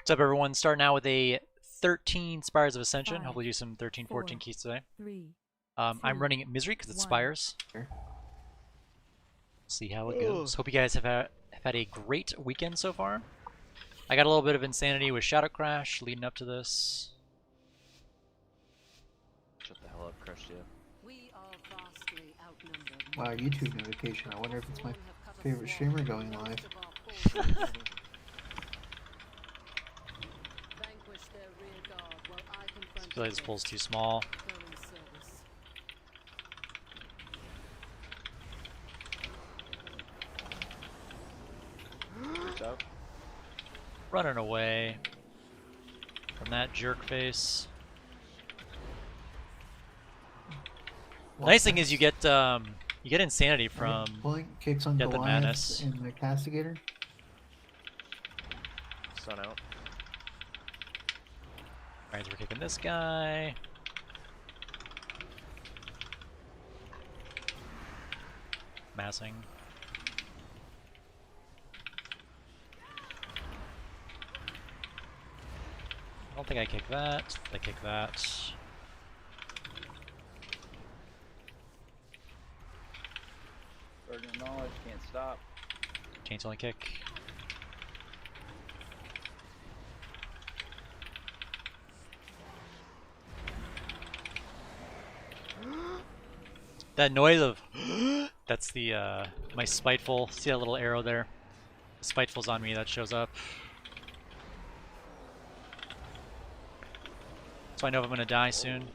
What's up, everyone? Starting out with a 13 Spires of Ascension. 5, Hopefully do some 13, 14 4, keys today. 3, I'm 2, running Misery because it's 1. Spires. See how it goes. Hope you guys have had a great weekend so far. I got a little bit of insanity with Shadow Crash leading up to this. Shut the hell up, crushed you. We are vastly outnumbered. Wow, YouTube notification. I wonder if it's my favorite streamer going live. I feel like this pool's too small. Running away from that jerk face. Nice thing is you get insanity from Pulling kicks on Death and Goliath Madness. in the Castigator. Sun out. Alright, so we're kicking this guy. Massing. I don't think I kick that. I kick that. Burden of knowledge, can't stop. Chainsaw only kick. That noise of that's the my Spiteful. See that little arrow there? The Spiteful's on me, that shows up. So I know if I'm gonna die soon.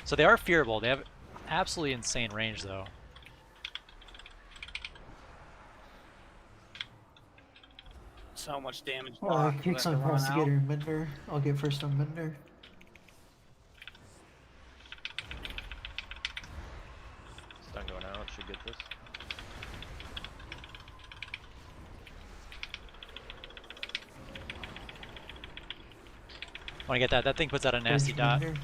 So they are fearable. They have absolutely insane range though. So much damage. Kicks on Castigator and Bender. I'll get first on Bender. Stun going out, should get this. Wanna get that? That thing puts out a nasty First dot. Bender.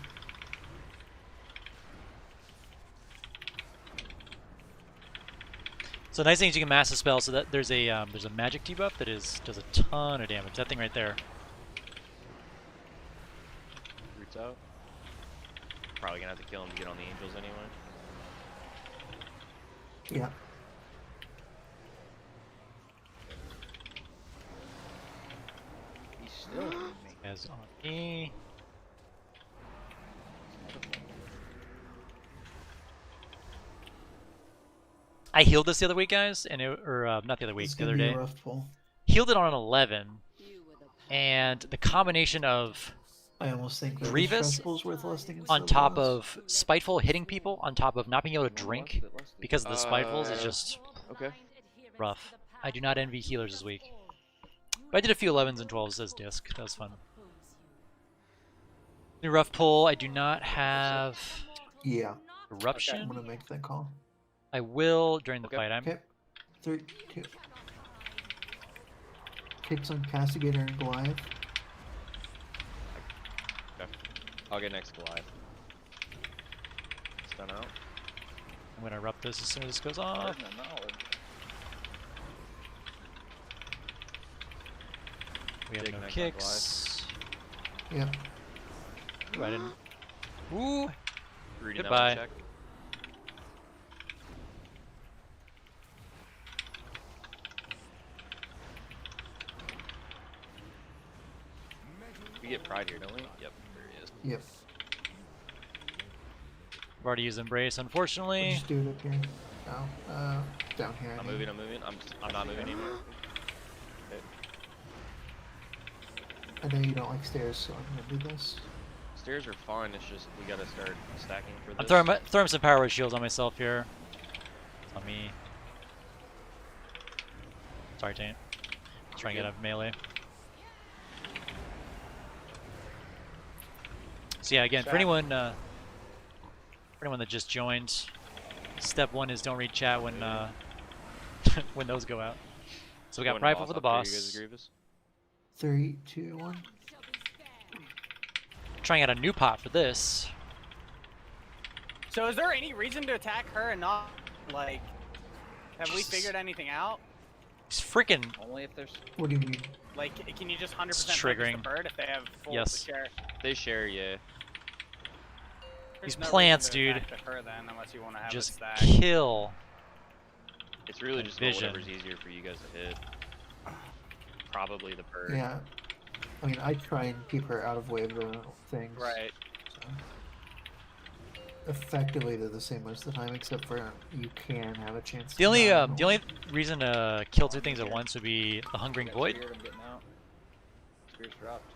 So nice thing is you can mass a spell so that there's a magic debuff that does a ton of damage. That thing right there. Roots out. Probably gonna have to kill him to get on the angels anyway. Yeah. He's still on me. As on me. I healed this the other week, guys, and not the other week, It's the gonna other be day. a rough pull. Healed it on an 11, and the combination of I almost think that Grievous stress pool's worth less against on the top boss. of Spiteful hitting people, on top of not being able to drink because of the Spitefuls is just Okay. rough. I do not envy healers this week. But I did a few 11s and 12s as disc. That was fun. New rough pull. I do not have Yeah, Eruption. I'm gonna make that call. I will during the Okay. fight. Okay. 3, 2. Kicks on Castigator and Goliath. Okay. I'll get next Goliath. Stun out. I'm gonna erupt this as soon as this goes off. Burden of knowledge. We have Dig no next on kicks. Yep. Ooh, I didn't. Ooh. Reading that Goodbye. one check. We get pride here, don't we? Yep, there he is. Yep. I've already used Embrace, We'll unfortunately. just do it up here. No. Down here. I'm moving. I'm not moving anymore. Okay. I know you don't like stairs, so I'm gonna do this. Stairs are fine, it's just we gotta start stacking for this. I'm throwing some power word shields on myself here. On me. Sorry, Taint. Trying to get a melee. So yeah, again, for anyone that just joined, step 1 is don't read chat when when those go out. So we got Prideful for the boss. 3, 2, 1. Trying out a new pot for this. So is there any reason to attack her and not, like, have we figured anything out? He's freaking Only if there's What do you mean? Like, can you just 100% It's focus triggering. the bird if they have full Yes. share? They share, yeah. There's These no plants, reason to dude. attack the her then, unless you want to have Just it stack. kill. It's really And just about vision. whatever's easier for you guys to hit. Probably the bird. Yeah. I mean, I try and keep her out of way of the things. Right. So. Effectively, they're the same most of the time, except for you can have a chance. The only to the only reason to kill two things at once would be the Hungering Got Void. Speared, I'm getting out. Spear's dropped.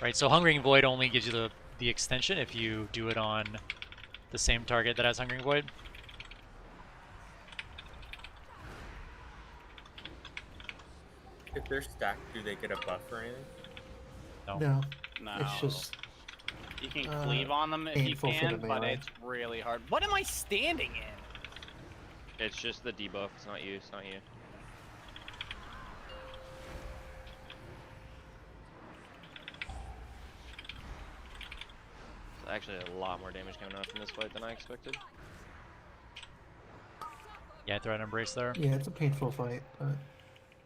Right, so Hungering Void only gives you the extension if you do it on the same target that has Hungering Void. If they're stacked, do they get a buff or anything? No. No, No. it's just You can cleave on them if you painful for can, the but melee. it's really hard. What am I standing in? It's just the debuff. It's not you. It's not you. It's actually a lot more damage coming out from this fight than I expected. Yeah, throw an embrace there. yeah, it's a painful fight, but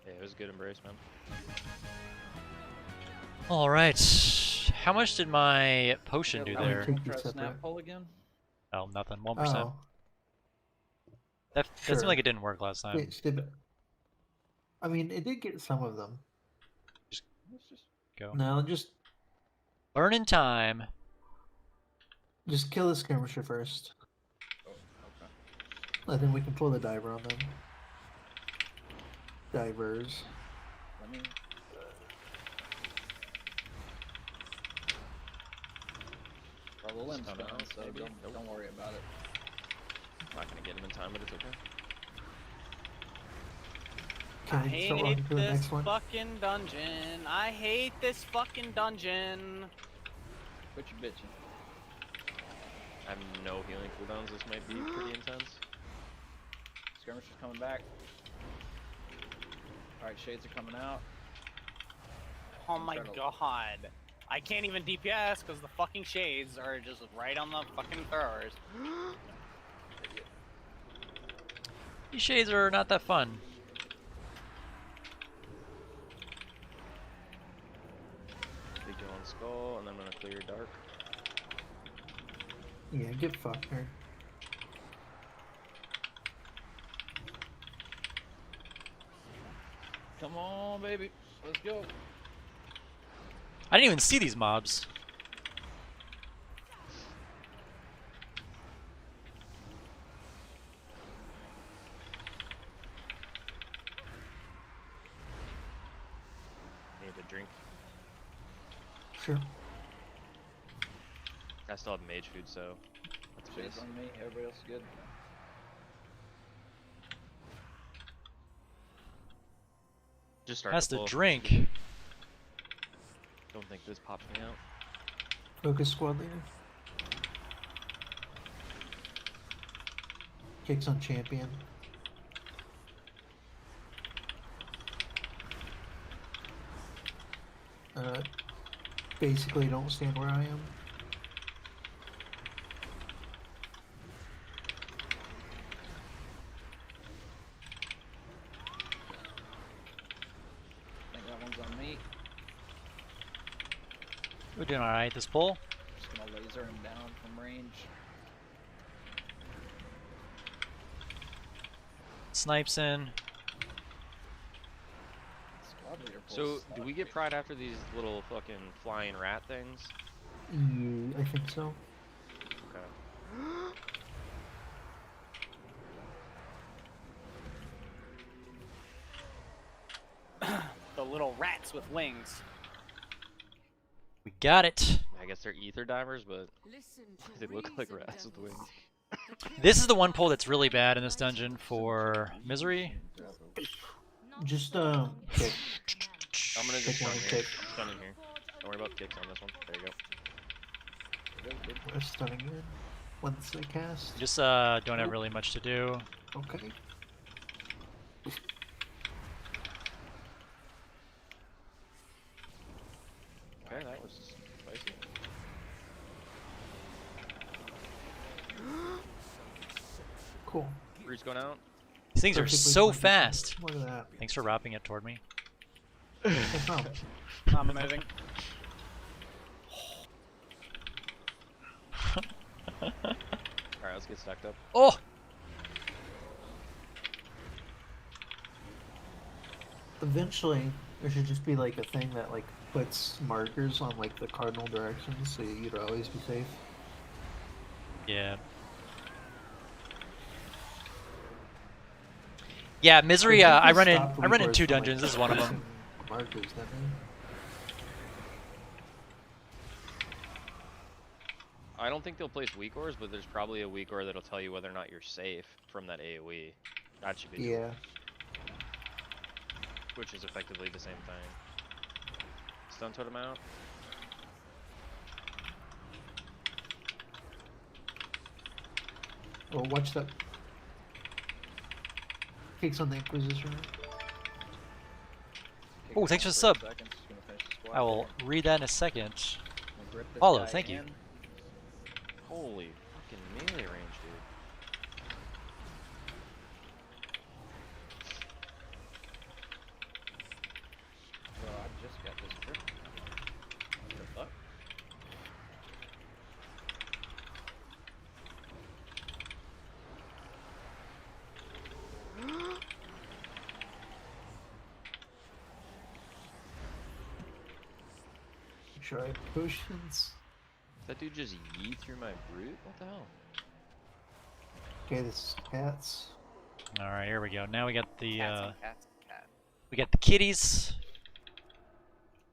Yeah, it was a good embrace, man. All right. How much did my potion do Yeah, there? Take Try these to snap separate. pull again. Oh, nothing. 1%. oh, That seemed sure. like it didn't work last time. wait, I mean, it did get some of them. Let's just Go. No, just Burning kill the skirmisher first. oh, okay. And then we can pull the diver on them. Divers. Let me well, the limb's Stun gone, out, so maybe? Nope. don't worry about it. I'm not gonna get him in time, but it's okay. Can I we start on hate to the this next one? fucking dungeon. I hate this fucking dungeon. Quit your bitching. I have no healing cooldowns. This might be pretty intense. Skirmisher's coming back. Alright, shades are coming out. Oh my god. I can't even DPS because the fucking shades are just right on the fucking throwers. These shades are not that fun. Big deal on skull, and then I'm gonna clear dark. Yeah, get fucked her. Come on, baby. Let's go. I didn't even see these mobs. Need a drink. Sure. I still have mage food, so that's Shades base. on me. Everybody else is good. Just start Has to to pull. drink. Don't think this pops me out. Focus squad leader. Kicks on champion. Basically don't stand where I am. I think that one's on me. We're doing alright this pull. Just gonna laser him down from range. Snipes in. Squad leader pulls So, do we stuff. get pride after these little fucking flying rat things? Yeah, I think so. Okay. The little rats with wings. We got it. I guess they're ether divers, but Listen to they look like reason, rats with devils. wings. This is the one pull that's really bad in this dungeon for Misery. Just kick. I'm gonna just Take one stun and here. kick. Stun in here. Don't worry about kicks on this one. There you go. We're stunning in once they cast. Just don't have really much to do. Okay. Okay, that was spicy. Cool. Root's going out. These things are Perfectly so 20%. fast. Look at that. Thanks for wrapping it toward me. No problem. I'm moving. Alright, let's get stacked up. Oh! Eventually, there should just be like a thing that like puts markers on like the cardinal directions, so you'd always be safe. Yeah. Yeah, Misery, I think I they run in stopped I run in recourse 2 from, like, dungeons, this is one of them. placing markers, didn't I don't think they'll place weak ores, but there's probably a weak ore that'll tell you whether or not you're safe from that AoE. That should be they? Yeah. which is effectively the same thing. Stun totem out. Well, watch that. Takes on the Inquisition. Oh, thanks for the sub. I will read that in a second. Follow, thank you. Holy fucking melee range, dude. Bro, I just got this grip. What the fuck? Make sure I have potions. That dude just yeet through my brute? What the hell? Okay, this is cats. Alright, here we go. Now we got the Cats and cats and cat. we got the kitties.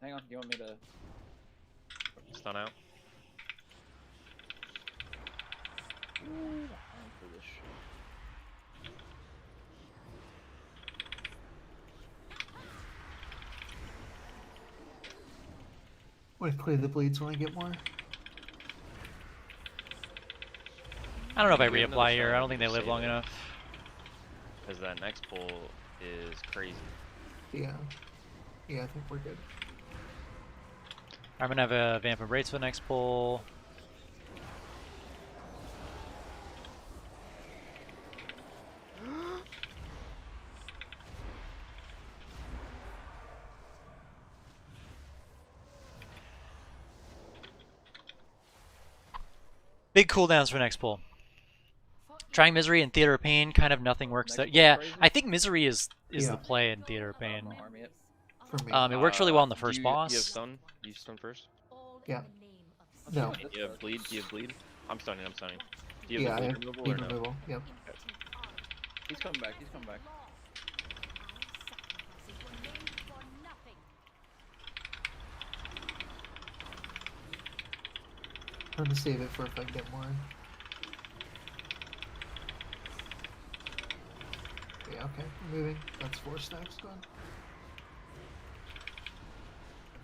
Hang on, you want me to... Stun out. Ooh, I'm for this shit. I'm gonna clear the bleeds when I get more. I don't know if I You have another reapply here. stun, I don't think they just live save long it. enough. Because that next pull is crazy. Yeah. Yeah, I think we're good. I'm gonna have a Vamp Embrace for the next pull. Big cooldowns for next pull. Trying Misery and Theater of Pain, kind of nothing works there. Next Yeah, pull's crazy? I think Misery is Yeah. the play in Theater of Pain. Army it. For me. It works really well in the Do first you, boss. Do you have stun? You stun first? Yeah. No. Do you have bleed? Do you have bleed? I'm stunning, I'm stunning. Do you Yeah, have I the have bleed removal bleed or no? removal. Yep. He's coming back, he's coming back. I'm gonna save it for if I get more. Yeah, okay. Moving. That's 4 stacks gone.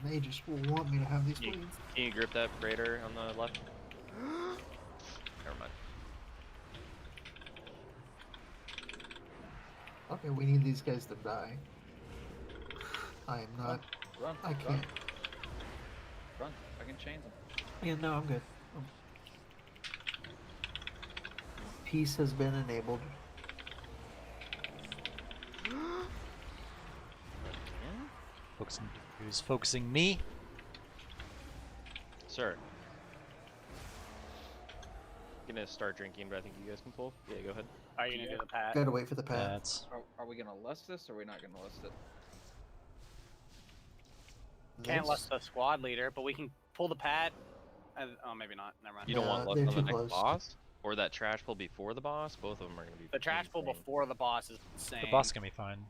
And they just want me to have these You- bleeds. Can you grip that Raider on the left? Never mind. Okay, we need these guys to die. I am not. Run, I can't. Run. I can chain them. Yeah, no, I'm good. Peace has been enabled. Focusing, who's focusing me? Sir. Gonna start drinking, but I think you guys can pull. Yeah, go ahead. Are you gonna do the pat? Gotta wait for the pad. That's Are we gonna lust this or are we not gonna lust it? Can't This- lust the squad leader, but we can pull the pat. Oh, maybe not. Never mind. You don't Yeah, want lust they're on the too next close. boss? Or that trash pull before the boss? Both of them are gonna be The trash pull insane. before the boss is insane. the boss is gonna be fine.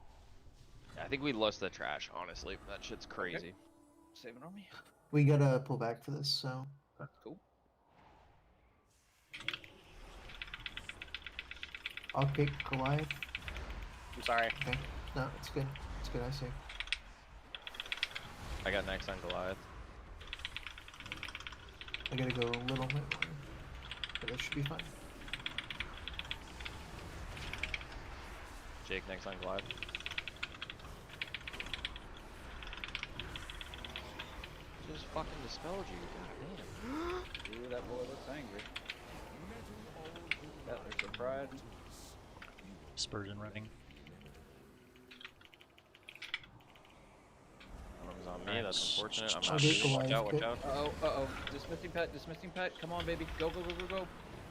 I think we lust the trash, honestly. That shit's crazy. Save it on me. We gotta pull back for this, so. Cool. I'll kick Goliath. I'm sorry. Okay. No, it's good. It's good, I see. I got next on Goliath. I gotta go a little bit more. But that should be fine. Jake next on Goliath. Just fucking dispelled you, goddamn. Ooh, that boy looks angry. That looks a pride. Spurgeon running. on me. Alright. That's unfortunate. I'm I'll not get shooting. Watch Goliath out, watch kit. out. Uh-oh. Dismissing pet. Come on, baby. Go.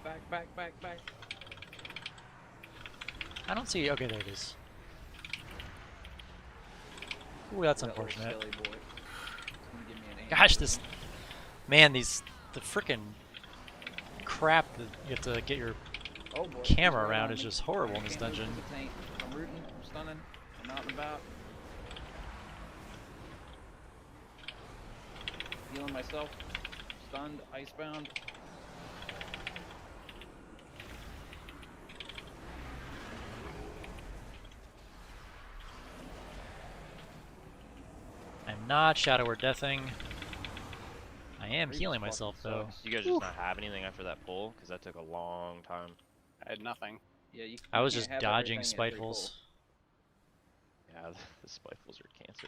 Back. I don't see. Okay, there it is. Ooh, that's That little unfortunate. silly boy. Come give me an aim. Gosh, this man, the frickin' crap that you have to get your Oh, boy. camera He's right around on is me. just horrible in I this can't lose dungeon. the taint. I'm rooting. I'm stunning. I'm out and about. Healing myself. Stunned. Icebound. I'm not shadow or deathing. I am Freeze healing fucking myself though. sucks. You guys just not have anything after that pull? Because that took a long time. I had nothing. Yeah, you I was can't just have dodging everything at 3 Spitefuls. pulls. Yeah, the Spitefuls are cancer.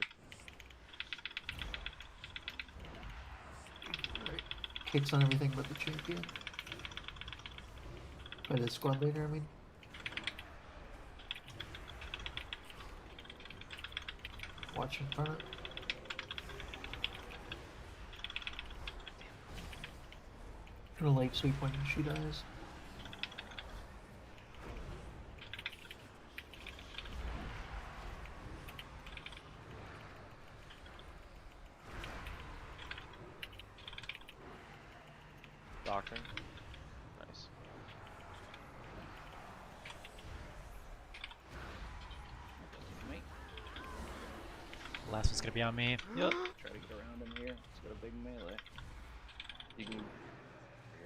Kicks on everything but the champion. By the squad leader, I mean. Watch in front. Gonna light sweep when she dies. Doctoring. Nice. Me. Last one's gonna be on me. Yep. Try to get around him here. He's got a big melee. You can. You're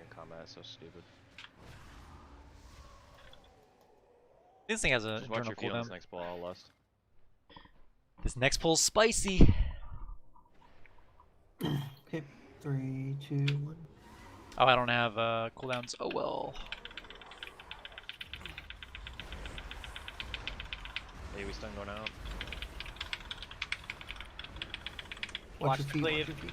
in combat, it's so stupid. This thing has a Just watch internal your feet on this cooldown. next ball, I'll lust. This next pull's spicy. Okay, 3, 2, 1. Oh, I don't have cooldowns. Oh well. Hey, we stun going out. Watch Watch your the feet, watch cleave. your feet.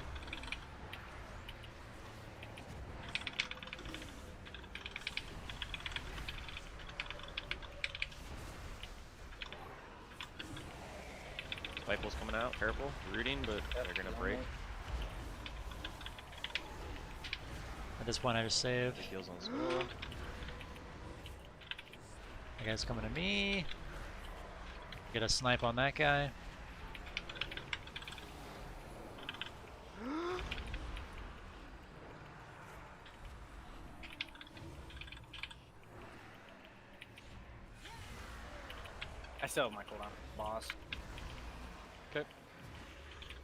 Spiteful's coming out, careful. Rooting, but they're gonna break. At this point, I just save. The heals on Spiteful. That guy's coming to me. Get a snipe on that guy. I still have my cooldown. Boss.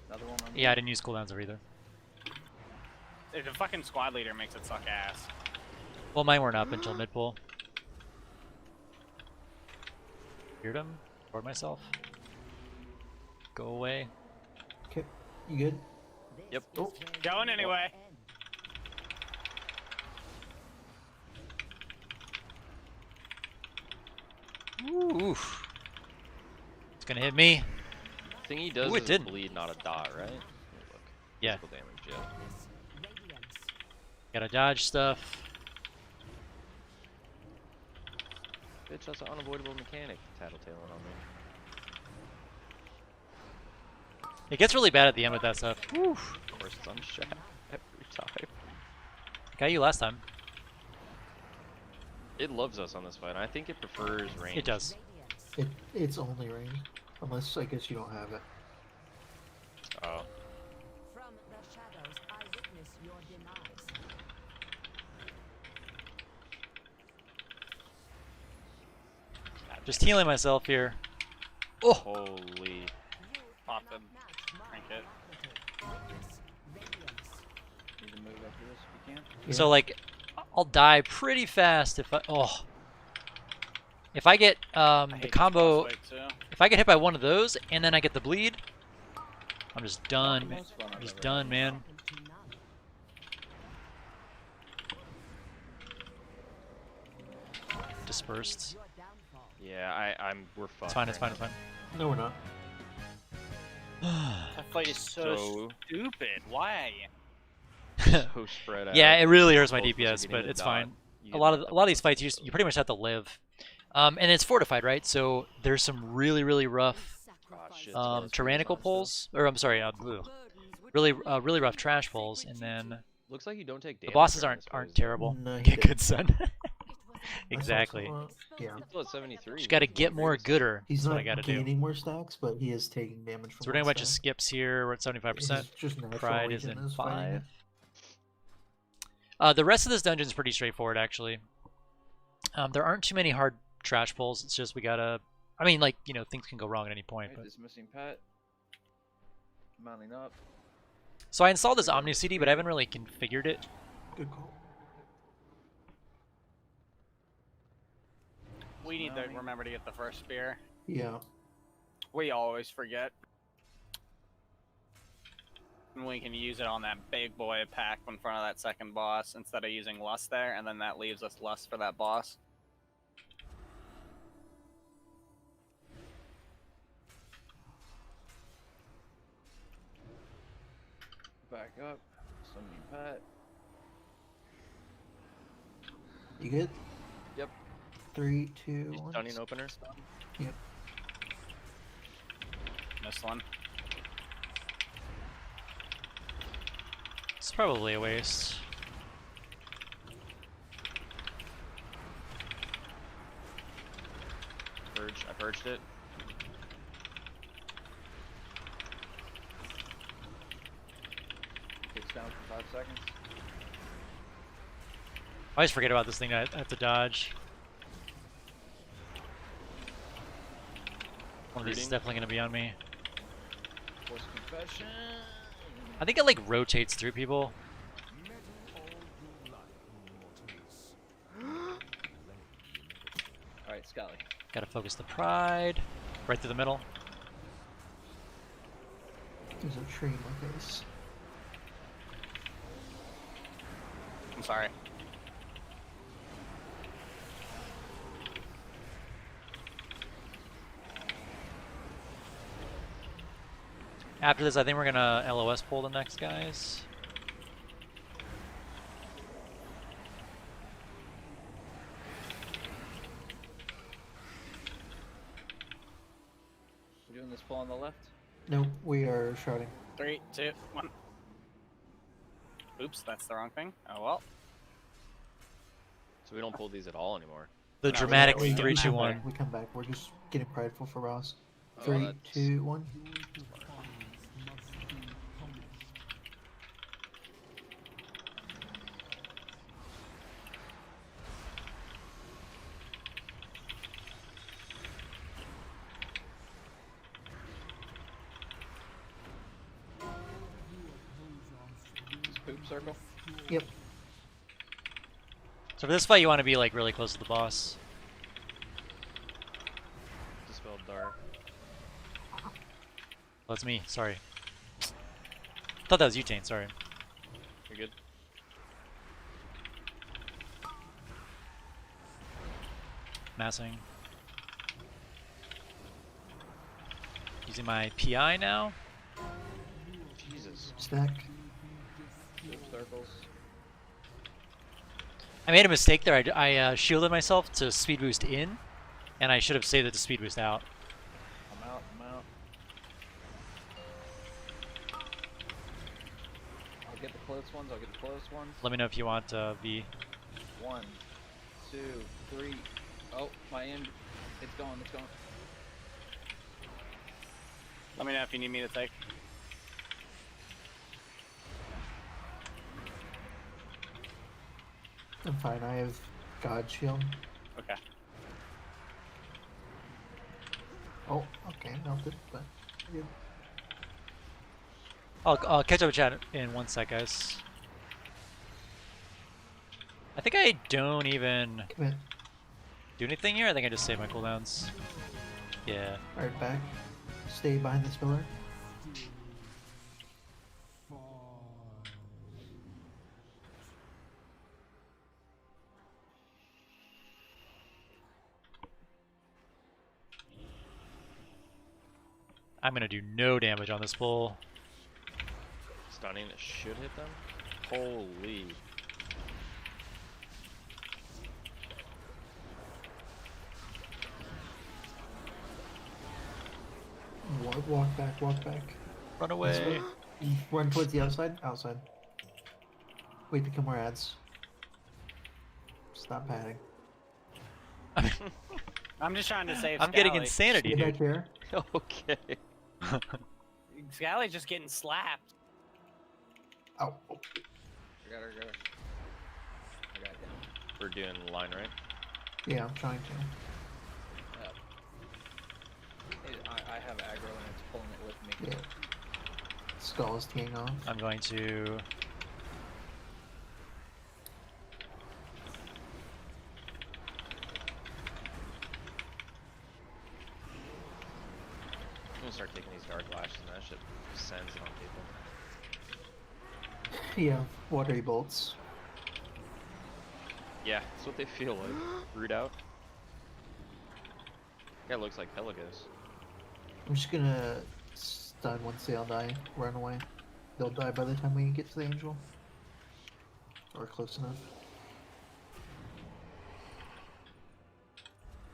Another one on Yeah, I didn't use cooldowns there either. If the fucking squad leader makes it suck ass. Well, mine weren't up until mid pull. Feared him. Board myself. Go away. Okay, you good? Yep. Oh. Going anyway. Oof. It's gonna hit me. Thing he does Ooh, it is didn't. bleed, not a dot, right? Let me look. Yeah. Physical damage, yeah. Gotta dodge stuff. Bitch, that's an unavoidable mechanic. Tattletaling on me. It gets really bad at the end with that stuff. Of course, it's unshot every time. Got you last time. It loves us on this fight. I think it prefers range. It does. It's only range. Unless, I guess, you don't have it. Oh. From the shadows, I witness your demise. Just healing myself here. Oh! Holy. Pop the trinket. Need to move after this if you can. Yeah. So, like, I'll die pretty fast if I... Oh. If I get I the hate this combo... boss fight, too. If I get hit by one of those, and then I get the bleed, I'm just done. The most fun I've I'm just ever done, had. man. Dispersed. Yeah, we're fucked. It's fine, it's fine, it's fine. No, we're not. That fight is so So- stupid. Why? So spread out. Yeah, it really hurts my Both of us are DPS, getting but the it's dot. fine. You A get lot knocked of up these by fights, you pretty much have to live. And it's fortified, right? So there's some really, really rough God, shit. Sparrows tyrannical freeze on pulls, still. or I'm sorry, really rough trash pulls, and then Looks like you don't take the damage. bosses during aren't this phase, though. terrible. No, he Get did. good, son. That's Exactly. also, yeah. Still at 73. Just gotta He's get more greatest. gooder. He's That's what not I gotta do. gaining more stacks, but he is taking damage from So we're doing a one bunch of stack. skips here. We're at 75%. His just natural Pride is agent in is fighting it. 5. The rest of this dungeon is pretty straightforward, actually. There aren't too many hard trash pulls. It's just we gotta. I mean, like, you know, things can go wrong at any point. Alright, But dismissing pet. Mounting up. so I installed this Omni CD, but I haven't really configured it. Good call. We need to remember to get the first spear. Yeah. We always forget. And we can use it on that big boy pack in front of that second boss instead of using Lust there, and then that leaves us Lust for that boss. Back up. Summoning pet. You good? Yep. 3, 2, 1. Stunning opener. Yep. Missed one. It's probably a waste. Purge. I purged it. Takes down for 5 seconds. I always forget about this thing. I have to dodge. One of these is Rooting. definitely gonna be on me. Force confession. I think it like rotates through people. Alright, Scully. Gotta focus the pride. Right through the middle. There's a tree in my face. I'm sorry. After this, I think we're gonna LOS pull the next guys. We're doing this pull on the left. No, we are shouting. 3, 2, 1. Oops, that's the wrong thing. Oh well. So we don't pull these at all anymore. The No, dramatic we- 3, 2, come 1. back. We come back. We're just getting prideful for Ross. Oh, 3, that's- 2, 1. Just poop circle. Yep. So for this fight, you want to be like really close to the boss. Dispelled dark. Oh, that's me. Sorry. Thought that was Utane. Sorry. You're good. Massing. Using my PI now. Jesus. Stack. Poop circles. I made a mistake there. I shielded myself to speed boost in, and I should have saved it to speed boost out. I'm out. I'm out. I'll get the close ones. I'll get the close ones. Let me know if you want V. 1, 2, 3. Oh, my end. It's going. It's going. Let me know if you need me to take. I'm fine. I have God Shield. Okay. Oh, okay. Melted, but good. I'll catch up with chat in 1 sec, guys. I think I don't even Commit. do anything here. I think I just save my cooldowns. Yeah. Alright, back. Stay behind this pillar. I'm gonna do no damage on this pull. Stunning. It should hit them. Holy. Walk back, walk back. Run away. Run towards the outside. Outside. Wait to kill more ads. Stop padding. I'm just trying to save I'm getting Scally. insanity, Stay back dude. here. Okay. Scally's just getting slapped. Oh. I got her. I got it down. We're doing the line, right? Yeah, I'm trying to. I have aggro and it's pulling it with me. Yeah. Skull is teeing off. I'm going to. I'm gonna start taking these dark lashes and that shit sends it on people. Yeah, watery bolts. Yeah, that's what they feel like. Root out. Guy looks like Pelagos. I'm just gonna stun once they all die. Run away. They'll die by the time we get to the angel. Or close enough.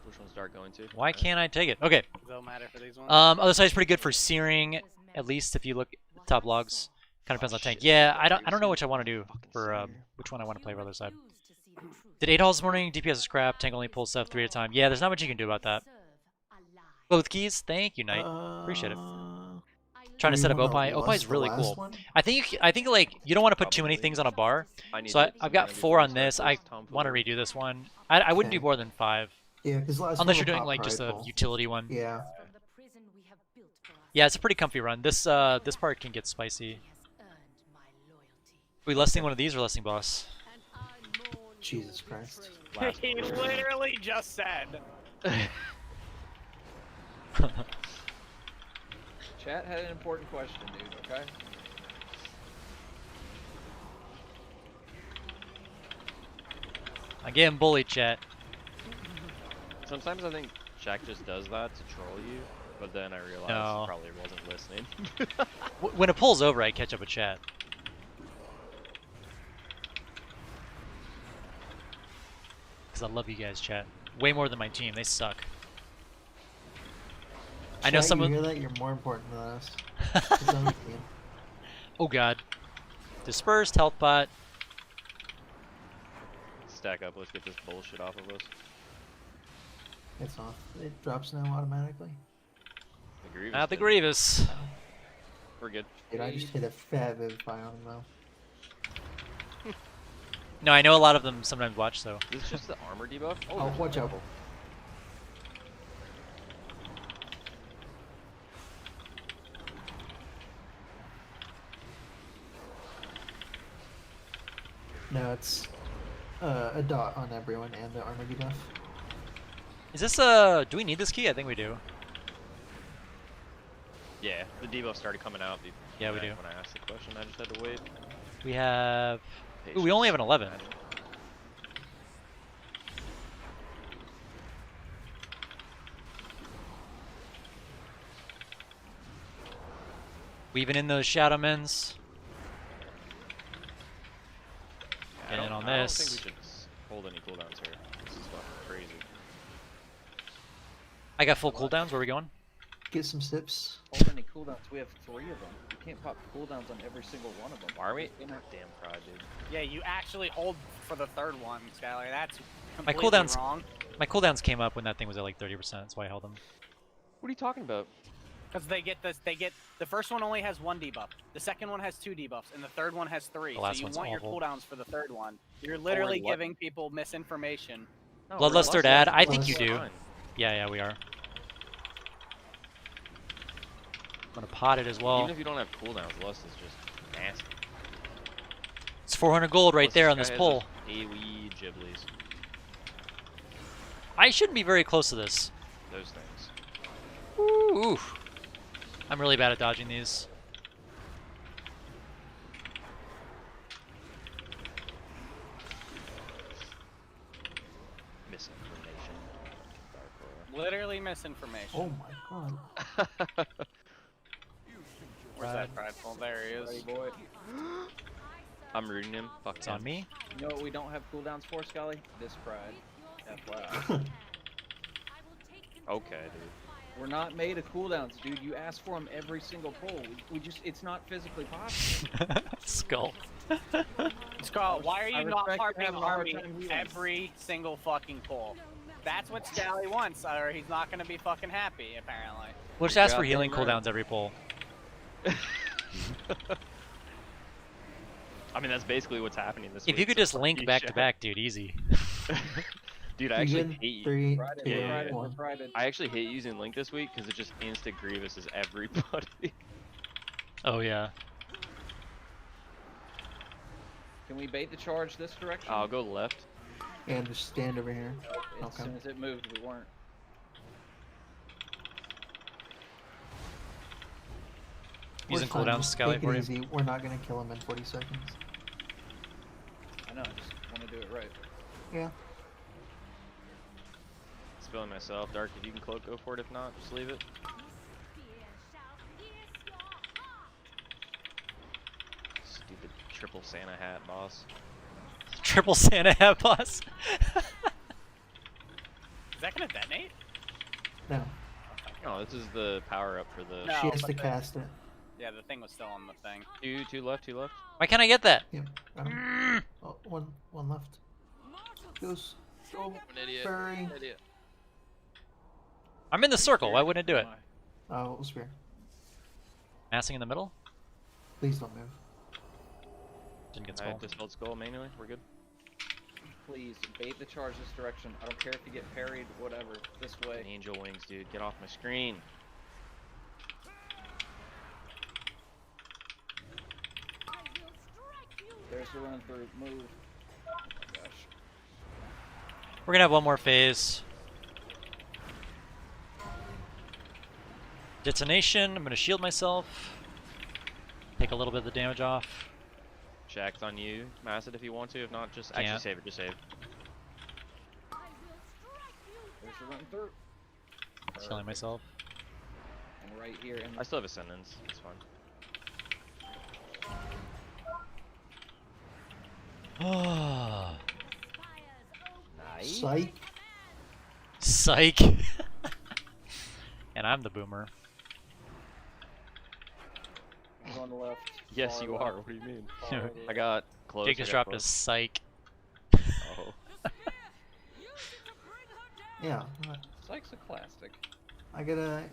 Which one's dark going to? Why can't I take it? Okay. Doesn't matter for these ones. Other side's pretty good for searing, at least if you look at the top logs. Kind of depends on tank. Yeah, I don't know which I want to do for which one I want to play for other side. Did 8 halls this morning? DPS is crap. Tank only pulls stuff 3 at a time. Yeah, there's not much you can do about that. Both keys. Thank you, Knight. Appreciate it. Trying to set up Opie. Opie's really cool. One? I think like you don't want to put too many things on a bar. So I've got 4 on this. I want to redo this one. I wouldn't do more than 5. Yeah, because last Unless one you're doing will like pop just a prideful. utility one. Yeah. Yeah, it's a pretty comfy run. This this part can get spicy. We lusting one of these or lusting boss? Jesus Christ. He literally just said. Chat had an important question, dude, okay? I'm getting bullied, chat. Sometimes I think Jack just does that to troll you, but then I realize No. he probably wasn't listening. When it pulls over, I catch up with chat. Because I love you guys, chat. Way more than my team. They suck. I know Chat, some you of. hear that? You're more important than us. It's on the team. Oh god. Dispersed, health pot. Stack up, let's get this bullshit off of us. It's off. It drops now automatically. The Grievous Not the did. Grievous. We're good. Dude, I just hit a fat Vivify on him though. No, I know a lot of them sometimes watch, so. Is this just the armor debuff? Oh, there's watch out. Spiteful. No, it's a dot on everyone and the armor debuff. Is this do we need this key? I think we do. Yeah, the debuff started coming out. Yeah, we do. When I asked the question, I just had to wait. We have. Ooh, we only have an 11. Weaving in those shadow mens. I And don't, on I don't this. think we should hold any cooldowns here. This is fucking crazy. I got full cooldowns. Where are we going? Get some sips. How many cooldowns? We have 3 of them. You can't pop cooldowns on every single one of them. Why are we? You know, Damn pride, dude. Yeah, you actually hold for the third one, Skylar. That's My completely cooldowns- wrong. My cooldowns came up when that thing was at like 30%. That's why I held them. What are you talking about? Because they get this, the first one only has 1 debuff, the second one has 2 debuffs, and the third one has 3. The last so you one's want awful. your cooldowns for the third one. You're literally what? giving people misinformation. No, Bloodluster we're to add? lusting. I think you Bloodluster. do. Fine. Yeah, we are. I'm gonna pot it as well. Even if you don't have cooldowns, Lust is just nasty. It's 400 gold right Plus, there on guy this has pull. those AoE Ghiblies. I shouldn't be very close to this. Those things. Ooh. I'm really bad at dodging these. Misinformation. Dark Literally misinformation. Oh my god. Aura. Where's that prideful? There he is. buddy boy. I'm rooting him. Fuck It's him. on me. You know what we don't have cooldowns for, Scully? This pride. FYI. Okay, dude. We're not made of cooldowns, dude. You ask for them every single pull. We just, it's not physically possible. Skull. Skull, why are I you not respect you harping having a hard army time healing. every single fucking pull? That's what Scally wants, or he's not gonna be fucking happy, apparently. We'll just ask for Goddamn healing right. cooldowns every pull. I mean, that's basically what's happening this If week. you could so just fuck link you, back to Shaq. back, dude, easy. Dude, I You actually good? hate. 3, Friday, 2, yeah, Friday, 1. Friday. I actually hate using Link this week because it just instant grievances everybody. Oh yeah. Can we bait the charge this direction? I'll go left. And just stand over here. As Okay. soon as it moved, we weren't. Using We're fine, cooldowns, just Skelly, take for it you. easy. We're not gonna kill him in 40 seconds. I know, I just want to do it right. Yeah. Spilling myself. Dark, if you can cloak, go for it. If not, just leave it. Stupid triple Santa hat, boss. Triple Santa hat boss. Is that gonna detonate? No. No, this is the power up for the. No. She has but to the- cast it. Yeah, the thing was still on the thing. Two left, two left. Why can't I get that? Yep. Got him. Oh, one left. Goes. Go. An idiot. Furry. Idiot. I'm in the circle. Why wouldn't it do it? Oh, it was spear. Massing in the middle? Please don't move. Didn't get I small. dispelled skull manually. We're good. Please, bait the charge this direction. I don't care if you get parried, whatever. This way. Angel wings, dude. Get off my screen. There's the run through. Move. Oh my gosh. We're gonna have one more phase. Detonation. I'm gonna shield myself. Take a little bit of the damage off. Shack's on you. Mass it if you want to. If not, just Can't. actually save it. Just save. There's the run through. Healing myself. And right here. In I still have ascendance. It's fine. nice. Psych. Psych. And I'm the boomer. I'm on the left. Yes, far you left, are. What do you mean? far left. I got close. Jake I just got dropped a close. psych. Oh. Yeah. Psych's a classic. I gotta,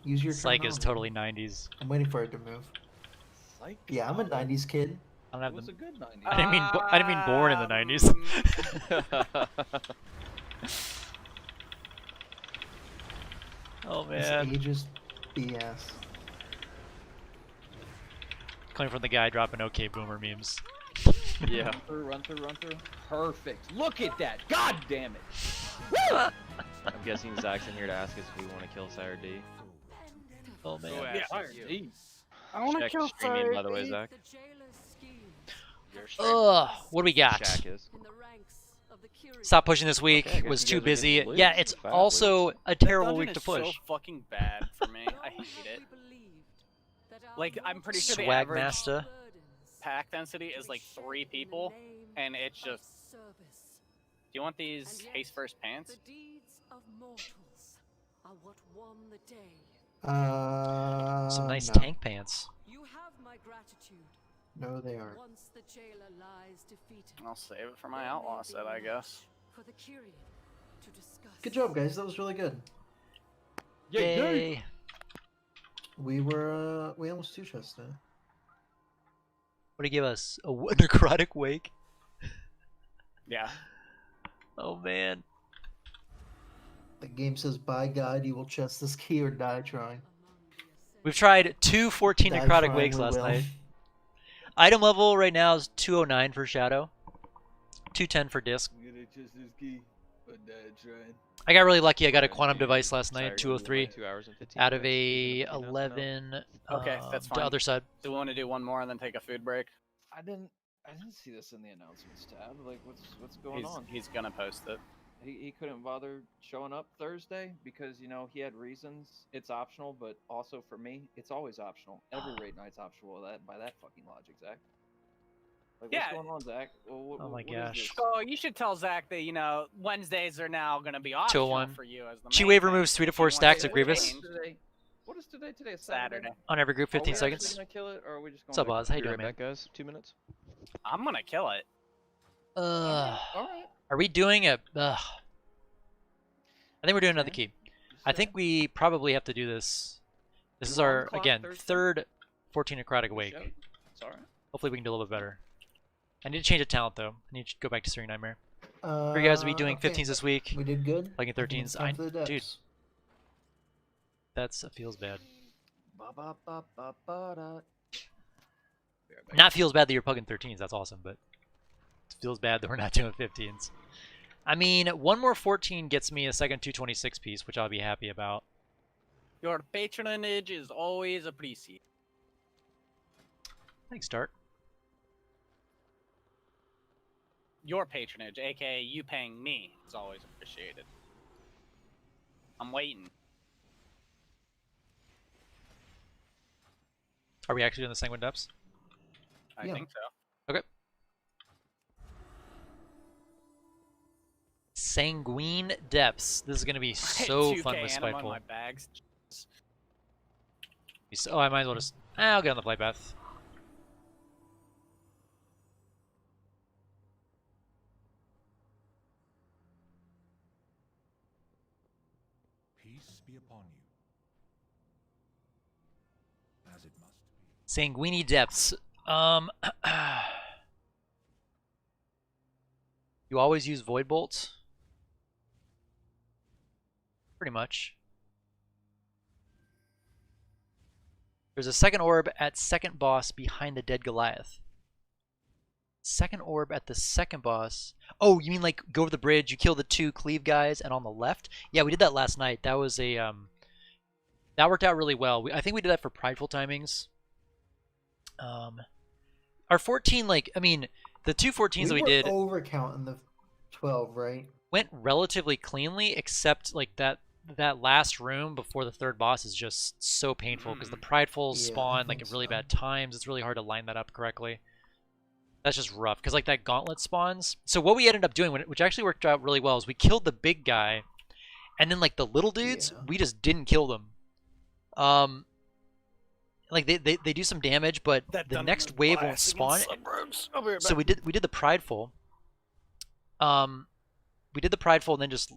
use your Psych is terminology. totally 90s. I'm waiting for it to move. Psych. Yeah, I'm a 90s kid. I don't It have was a the. good 90s. I didn't mean. I didn't mean born in the 90s. Oh This man. age is BS. Coming from the guy dropping OK boomer memes. Yeah. Run through. Perfect. Look at that. God damn it. I'm guessing Zach's in here to ask us if we want to kill Sire D. Oh man. I want to Check kill streaming, by the way, Zach. Ugh. What do we got? Shack is. Stop pushing this week. Okay, I guess Was you too guys are getting busy. loose. Yeah, it's Fat also a terrible Dungeon week to is so push. fucking bad for me. I hate it. Like, I'm pretty sure the Swag average master. pack density is like 3 people, and it's just. Do you want these haste first pants? The deeds of mortals are what won the day. Some nice no. tank pants. You have my gratitude. No, they aren't. Once the jailer lies defeated. I'll save it for my outlaw set, I guess. For the Kyrian to discuss. Good job, guys. That was really good. Yay. We were, we almost two-chests now. What do you give us? A necrotic wake? Yeah. Oh man. The game says, by God, you will chest this key or die trying. We've tried 2 14 Die necrotic trying, wakes we last will. night. Item level right now is 209 for Shadow. 210 for Disc. I'm gonna chest this key, but trying. I got really lucky. I got a quantum device last Sire night, D, 203 2 hours and 15 out of minutes. a Enough to know. 11. Okay, that's The fine. other side. Do we want to do one more and then take a food break? I didn't see this in the announcements tab. Like, what's going on? He's gonna post it. He couldn't bother showing up Thursday because he had reasons. It's optional, but also for me, it's always optional. Every raid night's optional. By that fucking logic, Zach. Like, Yeah. what's going on, Zach? Oh my what is gosh. this? So you should tell Zach that, you know, Wednesdays are now going to be optional 201. for you as the Chi main Wave thing. removes 3 to If 4 you want stacks to of Grievous change What is today? Today is Saturday. on every group, Are we 15 actually seconds. gonna kill it, or are we just going? What's up, back Oz? How you Be doing, right man? back, guys. 2 minutes. I'm going to kill it. Uh, All right. are we doing a? I think we're doing another Okay. key. I think we probably have to do this. This is You on our the clock again Thursday? third 14 necrotic wake. Show? It's all right. Hopefully we can do a little bit better. I need to change the talent though. I need to go back to Searing Nightmare. For you guys to be doing Okay. 15s this week, We did good. like in I think it's 13s. time for the Dude, depths. that feels bad. Ba, ba, ba, ba, ba, da. Be right back. Not feels bad that you're pugging 13s. That's awesome, but it feels bad that we're not doing 15s. I mean, one more 14 gets me a second 226 piece, which I'll be happy about. Your patronage is always appreciated. Thanks, Dart. Your patronage, aka you paying me, is always appreciated. I'm waiting. Are we actually doing the Sanguine Depths? I Yeah. think so. Okay. Sanguine Depths. This is going to be so 2K fun with Anima in Spiteful. my bags. Oh, I might as well just... I'll get on the play path. Peace be upon you. As it must be. Sanguine Depths. You always use Void Bolt? Pretty much. There's a second orb at second boss behind the dead Goliath. Second orb at the second boss. Oh, you mean like go over the bridge, you kill the 2 cleave guys, and on the left? Yeah, we did that last night. That was a that worked out really well. I think we did that for prideful timings. Our 14, like, I mean, the 2 14s that we did overcounting the 12, right? went relatively cleanly, except like that last room before the third boss is just so painful because the prideful Yeah, I spawn like think at really so. bad times. It's really hard to line that up correctly. That's just rough because like that gauntlet spawns. So what we ended up doing, which actually worked out really well, is we killed the big guy, and then like the little dudes, Yeah. we just didn't kill them. Like they do some damage, but the next wave won't spawn. So we did the prideful. We did the prideful and then just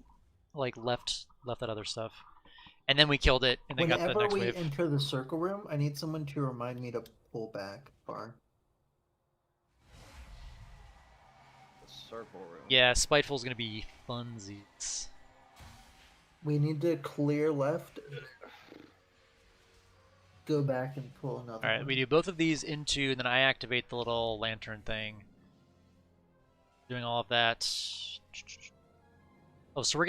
like left that other stuff, and then we killed it and then got the Whenever next we wave. enter the circle room, I need someone to remind me to pull back far. The circle room. Yeah, Spiteful's gonna be funsies. We need to clear left, go back and pull another All right, one. we do both of these into, and then I activate the little lantern thing. Doing all of that. Oh, so we're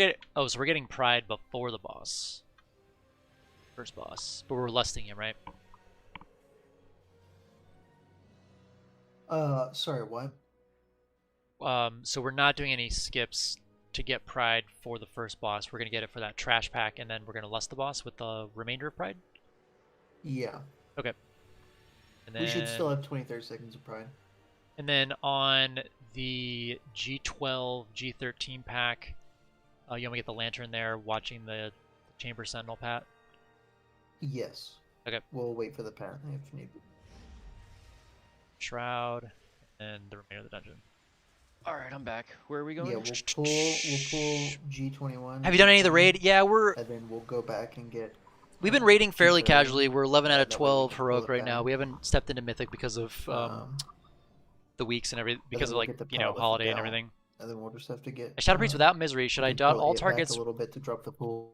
getting pride before the boss. First boss, but we're lusting him, right? Sorry, what? So we're not doing any skips to get pride for the first boss. We're gonna get it for that trash pack, and then we're gonna lust the boss with the remainder of pride. Yeah. Okay. And then We should still have 23 seconds of pride. And then on the G12, G13 pack, you want me to get the lantern there, watching the Chamber Sentinel, Pat? Yes. Okay. We'll wait for the path if need be. Shroud, and the remainder of the dungeon. All right, I'm back. Where are we going? Yeah, we'll pull G21. Have you done any of the raid? Yeah, And then we'll go back and get. we've been raiding fairly G30. casually. We're 11 out of That way we 12 can pull heroic it right now. back. We haven't stepped into Mythic because of the weeks and everything, because of we'll like get the you know pot with holiday and Adele. everything. And then we'll just have to get. A Shadow Priest without misery. Should I dot all targets? A little bit to drop the pool.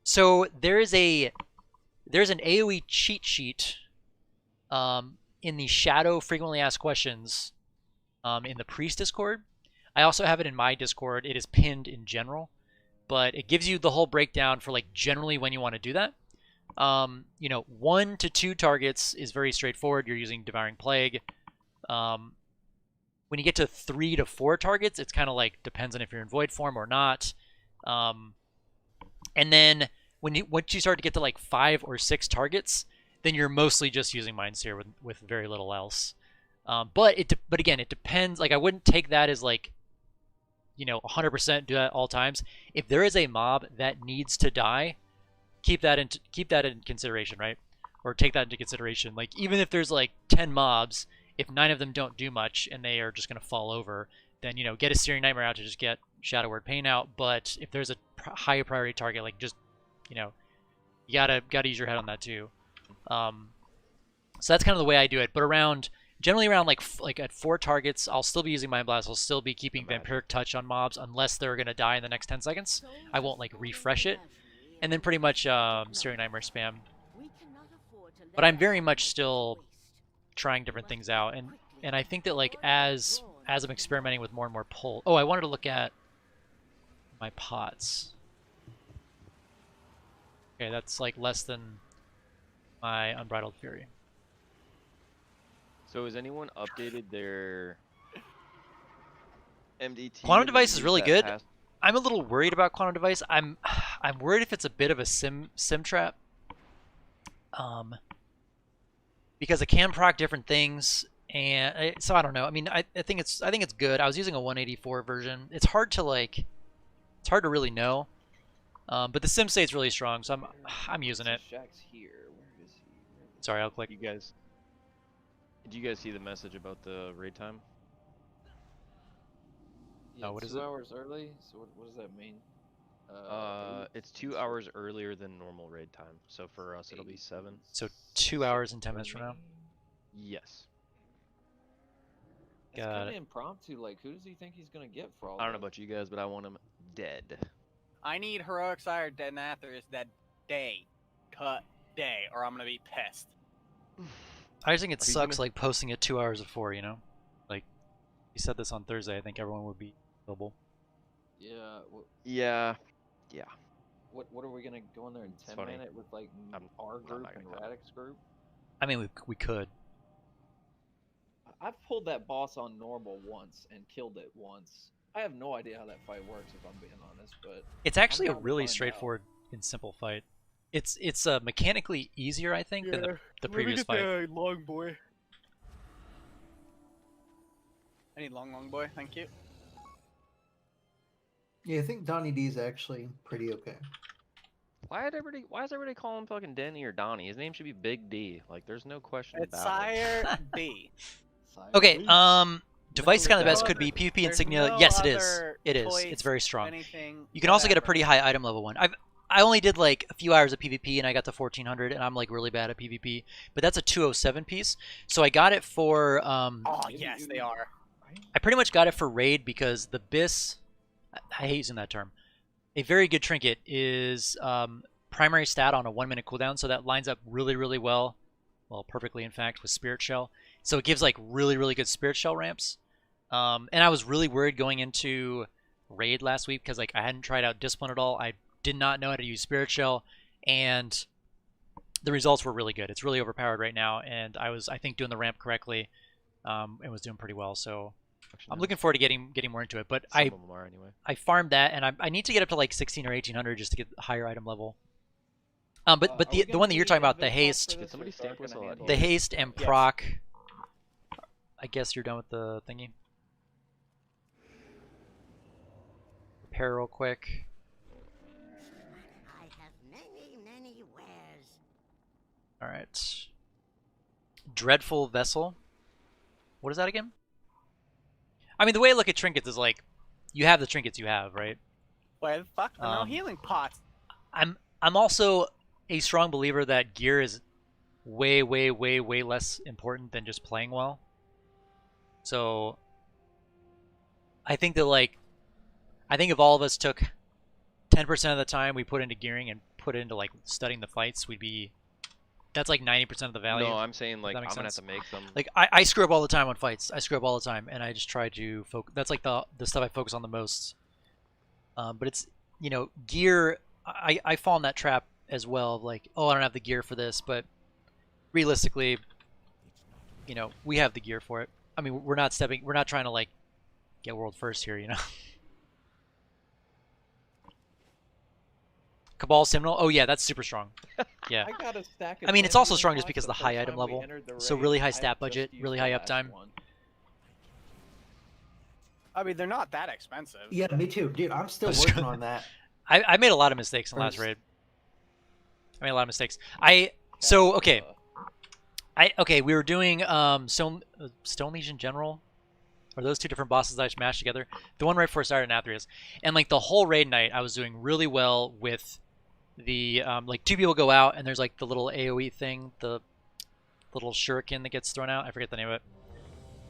So there's an AoE cheat sheet in the Shadow frequently asked questions in the Priest Discord. I also have it in my Discord. It is pinned in general, but it gives you the whole breakdown for like generally when you want to do that. You know, 1 to 2 targets is very straightforward. You're using Devouring Plague. When you get to 3 to 4 targets, it's kind of like depends on if you're in Void form or not. And then once you start to get to like 5 or 6 targets, then you're mostly just using Mindseer with very little else. But again, it depends. Like I wouldn't take that as like, 100% do that at all times. If there is a mob that needs to die, keep that in consideration, right? Or take that into consideration. Like even if there's like 10 mobs, if 9 of them don't do much and they are just gonna fall over, then get a Searing Nightmare out to just get Shadow Word Pain out. But if there's a higher priority target, like just you gotta use your head on that too. So that's kind of the way I do it. But generally around like at 4 targets, I'll still be using Mind Blast. I'll still be keeping Vampiric Touch on mobs unless they're gonna die in the next 10 seconds. I won't like refresh it, and then pretty much Searing Nightmare spam. But I'm very much still trying different things out, and I think that like as I'm experimenting with more and more pull. Oh, I wanted to look at my pots. Okay, that's like less than my Unbridled Fury. So has anyone updated their MDT? Quantum Device is really good. Past? I'm a little worried about Quantum Device. I'm worried if it's a bit of a sim trap. Because it can proc different things, and so I don't know. I mean, I think it's good. I was using a 184 version. It's hard to really know. But the sim state's really strong, so I'm using it. Shaq's here. Where is he? Sorry, I'll click. Did you guys see the message about the raid time? Yeah, what is 2 it? hours early. So what does that mean? It's 2 hours earlier than normal raid time. So for us, it'll be 7. So 2 hours and 10 minutes from now. Yes. It's Got kind of it. impromptu. Like, who does he think he's gonna get for all? I don't know that? about you guys, but I want him dead. I need Heroic Sire Dead Nathers that day. Cut day, or I'm gonna be pissed. I just think it Are you sucks gonna- like posting it 2 hours before. Like you said this on Thursday. I think everyone would be available. Yeah. Yeah. What are we gonna go in there and 10 funny. minute with like our I'm group not and gonna cut it. Radix group? I mean, we could. I've pulled that boss on normal once and killed it once. I have no idea how that fight works, if I'm being honest, but It's actually a down to really find out. straightforward and simple fight. It's mechanically easier, I think, than the previous fight. long boy. I need long boy. Thank you. Yeah, I think Donnie D is actually pretty okay. Why is everybody calling him fucking Denny or Donnie? His name should be Big D. Like, there's no question It's about Sire B. Okay, device kind of the best no could be other- PvP there's insignia. no Yes, it is. other It is. choice, It's very strong. Anything, You can also get a whatever. pretty high item level one. I only did like a few hours of PvP and I got to 1400, and I'm like really bad at PvP. But that's a 207 piece, so I got it for. Oh yes, they are. I pretty much got it for raid because the BIS. I hate using that term. A very good trinket is primary stat on a 1 minute cooldown, so that lines up really, really well perfectly in fact, with Spirit Shell. So it gives like really, really good Spirit Shell ramps. And I was really worried going into raid last week because like I hadn't tried out Discipline at all. I did not know how to use Spirit Shell, and the results were really good. It's really overpowered right now, and I was, I think, doing the ramp correctly, and was doing pretty well. So I'm looking forward to getting more into it. But Some of them are anyway. I farmed that, and I need to get up to like 16 or 1800 just to get higher item level. But the one that you're talking about, the haste, Did somebody stamp whistle at the haste and Yes. proc. I guess you're done with the thingy. Repair real quick. I have many wares. All right. Dreadful Vessel. What is that again? I mean, the way I look at trinkets is like, you have the trinkets you have, right? Why the fuck? There are no Um, healing pots. I'm also a strong believer that gear is way less important than just playing well. So I think that like, I think if all of us took 10% of the time we put into gearing and put into like studying the fights, we'd be, that's like 90% of the value. No, I'm saying like that I'm make gonna have sense? to make them. Like I screw up all the time on fights. I screw up all the time, and I just try to focus. That's like the stuff I focus on the most. But it's, you know, gear. I fall in that trap as well. Of like, oh, I don't have the gear for this, but realistically, you know, we have the gear for it. I mean, we're not trying to like get world first here, you know. Cabal Seminole. Oh yeah, that's super strong. Yeah. I got a stack of I mean, it's also 10 strong just pots because the the high first item time we level. entered the So raid. really high I stat just budget, used really the high last uptime. one. I mean, they're not that expensive. Yeah, me too, dude. I'm still Let's working go. on that. I made a lot of mistakes in the last First. raid. I made a lot of mistakes. Okay. We were doing Stone Legion General. Or those two different bosses I mashed together. The one right before I started in Athreus. And like the whole raid night I was doing really well with the like 2 people go out and there's like the little AoE thing, the little shuriken that gets thrown out. I forget the name of it.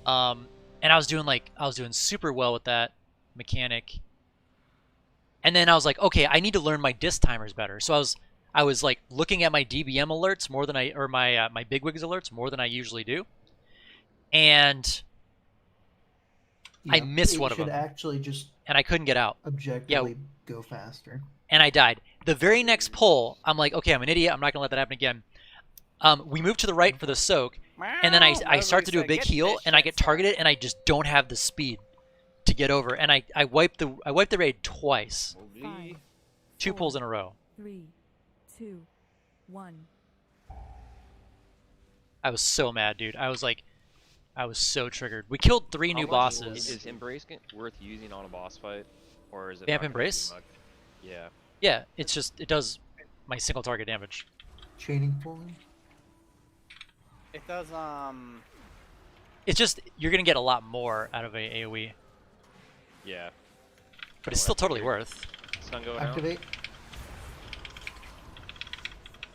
And I was doing super well with that mechanic. And then I was like, okay, I need to learn my disc timers better. So I was like looking at my DBM alerts more than my bigwigs alerts more than I usually do. And I missed one of them. Should actually just and I couldn't get out. objectively go faster. And I died. The very next pull, I'm like, okay, I'm an idiot. I'm not gonna let that happen again. We move to the right for the soak, and then I start to do a big heal, and I get targeted, and I just don't have the speed to get over, and I wipe the raid twice, 5, 2 pulls in a row. 3, 2, 1. I was so mad, dude. I was so triggered. We killed 3 new bosses. Is Embrace worth using on a boss fight, or is it? Vamp not gonna do Embrace? much? Yeah. Yeah, it's just it does my single target damage. Chaining pulling. It does. It's just you're gonna get a lot more out of a AOE, Yeah. but it's still totally worth. Stun going out. Activate.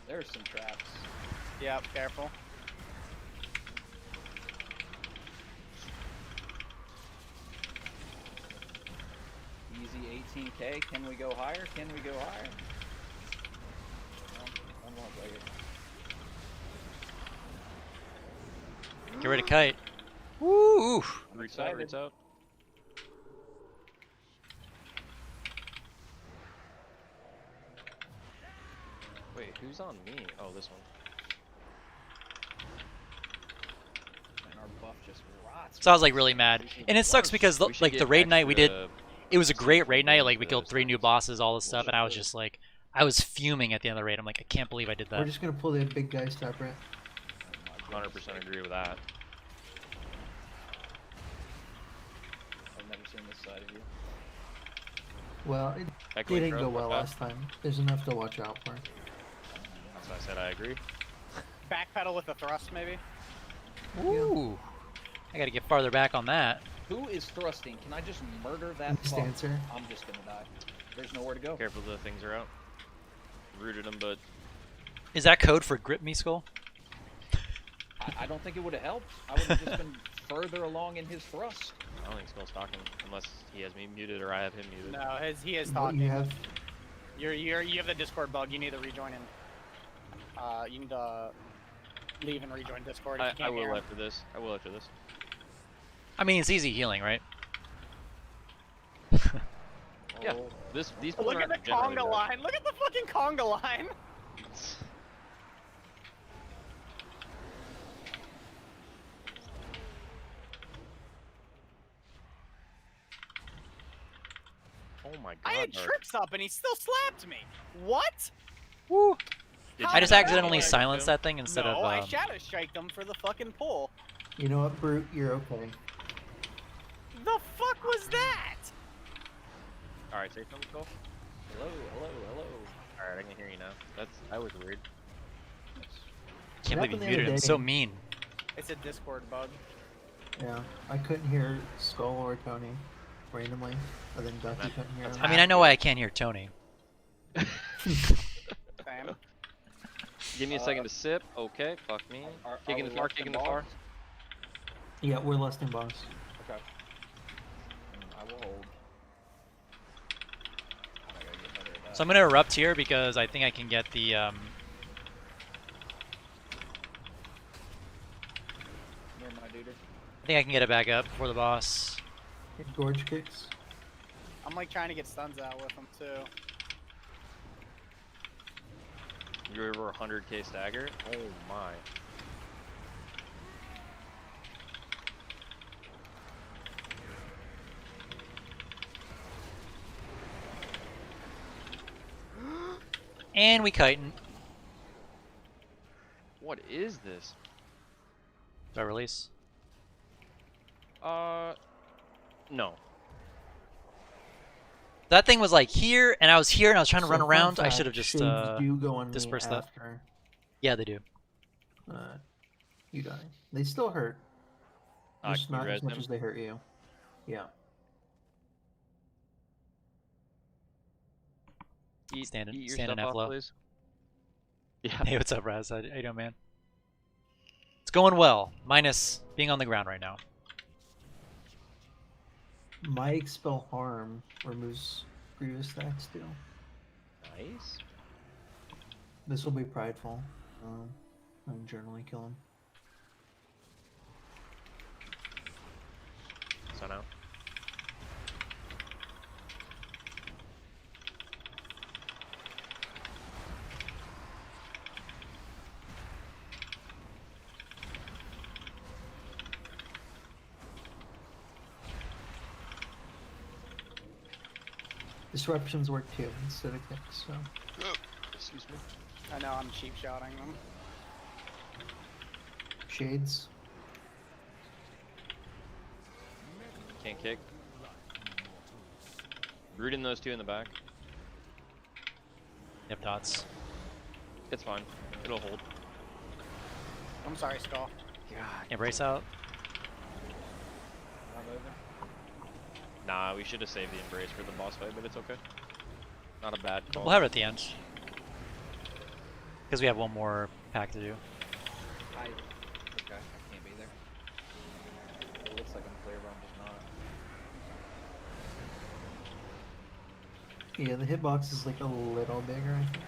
There's some traps. Yep. Careful. Easy 18k. Can we go higher? Can we go higher? No, I'm not like it. Get rid of kite. Woo! I'm Roots out. excited. Roots out. Wait, who's on me? Oh, this one. And our buff just rots. So I was like really mad, and it sucks because We should like the get raid night we did, extra it was a great raid night. Like we for killed those 3 new things. bosses, all this stuff, and I was just like, I was fuming at the end of the raid. I'm like, I can't believe I did We're that. just gonna pull the big guy stop right. 100% agree with that. I've never seen this side of you. Well, it Echoing didn't go drone, well okay. last time. There's enough to watch out for. That's why I said I agree. Backpedal with a thrust, maybe. Ooh, I gotta get farther back on that. Who is thrusting? Can I just murder that fuck? Stancer. I'm just gonna die. There's nowhere to go. Careful, the things are out. Rooted him, but Is that code for grip me skull? I don't think it would have helped. I would have just been further along in his thrust. I don't think Skull's talking unless he has me muted or I have him muted. No, he is What talking. you have? You have the Discord bug. You need to rejoin him. You need to leave and rejoin Discord. If you I can't hear will him. after this. I will after this. I mean, it's easy healing, right? Yeah. Oh, These people Look at aren't the generally conga bad. line. Look at the fucking conga line. Oh my god. I had Dark. trips up and he still slapped me. What? Woo! Did How I did just that accidentally happen? silenced that thing instead No, of. I shadow striked him for the fucking pull. You know what, Brute? You're okay. The fuck was that? Alright, say something, Skull. hello, hello, hello. Alright, I can hear you now. That was weird. Can't believe you happened the muted other him. day. So mean. It's a Discord bug. Yeah, I couldn't hear Skull or Tony randomly, but then Ducky couldn't hear him. I mean, I know why I can't hear Tony. Sam. Give me a second to sip. Okay, fuck me. Kicking the far, kicking the far. Yeah, we're less than boss. Okay. I will hold. I gotta get better at that. So I'm gonna erupt here because I think I can get the. Near my duder. I think I can get it back up before the boss. Hit gorge kicks. I'm like trying to get stuns out with him too. You're over 100k stagger? Oh my. And we kiting. What is this? Do I release? No. That thing was like here, and I was here, and I was trying to So run fun around. I fact, should have just shades do go on me dispersed that. after Yeah, they do. you die. They still hurt, just Can you not res as much him? as they hurt you. Yeah. Standing Eat your stuff F off, low. please. Yeah. Hey, what's up, Raz? How you doing, man? It's going well, minus being on the ground right now. My expel harm removes previous stacks too. Nice. This will be prideful. I'm journaling kill him. So now. Disruptions work too instead of kicks, so Excuse me. I know I'm cheap shotting them. shades. Can't kick. Rooting those two in the back. Yep, dots. It's fine. It'll hold. I'm sorry, Skull. Embrace out. Not moving. Nah, we should have saved the embrace for the boss fight, but it's okay. Not a bad call. We'll have it at the end. Because we have one more pack to do. Okay, I can't be there. It looks like I'm clear, but I'm just not. Yeah, the hitbox is like a little bigger, I think.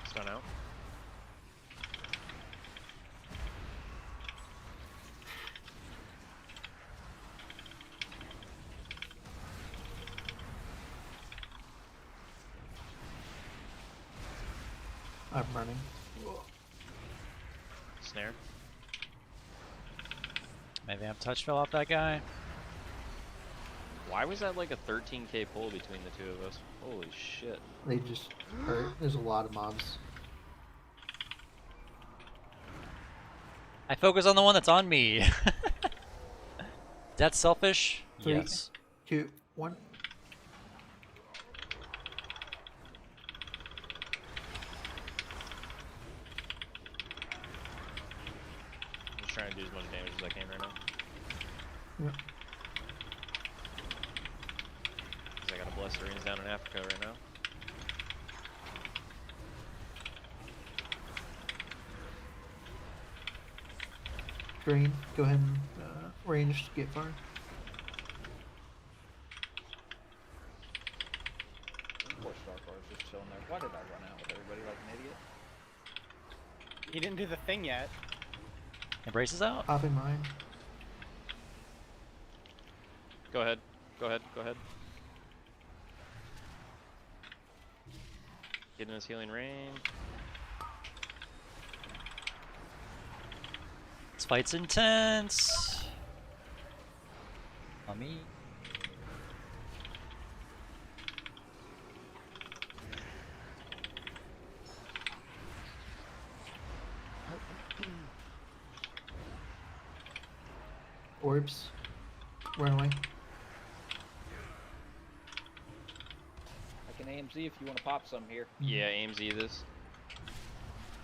Stun out. I'm running. Snare. Maybe I'm touch fell off that guy. Why was that like a 13k pull between the two of us? Holy shit. They just hurt. There's a lot of mobs. I focus on the one that's on me. That's selfish? 3, Yes. 2, 1. I'm just trying to do as much damage as I can right now. Yep. Because I gotta bless arenas down in Africa right now. Drain. Go ahead and range to get far. Poor Starcar's just chilling there. Why did I run out with everybody like an idiot? He didn't do the thing yet. Embraces out? Popping mine. Go ahead. Go ahead. Go ahead. Get in his healing range. This fight's intense. On me. Orbs. Run away. I can AMZ if you want to pop some here. Yeah, AMZ this.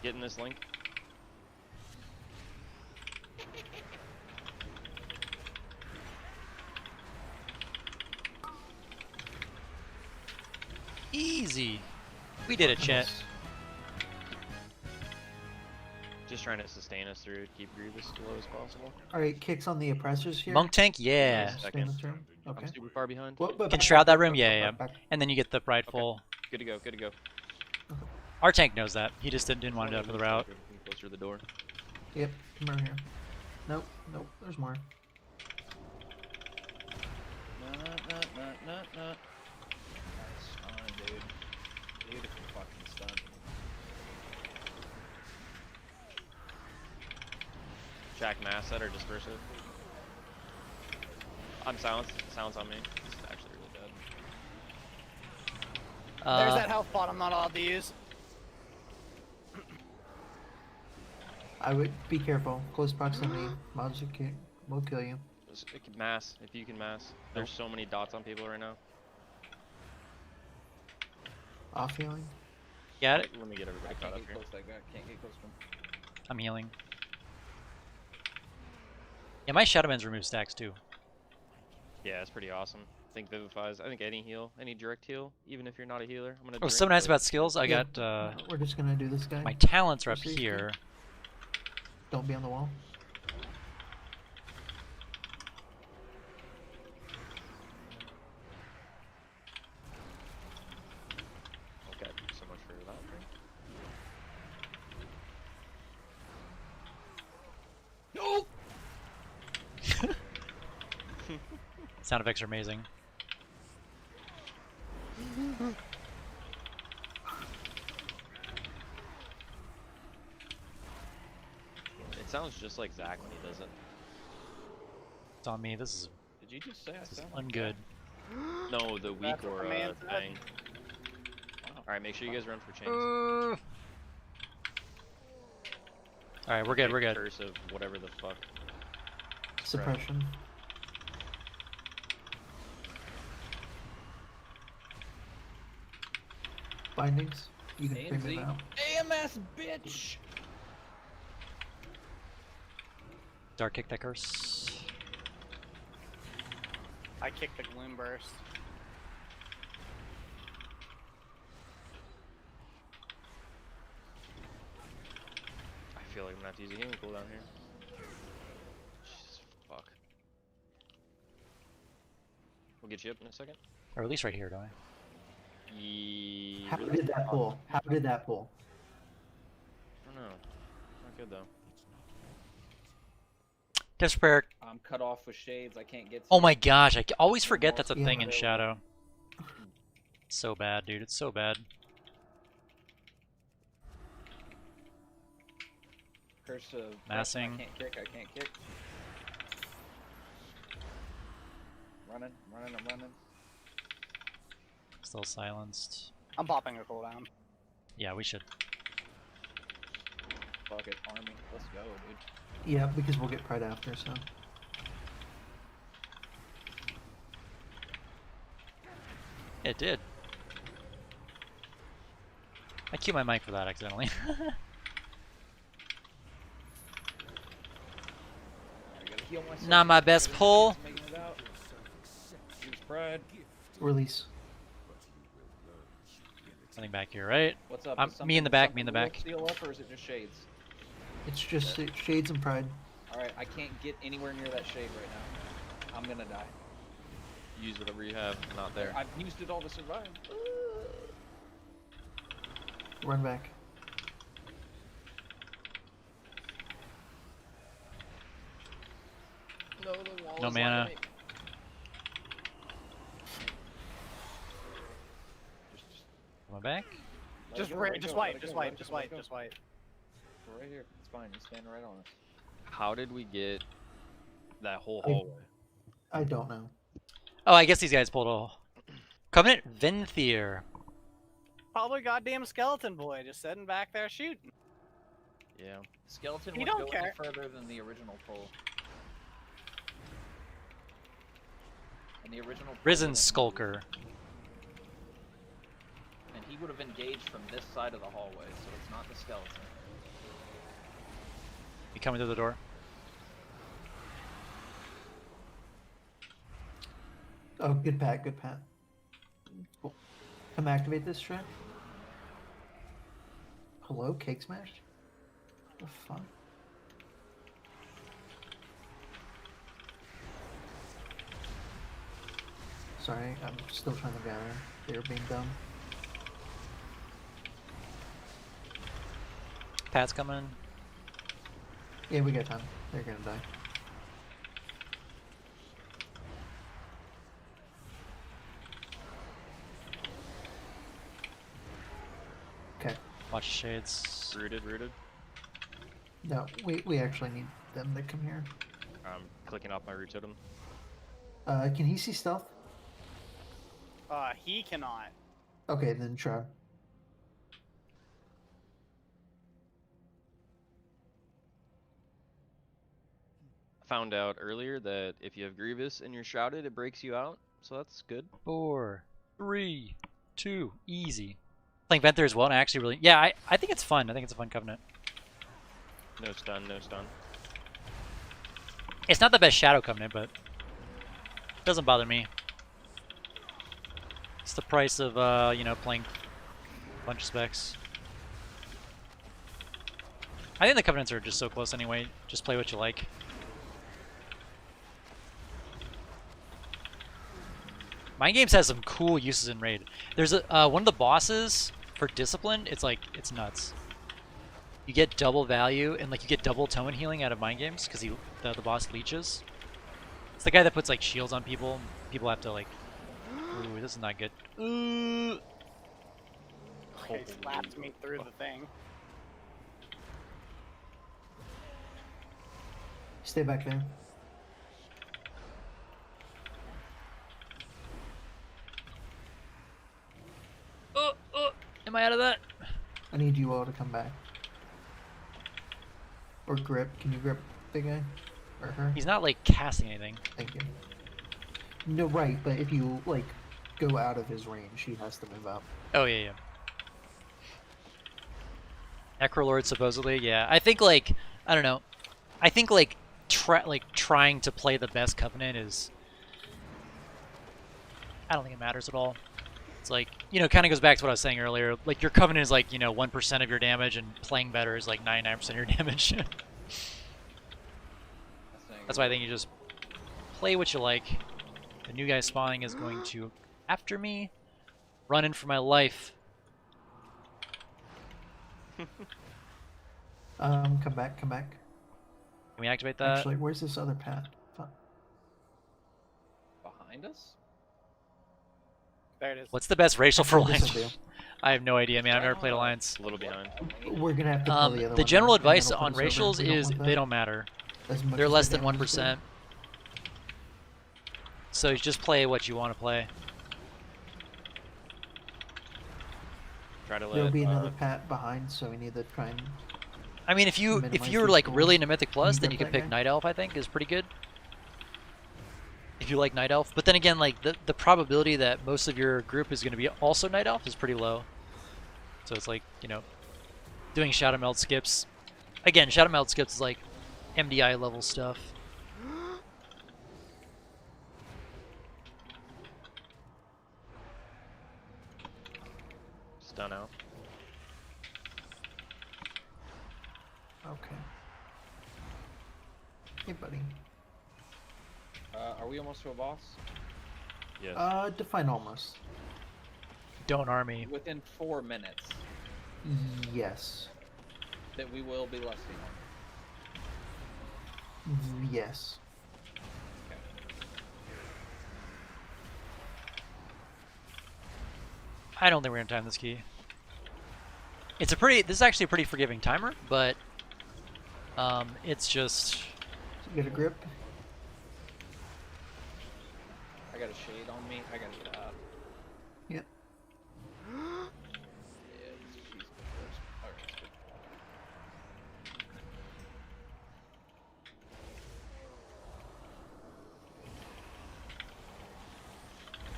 Get in this link. Easy. We did it, chat. Just trying to sustain us through, keep Grievous as low as possible. Alright, kicks on the oppressors here. Monk tank? Yeah. Stay in Second. the turn. Okay. I'm super far behind. Well, Can shroud that room? Yeah, yeah. And then you get the prideful. Good to go, good to go. Our tank knows that. He just didn't want to do it for the route. Closer to the door. Yep, come over here. Nope, nope, there's more. Nice stun, dude. Beautiful fucking stun. Jack mass set or disperse it. I'm silenced. Silence on me. This is actually really bad. There's that health pot I'm not allowed to use. I would be careful. Close proximity. Mobs will kill you. It can mass, if you can mass. There's so many dots on people right now. Off healing. Got it. Let me get I everybody can't caught up get here. close to that guy. Can't get close to him. I'm healing. Yeah, my Shadowman's remove stacks too. Yeah, it's pretty awesome. I think Vivifies. I think any heal, any direct heal, even if you're not a healer. I'm gonna. Oh, drink, someone asked but- about skills. I Yeah. got We're just gonna do this guy. my talents are up For safety. here. Don't be on the wall. Okay, so much for that. Sound effects are amazing. It sounds just like Zach when he does it. It's on me. This is Did you just say I this is sound like ungood. No, the weak That's what or the man said. thing. Wow. Alright, make sure you guys run for chains. All right, we're good. We're good. Curse of whatever the fuck. Suppression. Bindings. You can frame it AMZ. out. AMS, bitch! Dark kick that curse. I kicked the gloom burst. I feel like I'm gonna have to use a healing cooldown here. Jesus, fuck. We'll get you up in a second. Or at least right here, don't I? How Really? did that pull? How did that pull? I don't know. Not good though. Desperate prayer. I'm cut off with shades. I can't get to Oh you. my gosh, I always forget that's a Yeah, thing in they Shadow. It's so bad, dude. It's so bad. Curse of Massing. I can't kick. I can't kick. Running, running, I'm running. Still silenced. I'm popping a cooldown. Yeah, we should. Fuck it, army. Let's go, dude. Yeah, because we'll get pride after, so. It did. I queued my mic for that accidentally. I gotta heal myself. Not my best pull. Making it out. Use pride. Release. Nothing back here, right? What's up? I'm- Is me in the something- back, me in the something back. Seal up, or is it just shades? It's just shades and pride. Alright, I can't get anywhere near that shade right now. I'm gonna die. Use whatever you have, not there. I've used it all to survive. Run back. No, the wall No is mana. locking me. Coming back. Let Just it go, ra- let it just go, let wipe, it just go, let wipe, it just go, let wipe, it just go. wipe. We're right here. It's fine. He's standing right on us. How did we get that whole hallway? I don't know. Oh, I guess these guys pulled a Covenant Venthyr. Probably goddamn skeleton boy just sitting back there shooting. Yeah. Skeleton He would don't go any care. further than the original pull. And the original pull Risen would've- Skulker. And he would have engaged from this side of the hallway, so it's not the skeleton. You coming through the door? Oh, good pat, good pat. Cool. Come activate this trap. Hello, Cake Smash? The fuck? Sorry, I'm still trying to gather. They're being dumb. Pat's coming. Yeah, we got time. They're gonna die. Okay. Watch shades. Rooted, rooted. No, we actually need them to come here. I'm clicking off my root totem. Can he see stealth? He cannot. Okay, then try. Found out earlier that if you have Grievous and you're shrouded, it breaks you out. So that's good. 4, 3, 2, easy. Playing Venther as well, and I actually really, yeah, I think it's fun. I think it's a fun covenant. No stun, no stun. It's not the best Shadow Covenant, but it doesn't bother me. It's the price of, you know, playing a bunch of specs. I think the Covenants are just so close anyway. Just play what you like. Mind Games has some cool uses in Raid. There's a one of the bosses for Discipline. It's like, it's nuts. You get double value, and like you get double tome and healing out of Mind Games because the boss leeches. It's the guy that puts like shields on people. People have to like, ooh, this is not good. Ooh. He slapped me through the thing. Stay back there. Am I out of that? I need you all to come back. Or grip. Can you grip the guy? Or her? He's not like casting anything. Thank you. No, right, but if you, like, go out of his range, he has to move up. Oh yeah, yeah. Necrolord supposedly, yeah. I think like, I don't know. I think like trying to play the best Covenant is, I don't think it matters at all. It's like, you know, kind of goes back to what I was saying earlier. Like your Covenant is like, you know, 1% of your damage, and playing better is like 99% of your damage. That's why I think you just play what you like. The new guy spawning is going to after me, running for my life. Come back, come back. Can we activate that? Actually, where's this other path? Fuck. Behind us? There it is. What's the best racial for This'll Alliance? do. I have no idea, man. I've never played Alliance. A little behind. We're gonna have to kill the other The one general now, and then advice it'll put on us over if racials we don't is want they that. don't matter. As much They're as less the than damage is 1%. So you just play what you want to play. Try to good. There'll let. be another pat behind, so we need to try and. I mean, if Minimize you're these like goals. really into Mythic Plus, you then you grab could that pick guy? Night Elf. I think is pretty good. If you like Night Elf, but then again, like the probability that most of your group is going to be also Night Elf is pretty low. So it's like, you know, doing Shadow Meld skips. Again, Shadow Meld skips is like MDI level stuff. Stun out. Okay. Hey, buddy. Are we almost to a boss? Yes. Define almost. Don't army. Within 4 minutes Yes. that we will be lusting on. Yes. I don't think we're gonna time this key. It's a pretty. This is actually a pretty forgiving timer, but it's just. Get a grip. I got a shade on me. I gotta get out. Yep. Yeah, she's the first. Alright, that's good.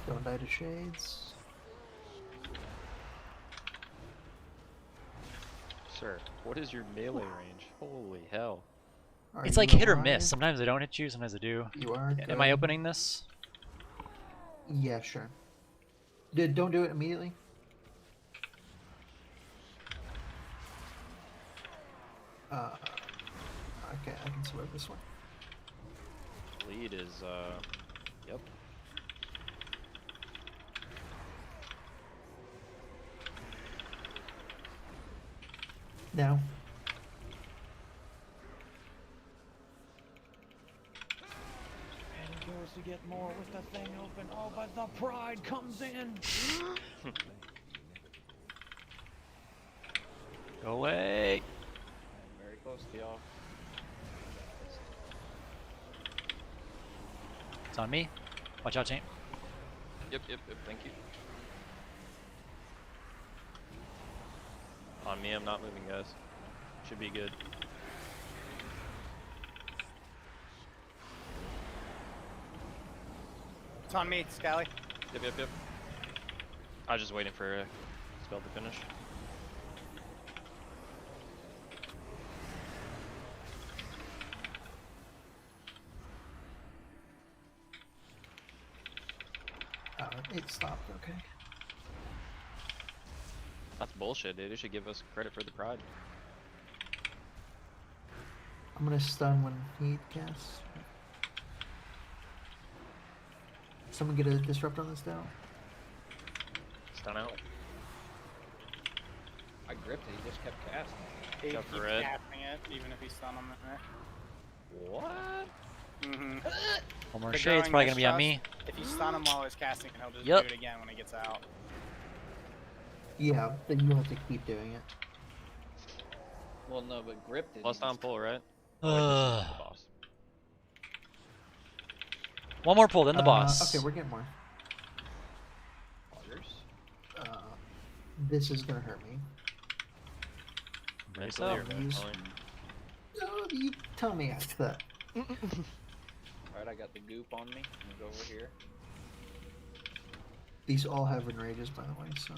Don't die to shades. Sir, what is your melee range? Holy hell. Are It's like you hit or alive? miss. Sometimes they don't hit you. Sometimes they do. You are. Am I good. opening this? Yeah, sure. Don't do it immediately. Okay, I can survive this one. Lead is, yep. Now. And he goes to get more with the thing open. Oh, but the pride comes in. Go away. I'm very close to y'all. It's on me. Watch out, team. Yep, thank you. On me, I'm not moving, guys. Should be good. It's on me, Scally. Yep. I was just waiting for a spell to finish. It stopped. Okay. That's bullshit, dude. It should give us credit for the pride. I'm gonna stun when he casts. Someone get a disrupt on this down. Stun out. I gripped it. He just kept casting. He Go keeps for it. casting it, even if he's stun him. What? Mm-hmm. One more The shade's growing probably gonna be on mistrust. me. If you stun him while he's casting, he'll just Yep. do it again when he gets out. Yeah, then you have to keep doing it. Well, no, but gripped it. Plus on pull, right? Uh, Oh, wait, this is the boss. One more pull, then the boss. Okay, we're getting more. Waters. This is gonna hurt me. Mentally or so. emotionally? No, you tell me after that. Alright, I got the goop on me. I'm gonna go over here. These all have enrages, by the way, so.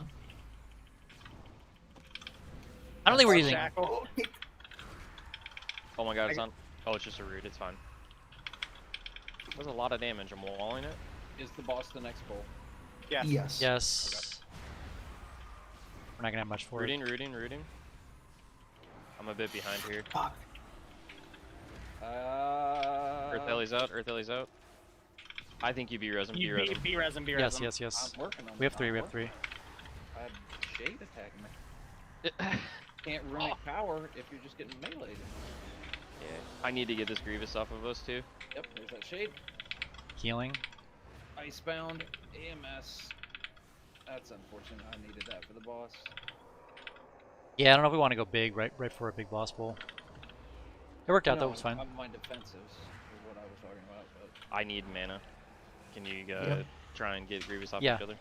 I don't think we're using. Shackle. Oh my god, it's on. Oh, it's just a root. It's fine. That's a lot of damage. I'm walling it. Is the boss the next bowl? Yes. Yes. Yes. We're not gonna have much for it. Rooting. I'm a bit behind here. Fuck. Earth Ellie's out. I think you be res him. You be res him. Yes, yes. I'm working on We have it. three. I'm We have working. three. I had shade attacking me. Can't runic power if you're just getting meleeed. Yeah. I need to get this Grievous off of us too. Yep, there's that shade. Healing. Icebound, AMS. That's unfortunate. I needed that for the boss. Yeah, I don't know if we want to go big right for a big boss pull. It worked out though. It was fine. My defensives is what I was talking about, but I need mana. Can you Yep. try and get Grievous off Yeah. each other?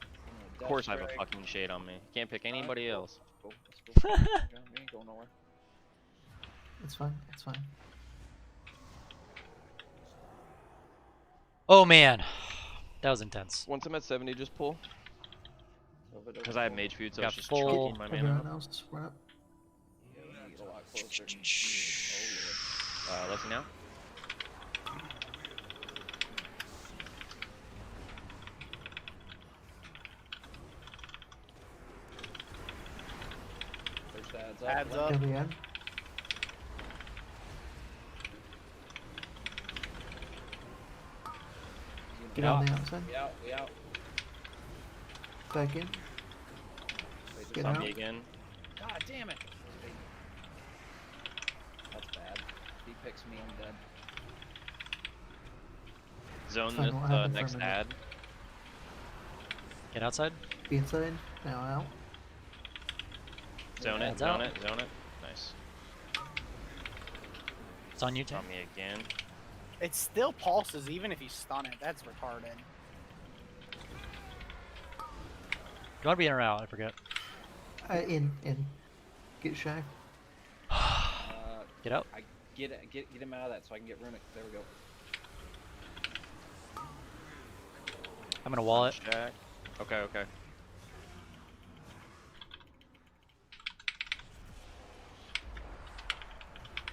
I'm Of course I have a Death fucking shade on me. Can't pick anybody cool. else. Cool. That's cool. We ain't going nowhere. It's fine. It's fine. Oh man, that was intense. Once I'm at 70, just pull. Because I have mage food, so Got it's just full- chunking my mana Everyone up. else, run up. Yeah, we need to get a lot closer. Let's see now. There's the adds up. Adds up. Till the end. Get on the outside. We out. We out. Back in. Wait, Get there's out. On me again. God damn it! That's bad. He picks me, I'm dead. Zone Fine, this we'll have it for a next minute. ad. Get outside. Be inside. Now out. Zone it, Adds zone out. it, zone it. Nice. It's on you, It's Tim. on me again. It still pulses even if you stun it. That's retarded. You want to be in or out? I forget. In. Get Shaq. Get out. I get him out of that so I can get runic. There we go. I'm gonna wall it. Jack. Okay.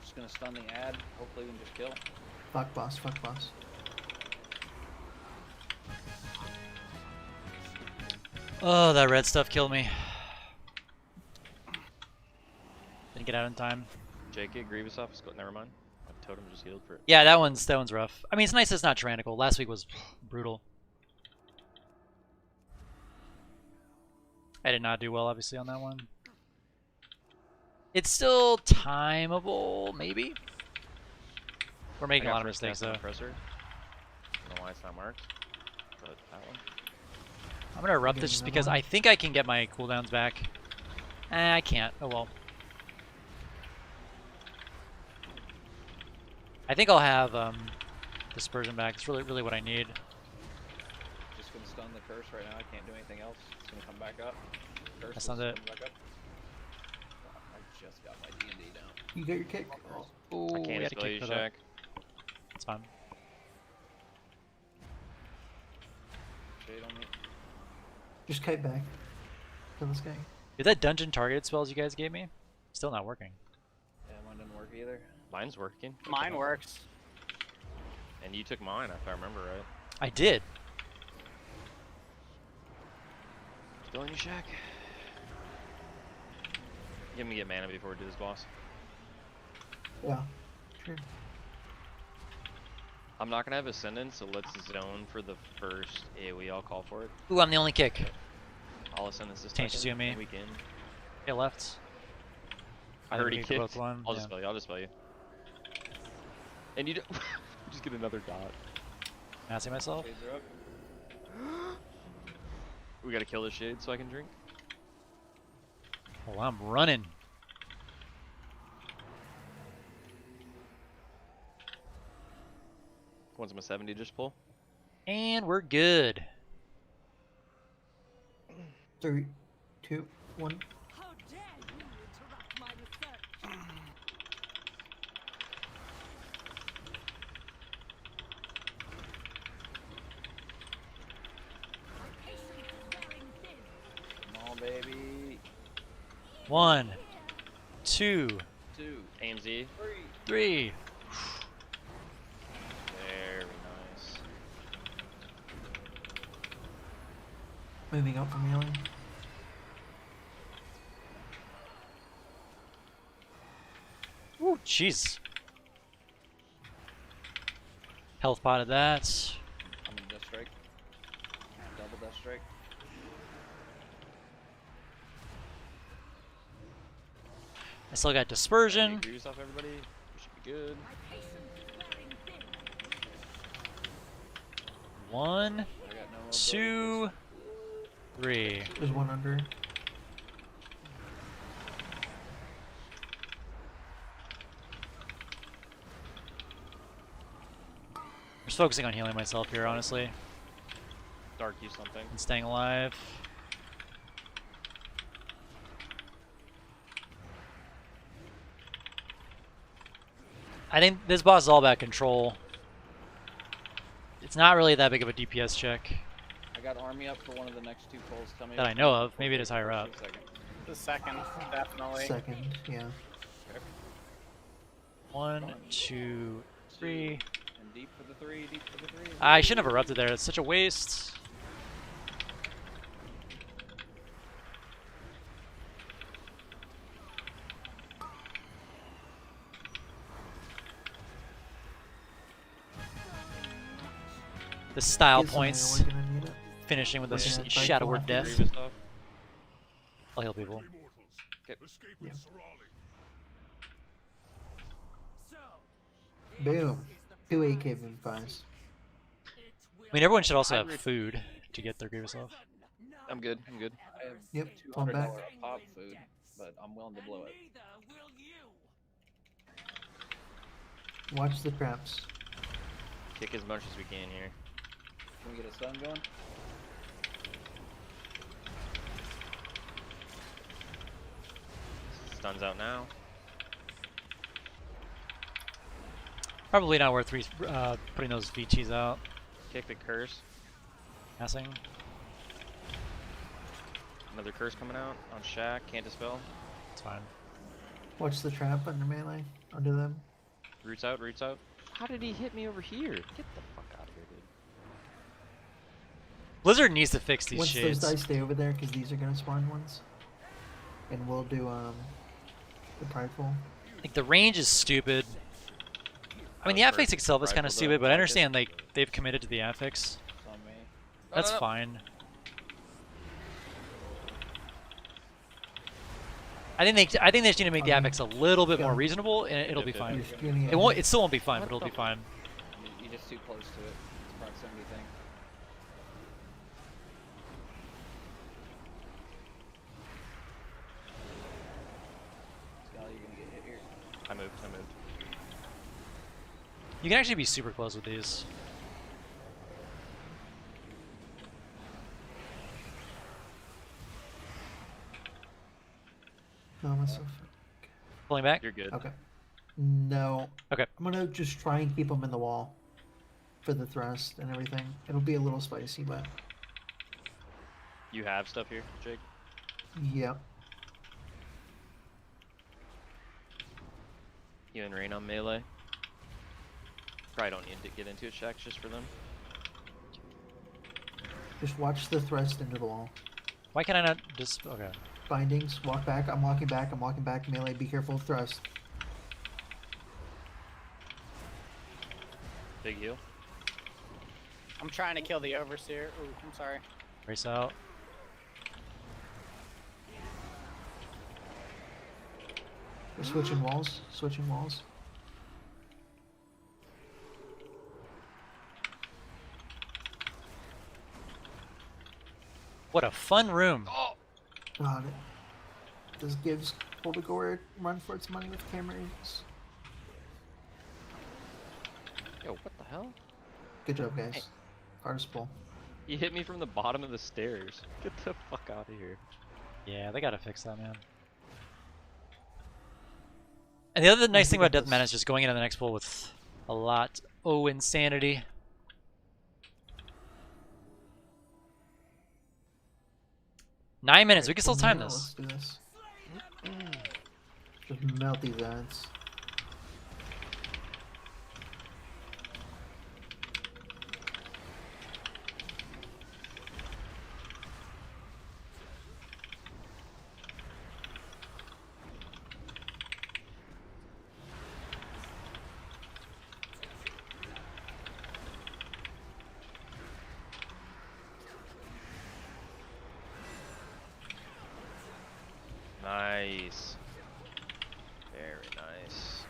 Just gonna stun the ad. Hopefully we can just kill. Fuck boss. Fuck boss. Oh, that red stuff killed me. Didn't get out in time. JK, Grievous off. Never mind. My totem just healed for it. Yeah, that one's rough. I mean, it's nice it's not tyrannical. Last week was brutal. I did not do well, obviously, on that one. It's still timeable, maybe. We're making a lot of mistakes, though. Compressor. I don't know why it's not marked. But that one. I'm gonna erupt Getting this just another because one? I think I can get my cooldowns back. I can't. Oh well. I think I'll have dispersion back. It's really what I need. stun the curse right now. I can't do anything else. It's gonna come back up. Curse That sounds is it. coming back up. I just got my D&D down. You got your kick. Oh, I we can't had to spell you, kick for that. Shaq. It's fine. Shade on me. Just kite back to this guy. Did that dungeon targeted spells you guys gave me? Still not working. Yeah, mine didn't work either. Mine's working. Mine works. And you took mine, if I remember right. I did. Spelling you, Shaq. Give me get mana before we do this boss. Yeah, sure. I'm not gonna have Ascendant, so let's zone for the first AoE. I'll call for it. Ooh, I'm the only kick. I'll Ascendant this Change second, to you and me. and we can. Okay, left. I think already we kicked. both won, I'll yeah. just spell you. I'll just spell you. And you just get another dot. Massing myself. Shades are up. We gotta kill the shade so I can drink. Oh, I'm running. Once I'm a 70, just pull. And we're good. 3, 2, 1. How dare you interrupt my research? My patience is wearing thin. Come on, baby. 1, 2, 2, AMZ. 3. 3. Very nice. Moving up from healing. Ooh, jeez. Health potted that. I'm in Death Strike. Double Death Strike. I still got dispersion. Greaves off everybody. We should be good. My patience is wearing thin. 1, I got no more 2, 3. There's one under. I'm just focusing on healing myself here, honestly, Dark you something. and staying alive. I think this boss is all about control. It's not really that big of a DPS check I got army up for one of the next 2 pulls. Tell me that I which know one. of. Maybe it is higher up. Just a second. The second, definitely. Second, yeah. 1, 2, 3. And deep for the 3, deep for the 3. I shouldn't have erupted there. It's such a waste. The style Get some points, mana, we're gonna need it. finishing with a Yeah, sh- fight shadow for word after death. Grievous off. I'll heal people. Yeah. So, Boom. 2 AK Moonfires. I mean, everyone should also have food to get their Grievous off. I'm good. I'm good. I have Yep, fall $200 back. a pop food, but I'm willing to blow it. neither will you. Watch the traps. Kick as much as we can here. Can we get a stun going? Stun's out now. Probably not worth putting those VTs out. Kick the curse. Passing. Another curse coming out on Shaq. Can't dispel. It's fine. Watch the trap under melee. Under them. Roots out. Roots out. How did he hit me over here? Get the fuck out of here, dude. Blizzard needs to fix these Once shades. those dice stay over there, because these are gonna spawn ones. And we'll do the prideful. Like the range is stupid. I mean, the was affix perfect. itself is kind Prideful of stupid, but I though. understand they've committed to the affix. It's on me. That's no. fine. I think they just need to make the Okay. affix a little bit more Yeah. reasonable, and it'll be Yep, yep, fine. You're skinny It won't. It still won't be fine, but it'll be fine. You're just too close to it. It's a proximity thing. Scally, you're gonna get hit here. I moved. I moved. You can actually be super close with these. No, myself. Pulling back. You're good. Okay. No. Okay. I'm gonna just try and keep them in the wall for the thrust and everything. It'll be a little spicy, but You have stuff here, Jake? yeah. You and Rain on melee? Probably don't need to get into it, Shaq, just for them. Just watch the thrust into the wall. Why can I not just? Okay. Bindings, walk back. I'm walking back. I'm walking back. Melee, be careful of thrust. Big heal. I'm trying to kill the overseer. Ooh, I'm sorry. Race out. We're switching walls. Switching walls. What a fun room. God, this gives Holdegore a run for its money with cameras. Yo, what the hell? Good job, guys. Hardest pull. He hit me from the bottom of the stairs. Get the fuck out of here. Yeah, they gotta fix that, man. And the other nice thing about Deathman is just going into the next pool with a lot. Oh, insanity. Nine minutes. We can still time this. Let's do this. Just melt these ads. Nice. Very nice.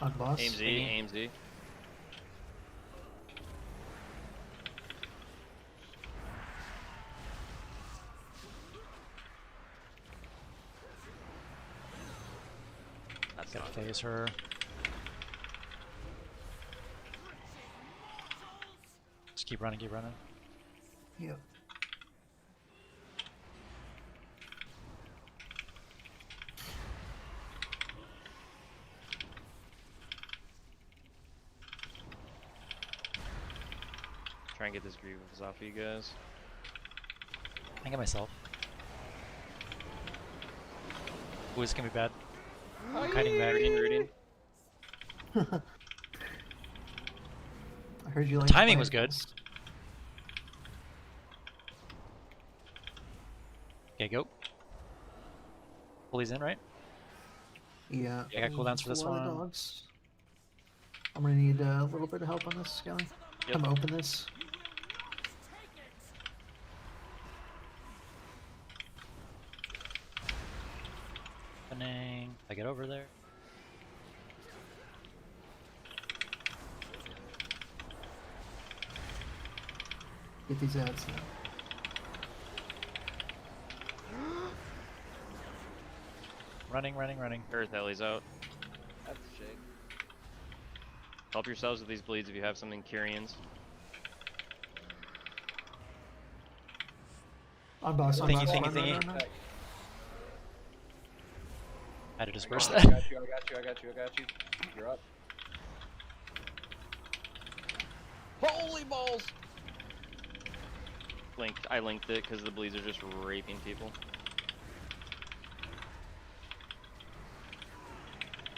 On boss. Aim Z, aim Z. That's Gotta not phase her. Just keep running, keep running. Yep. Try and get this grievous off of you guys. I get myself. Ooh, this can be bad. I'm kiting back. Rooting. I heard you like timing was good. triangles. Okay, go. Pull these in, right? Yeah. I got cooldowns for this a lot of one. dogs. I'm gonna need a little bit of help on this, Skelly. Yep. I'm gonna open this. Opening. I get over there. Get these ads now. Running, running, running. Earth Ellie's out. That's a shake. Help yourselves with these bleeds if you have something Kyrians. On boss, on Thingy, boss. thingy, Run, run, thingy. run, run. I had to disperse I that. got you, I got you, I got you, I got you. You're up. Holy balls! I linked it because the bleeds are just raping people.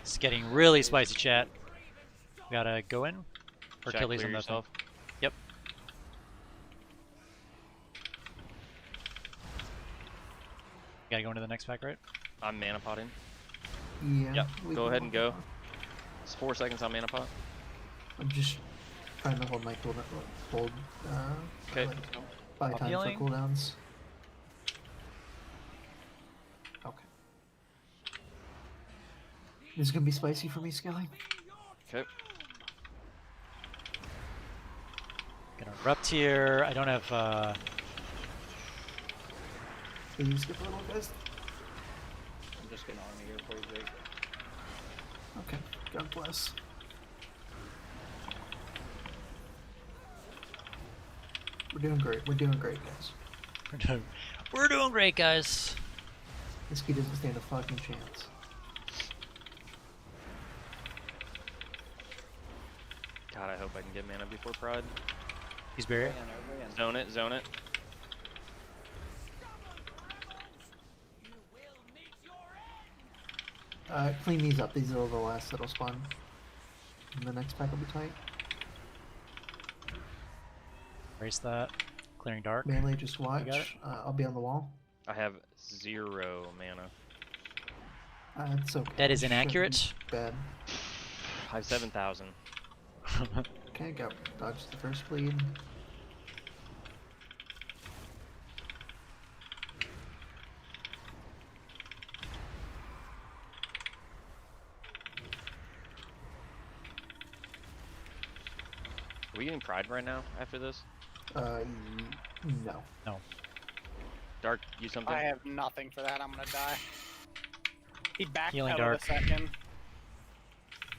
It's getting really spicy, chat. Gotta go in. Or Jack, kill these clear on that yourself. thing. Yep. Gotta go into the next pack, right? I'm mana potting. Yeah. Yep, we go can ahead and walk go. on. It's 4 seconds on mana pot. I'm just trying to hold my cooldown. Hold. Okay. Like, buy Pop time healing. for cooldowns. Okay. This is gonna be spicy for me, Skelly. Okay. Gonna erupt here. I don't have Please skip a little, guys. I'm just getting army here for you, Jake. Okay. God bless. We're doing great. We're doing great, guys. we're doing great, guys. This kid doesn't stand a fucking chance. God, I hope I can get mana before Pride. He's buried. Zone it, zone it. Clean these up. These are the last that'll spawn. And the next pack will be tight. Erase that. Clearing dark. Melee, just got it? watch. I'll be on the wall. I have 0 mana. It's okay. That is It shouldn't inaccurate. be bad. I have 7,000. Okay, got dodged the first bleed. Are we getting Pride right now after this? No. Dark, use something? I have nothing for that. I'm gonna die. He backed Healing out dark. of the second.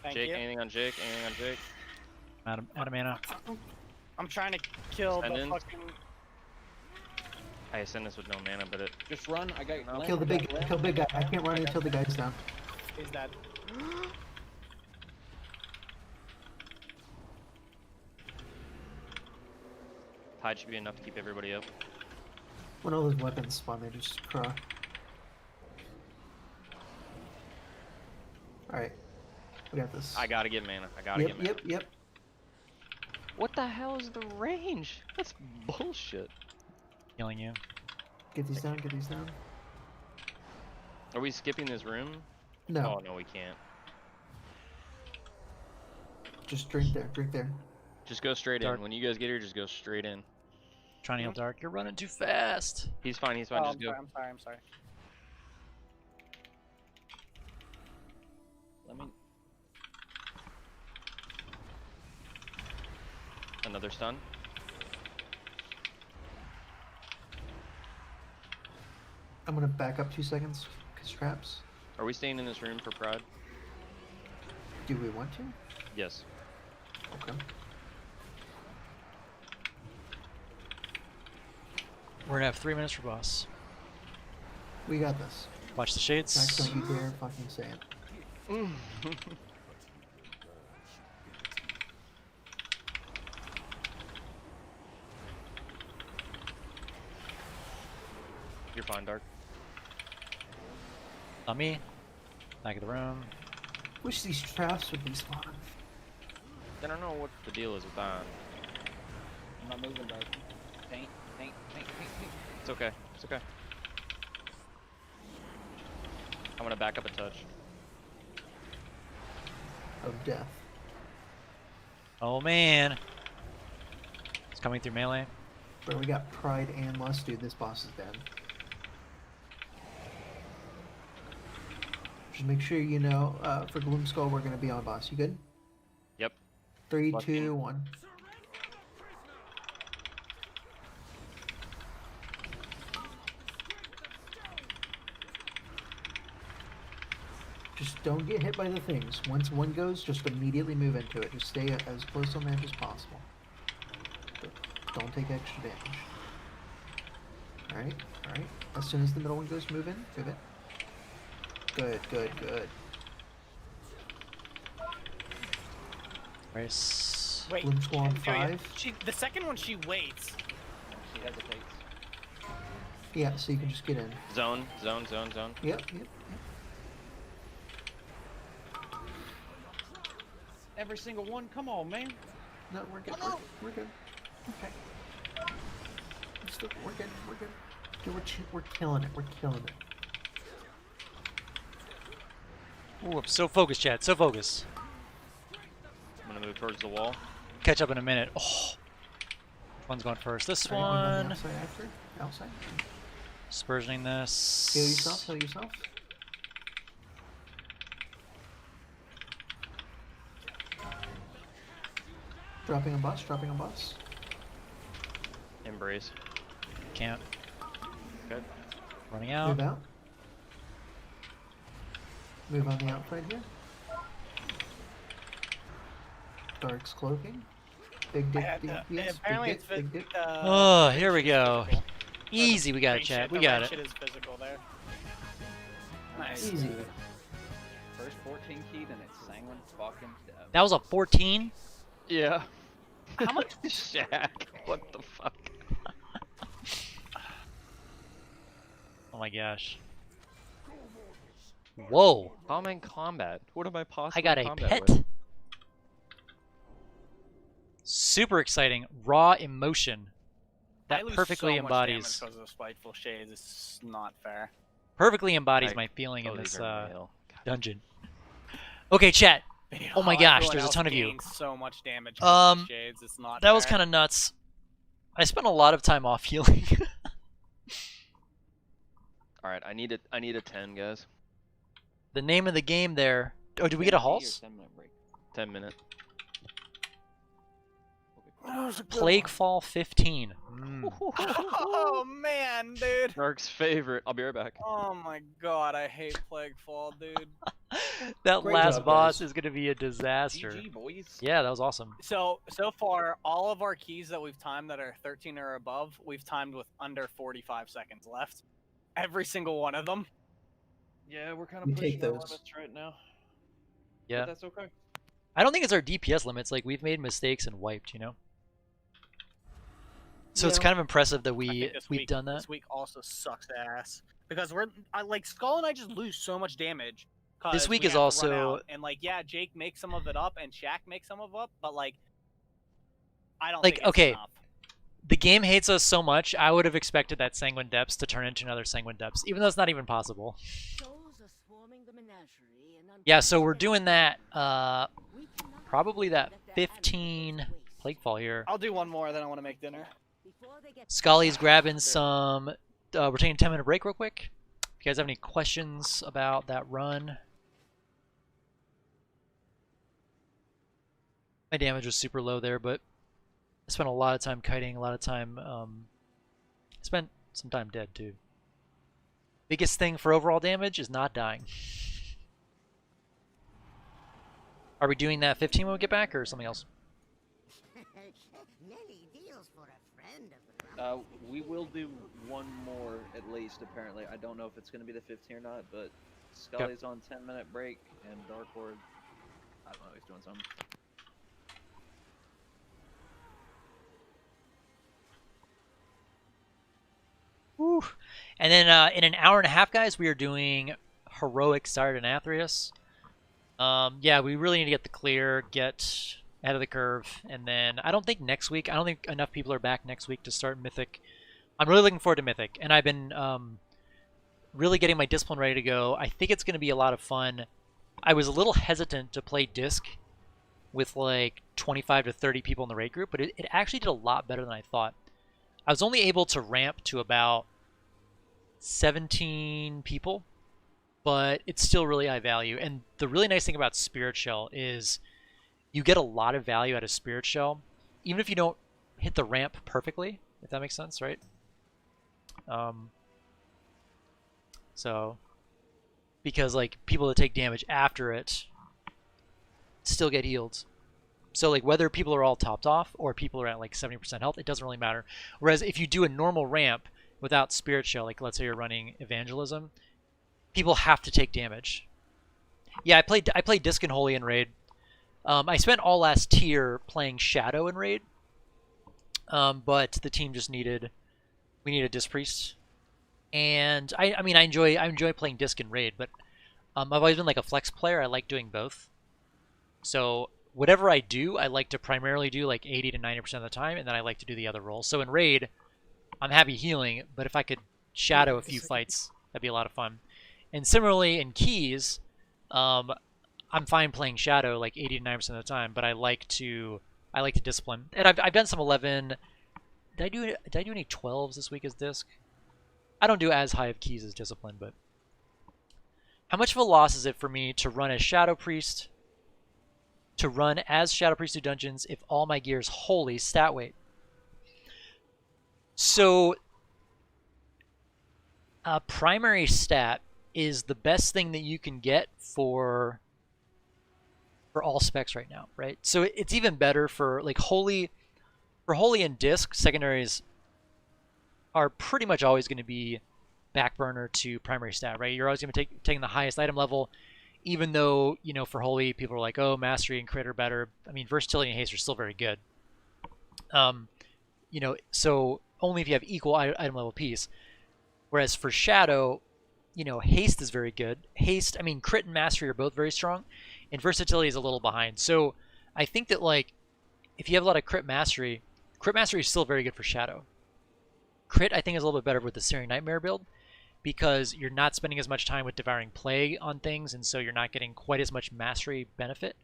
Thank Jake, you. anything on Jake? Anything on Jake? Out of mana. I'm trying to kill the Ascendant. fucking. I ascend this with no mana, but it. Just run. I got No. Kill the big guy. I can't run until the guy's down. He's dead. Tide should be enough to keep everybody up. When all those weapons spawn, they just craw. Alright. We got this. I gotta get mana. I gotta get mana. Yep. What the hell is the range? That's bullshit. Healing you. Get these down, get these down. Are we skipping this room? No, Oh, no, we can't. just drink there. Just go straight Dark. in. When you guys get here, just go straight in. Trying to heal dark. You're running too fast. He's fine, he's Oh, fine. I'm Just go. sorry. I'm sorry. Let me. Another stun. I'm gonna back up 2 seconds, cause traps. Are we staying in this room for Pride? Do we want to? Yes. Okay. We're gonna have 3 minutes for boss. We got this. Watch the Max, shades. don't you dare fucking say it. You're fine, Dark. On me. Back of the room. Wish these traps would be spawning. I don't know what the deal is with that. I'm not moving, Dark. Paint. It's okay. It's okay. I'm gonna back up a touch. Of death. Oh man. It's coming through melee. Bro, we got Pride and Lust, dude. This boss is dead. Just make sure you know, for Gloom Skull, we're gonna be on boss. You good? Yep. 3, Fucking- 2, 1. Just don't get hit by the things. Once one goes, just immediately move into it. Just stay as close on edge as possible. But don't take extra damage. Alright. As soon as the middle one goes, move in. Move it. Good. Race. Wait. Bloom Squall on Julia, 5. the second one she waits. She hesitates. Yeah, so you can just get in. Zone. Yep. Every single one. Come on, man. No, we're good. We're good. Okay. We're good. Dude, we're killing it. Ooh, I'm so focused, chat. So focused. I'm gonna move towards the wall. Catch up in a minute. Oh. Which one's going first? This Alright, move on the one. outside after. Outside. Spursioning this. Heal yourself. Dropping a boss. Embrace. Can't. Good. Running out. Move out. Move on the outside here. Dark's cloaking. Big dick, DPS. Apparently Big it's dick, big dick. Oh, here we go. Physical. Easy, we got it, Great chat. shit, We the got right it. shit is physical there. Nice. Easy. First 14 keyed and it's Sanguine fucking death. That was a 14. Yeah. How much? Shaq. What the fuck? Oh my gosh. Whoa. I'm in combat. What am I possibly I got a in combat pet. with? Super exciting. Raw emotion. I That lose perfectly so much embodies damage because of Spiteful Shades. It's not fair. embodies I- my feeling in Oh, this these are real. God. dungeon. Okay, chat. Oh my gosh, Everyone there's a else ton of you. gains so much damage. 'cause of Shades. It's not. That was fair. kind of nuts. I spent a lot of time off healing. All right, I need a 10, guys. The name of the game there. Oh, did we get a Halls? 10 minute. Plaguefall 15. Mm. Oh man, dude. Narc's favorite. I'll be right back. Oh my god, I hate Plaguefall, dude. That Great last job, boss guys. is gonna be a disaster. GG, boys. Yeah, that was awesome. So far, all of our keys that we've timed that are 13 or above, we've timed with under 45 seconds left. Every single one of them. Yeah, we're kind We of take pushing our those. limits right now. Yeah. But that's okay. I don't think it's our DPS limits. Like, we've made mistakes and wiped, you know? So it's Yeah. kind of impressive that I think this we've week, done that. This week also sucks ass because like Skull and I just lose so much damage. 'Cause This week we is have to run also- out, and like yeah, Jake makes some of it up and Shaq makes some of it up, but like I don't Like, think it's okay. enough. The game hates us so much, I would have expected that Sanguine Depths to turn into another Sanguine Depths, even though it's not even possible. Souls are swarming the menagerie and Yeah, so we're unprecedented doing that, we cannot probably that let their 15 animals waste. Plaguefall here. I'll do one more, then I want to make dinner. Before they get Scully's grabbing some. We're taking a 10-minute break real quick. If you guys have any questions about that run. My damage was super low there, but I spent a lot of time kiting, a lot of time. Spent some time dead too. Biggest thing for overall damage is not dying. Are we doing that 15 when we get back, or something else? Nelly deals for a friend of the We will do one more at least, apparently. I don't know if it's going to be the 15 or not, but Scully's on 10-minute break, and Dark Horde, I don't know, he's doing something. Woo. And then in an hour and a half, guys, we are doing Heroic Start and Athreus. Yeah, we really need to get the clear, get ahead of the curve, and then I don't think next week, I don't think enough people are back next week to start Mythic. I'm really looking forward to Mythic, and I've been really getting my discipline ready to go. I think it's going to be a lot of fun. I was a little hesitant to play Disc with like 25 to 30 people in the raid group, but it actually did a lot better than I thought. I was only able to ramp to about 17 people, but it's still really high value. And the really nice thing about Spirit Shell is you get a lot of value out of Spirit Shell, even if you don't hit the ramp perfectly, if that makes sense, right? So, because like people that take damage after it still get healed. So like whether people are all topped off or people are at like 70% health, it doesn't really matter. Whereas if you do a normal ramp without Spirit Shell, like let's say you're running Evangelism, people have to take damage. Yeah, I played Disc and Holy in Raid. I spent all last tier playing Shadow in Raid, but the team just we needed Disc Priest. And I mean I enjoy playing Disc and Raid, but I've always been like a flex player. I like doing both. So whatever I do, I like to primarily do like 80 to 90% of the time, and then I like to do the other roles. So in Raid, I'm happy healing, but if I could shadow a few fights, that'd be a lot of fun. And similarly in Keys, I'm fine playing shadow like 80 to 90% of the time, but I like to discipline. And I've done some 11. Did I do any 12s this week as Disc? I don't do as high of Keys as discipline, but how much of a loss is it for me to run as Shadow Priest? To run as Shadow Priest do dungeons if all my gear is holy stat weight. So a primary stat is the best thing that you can get for all specs right now, right? So it's even better for like holy and disc. Secondaries are pretty much always going to be back burner to primary stat, right? You're always going to be taking the highest item level, even though, you know, for Holy, people are like, oh, Mastery and Crit are better. I mean, Versatility and Haste are still very good. You know, so only if you have equal item level piece. Whereas for Shadow, you know, Haste is very good. Haste, I mean, Crit and Mastery are both very strong, and Versatility is a little behind. So I think that, like, if you have a lot of Crit Mastery is still very good for Shadow. Crit, I think, is a little bit better with the Searing Nightmare build, because you're not spending as much time with Devouring Plague on things, and so you're not getting quite as much Mastery benefit.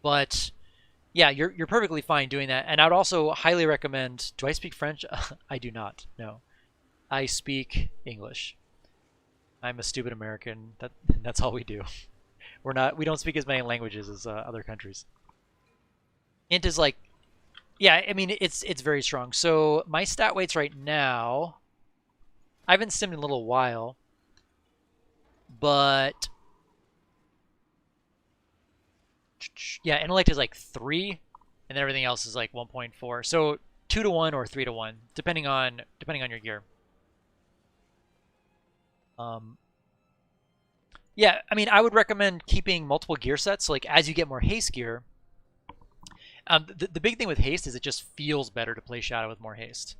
But yeah, you're perfectly fine doing that. And I would also highly recommend, do I speak French? I do not, no. I speak English. I'm a stupid American. That's all we do. We don't speak as many languages as other countries. Int is like, yeah, I mean, it's very strong. So my stat weights right now, I haven't simmed in a little while, but yeah, intellect is like 3, and then everything else is like 1.4. So 2 to 1 or 3 to 1, depending on your gear. Yeah, I mean, I would recommend keeping multiple gear sets. So like as you get more haste gear, the big thing with haste is it just feels better to play Shadow with more haste.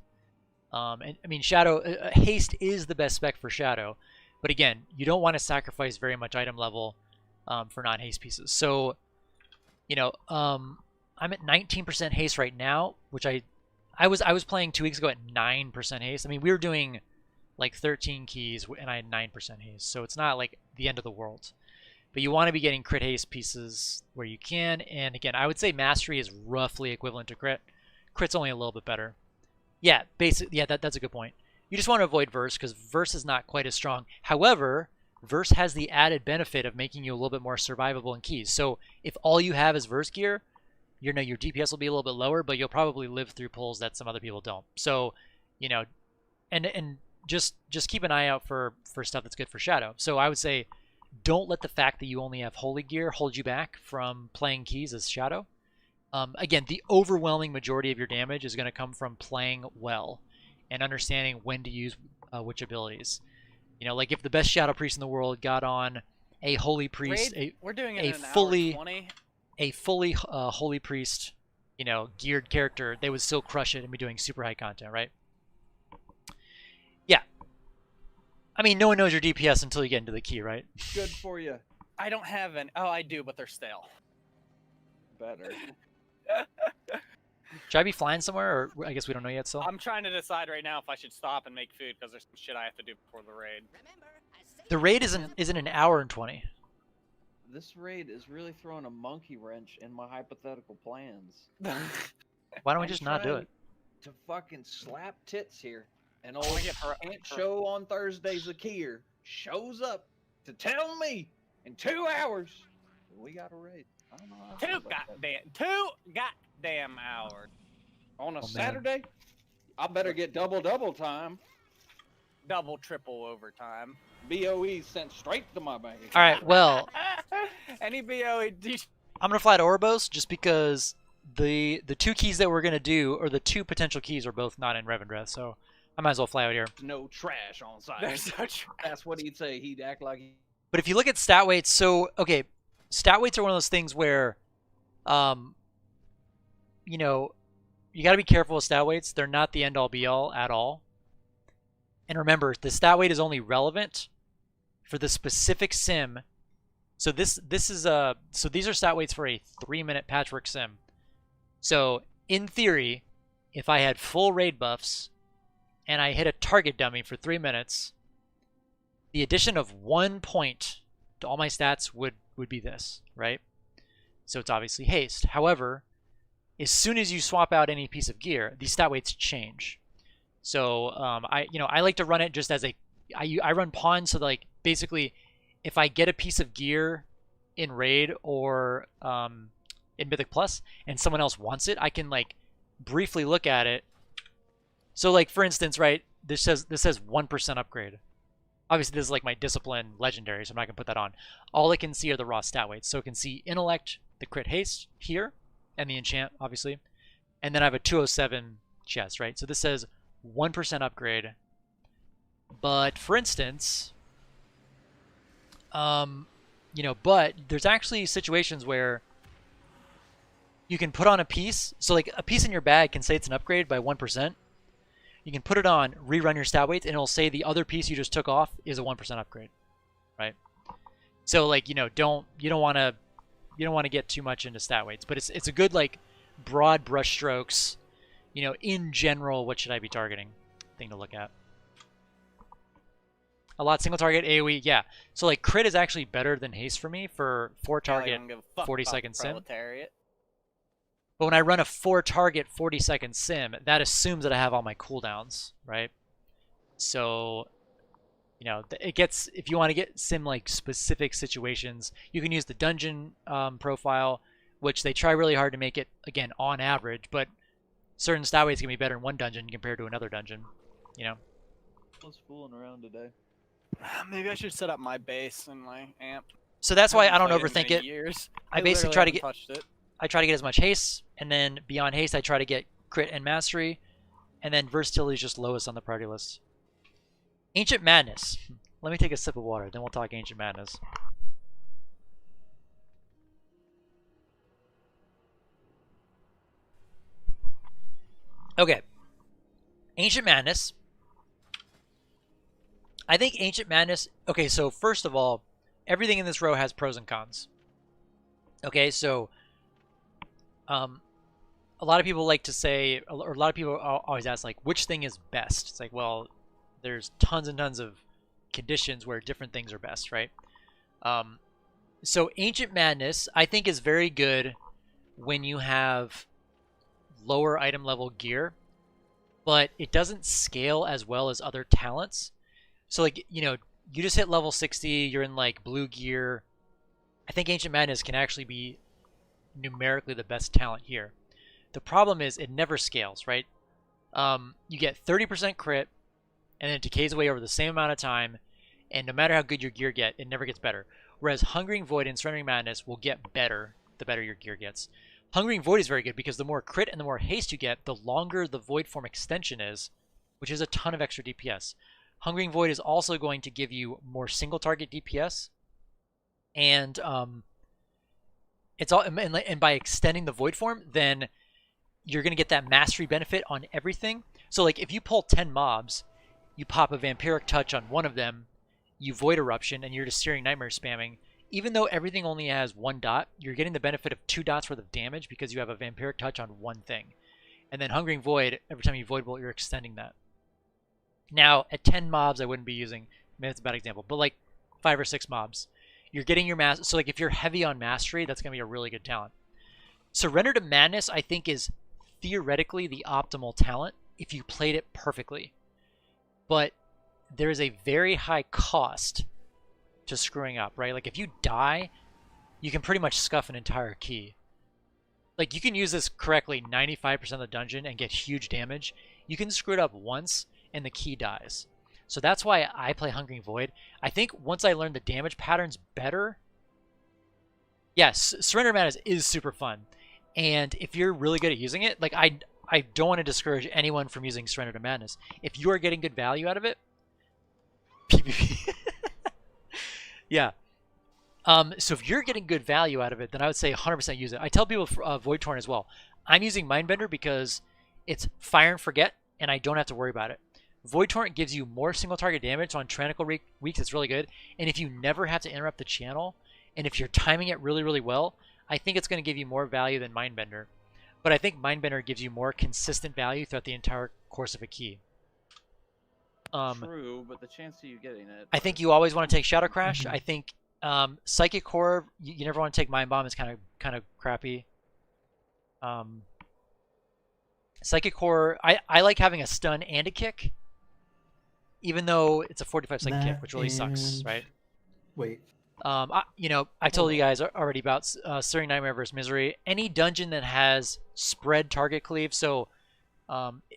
And I mean, Shadow haste is the best spec for Shadow, but again, you don't want to sacrifice very much item level for non-haste pieces. So, you know, I'm at 19% haste right now, which I was playing 2 weeks ago at 9% haste. I mean, we were doing like 13 keys and I had 9% haste, so it's not like the end of the world. But you want to be getting crit haste pieces where you can, and again, I would say Mastery is roughly equivalent to crit. Crit's only a little bit better. Yeah, basically, yeah, that's a good point. You just want to avoid Verse because Verse is not quite as strong. However, Verse has the added benefit of making you a little bit more survivable in keys. So if all you have is Verse gear, you know, your DPS will be a little bit lower, but you'll probably live through pulls that some other people don't. So, you know, and just keep an eye out for stuff that's good for Shadow. So I would say don't let the fact that you only have Holy gear hold you back from playing keys as Shadow. Again, the overwhelming majority of your damage is going to come from playing well and understanding when to use which abilities. You know, like if the best Shadow Priest in the world got on a Holy Priest, we're doing it a in an fully hour 20. a fully Holy Priest, you know, geared character, they would still crush it and be doing super high content, right? Yeah. I mean, no one knows your DPS until you get into the key, right? Good for you. I don't have any. Oh, I do, but they're stale. Better. Should I be flying somewhere, or I guess we don't know yet still? I'm trying to decide right now if I should stop and make food because there's some shit I have to do before the raid. The raid isn't an hour and 20. This raid is really throwing a monkey wrench in my hypothetical plans. Why don't we I'm just not do trying it? To fucking slap tits here. And I old wanna get her- Ant Show on Thursdays, Zakir shows up to tell me in 2 hours we got a raid. I don't know how I feel about that. Two goddamn hours. On a man. Saturday, I better get double time. Double, triple overtime. BOE sent straight to my bank. All right, well, Any BOE. I'm gonna fly to Oribos just because the 2 keys that we're gonna do, or the 2 potential keys, are both not in Revendreth, so I might as well fly out here. No trash on site. There's no trash. That's what he'd say. He'd act like he... But if you look at stat weights, so okay, stat weights are one of those things where, you know, you got to be careful with stat weights. They're not the end all be all at all. And remember, the stat weight is only relevant for the specific sim. So this is so these are stat weights for a 3-minute patchwork sim. So in theory, if I had full raid buffs and I hit a target dummy for 3 minutes, the addition of 1 point to all my stats would be this, right? So it's obviously haste. However, as soon as you swap out any piece of gear, these stat weights change. So I like to run it just as I run pawns, so like basically if I get a piece of gear in raid or in Mythic Plus and someone else wants it, I can like briefly look at it. So like for instance, right, this says 1% upgrade. Obviously this is like my discipline legendary, so I'm not gonna put that on. All it can see are the raw stat weights. So it can see intellect, the crit haste here, and the enchant, obviously. And then I have a 207 chest, right? So this says 1% upgrade. But for instance, but there's actually situations where you can put on a piece. So like a piece in your bag can say it's an upgrade by 1%. You can put it on, rerun your stat weights, and it'll say the other piece you just took off is a 1% upgrade, right? So like, you don't want to get too much into stat weights, but it's a good like broad brush strokes, in general, what should I be targeting thing to look at. A lot single target AoE, yeah. So like crit is actually better than haste for me for 4 target 40-second sim. But when I run a 4 target 40-second sim, that assumes that I have all my cooldowns, right? So, it gets, if you want to get sim like specific situations, you can use the dungeon profile, which they try really hard to make it, again, on average, but certain stat weights can be better in one dungeon compared to another dungeon, I was fooling around today. Maybe I should set up my base and my amp. So that's why I don't Haven't played overthink in it. years. I basically try to get touched it. I try to get as much haste, and then beyond haste, I try to get crit and mastery, and then versatility is just lowest on the priority list. Ancient Madness. Let me take a sip of water, then we'll talk Ancient Madness. Okay. Ancient Madness. I think Ancient Madness... Okay, so first of all, everything in this row has pros and cons. Okay, so... a lot of people like to say, or a lot of people always ask, like, which thing is best? It's like, well, there's tons and tons of conditions where different things are best, right? So Ancient Madness, I think, is very good when you have lower item level gear, but it doesn't scale as well as other talents. So, like, you just hit level 60, you're in, like, blue gear. I think Ancient Madness can actually be numerically the best talent here. The problem is it never scales, right? You get 30% crit, and then it decays away over the same amount of time, and no matter how good your gear it never gets better. Whereas Hungering Void and Surrendering Madness will get better the better your gear gets. Hungering Void is very good because the more crit and the more haste you get, the longer the Void Form extension is, which is a ton of extra DPS. Hungering Void is also going to give you more single target DPS, and it's all, and by extending the Void Form, then you're going to get that mastery benefit on everything. So like if you pull 10 mobs, you pop a Vampiric Touch on one of them, you Void Eruption, and you're just Searing Nightmare spamming. Even though everything only has 1 dot, you're getting the benefit of 2 dots worth of damage because you have a Vampiric Touch on one thing. And then Hungering Void, every time you Void Bolt, you're extending that. Now, at 10 mobs, I wouldn't be using, maybe that's a bad example, but like 5 or 6 mobs. You're getting your mastery. So like if you're heavy on mastery, that's going to be a really good talent. Surrender to Madness, I think, is theoretically the optimal talent if you played it perfectly. But there is a very high cost to screwing up, right? Like if you die, you can pretty much scuff an entire key. Like you can use this correctly 95% of the dungeon and get huge damage. You can screw it up once and the key dies. So that's why I play Hungering Void. I think once I learn the damage patterns better, yes, Surrender Madness is super fun. And if you're really good at using it, like I don't want to discourage anyone from using Surrender to Madness. If you are getting good value out of it, PvP. Yeah. So if you're getting good value out of it, then I would say 100% use it. I tell people Void Torn as well. I'm using Mindbender because it's Fire and Forget, and I don't have to worry about it. Void Torrent gives you more single target damage, so on Tyrannical weeks it's really good. And if you never have to interrupt the channel, and if you're timing it really, really well, I think it's going to give you more value than Mindbender. But I think Mindbender gives you more consistent value throughout the entire course of a key. True, but the chance of you getting it... I think you always want to take Shadow Crash. I think Psychic Core, you never want to take Mind Bomb. It's kind of crappy. Psychic Core, I like having a stun and a kick, even though it's a 45-second kick, which really sucks, right? Wait. I told you guys already about Searing Nightmare versus Misery. Any dungeon that has spread target cleave, so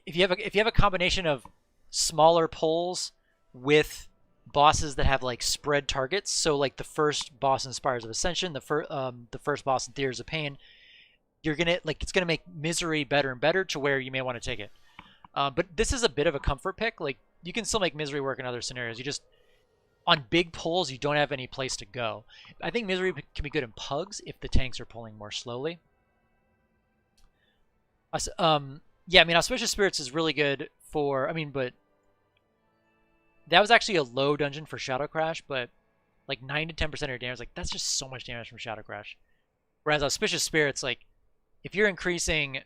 if you have a combination of smaller pulls with bosses that have like spread targets, so like the first boss in Spires of Ascension, the first boss in Theaters of Pain, you're gonna it's gonna make Misery better and better to where you may want to take it. But this is a bit of a comfort pick. Like you can still make Misery work in other scenarios. You just on big pulls you don't have any place to go. I think Misery can be good in pugs if the tanks are pulling more slowly. Yeah, I mean, Auspicious Spirits is really good for. I mean, but that was actually a low dungeon for Shadow Crash, but like 9 to 10% of your damage, like that's just so much damage from Shadow Crash. Whereas Auspicious Spirits, like if you're increasing,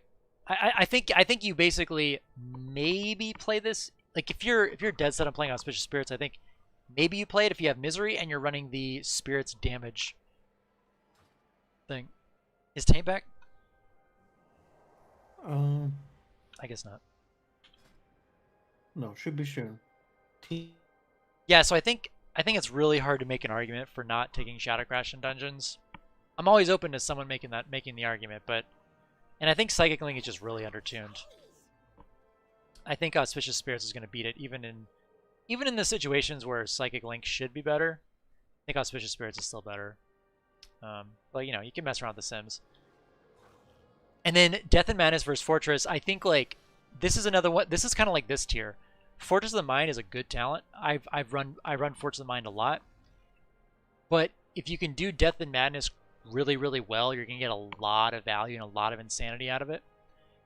I think you basically maybe play this. Like if you're dead set on playing Auspicious Spirits, I think maybe you play it if you have Misery and you're running the Spirits damage thing. Is Taint back? I guess not. No, should be sure. Yeah, so I think it's really hard to make an argument for not taking Shadow Crash in dungeons. I'm always open to someone making the argument, but and I think Psychic Link is just really undertuned. I think Auspicious Spirits is going to beat it, even in the situations where Psychic Link should be better. I think Auspicious Spirits is still better. But you know, you can mess around with the Sims. And then Death and Madness versus Fortress. I think like this is another one. This is kind of like this tier. Fortress of the Mind is a good talent. I run Fortress of the Mind a lot. But if you can do Death and Madness really, really well, you're gonna get a lot of value and a lot of insanity out of it.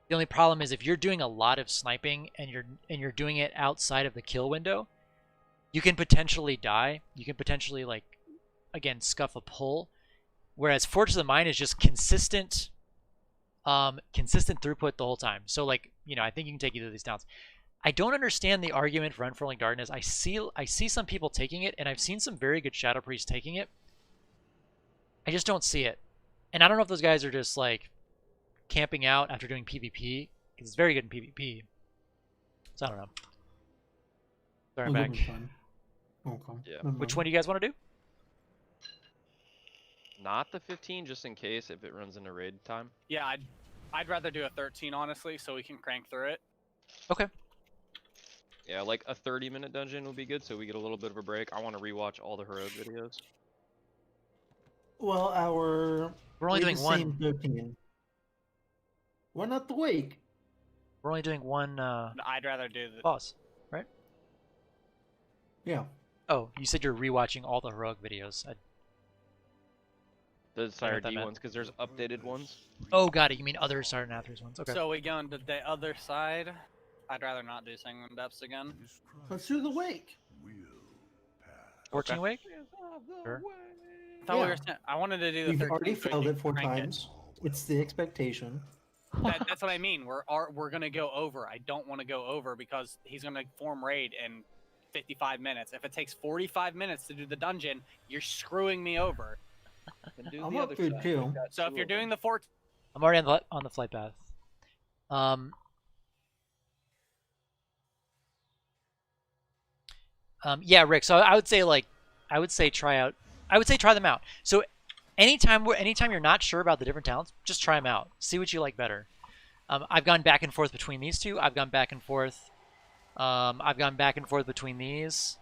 The only problem is if you're doing a lot of sniping and you're doing it outside of the kill window, you can potentially die. You can potentially like again scuff a pull. Whereas Fortress of the Mind is just consistent throughput the whole time. So like, you know, I think you can take either of these downs. I don't understand the argument for Unfurling Darkness. I see some people taking it, and I've seen some very good Shadow Priests taking it. I just don't see it. And I don't know if those guys are just like camping out after doing PvP, because it's very good in PvP. So I don't know. Sorry, I'm back. Okay. Yeah. Which one do you guys want to do? Not the 15, just in case if it runs into raid time. Yeah, I'd rather do a 13 honestly, so we can crank through it. Okay. Yeah, like a 30-minute dungeon would be good, so we get a little bit of a break. I want to rewatch all the heroic videos. Well, We're only doing one. 13. Why not the Wake? We're only doing one I'd rather do the. boss, right? Yeah. Oh, you said you're rewatching all the heroic videos. The Sire that D meant. ones, because there's updated ones. Oh, got it. You mean other Sergeant Athers ones? Okay. So we going to the other side. I'd rather not do Sanguine Depths again. Let's do the Wake. Fortune Wake? Sure. I thought we were. I wanted to do the We've 13. already so we failed can it 4 crank it. times. It's the expectation. That's what I mean. We're gonna go over. I don't want to go over because he's gonna form raid in 55 minutes. If it takes 45 minutes to do the dungeon, you're screwing me over. Can do I'm the up other for it side. too. We've got So if two you're of them. doing the 14, I'm already on the flight path. Yeah, Rick. So I would say try them out. So anytime you're not sure about the different talents, just try them out. See what you like better. I've gone back and forth between these two. I've gone back and forth. I've gone back and forth between these,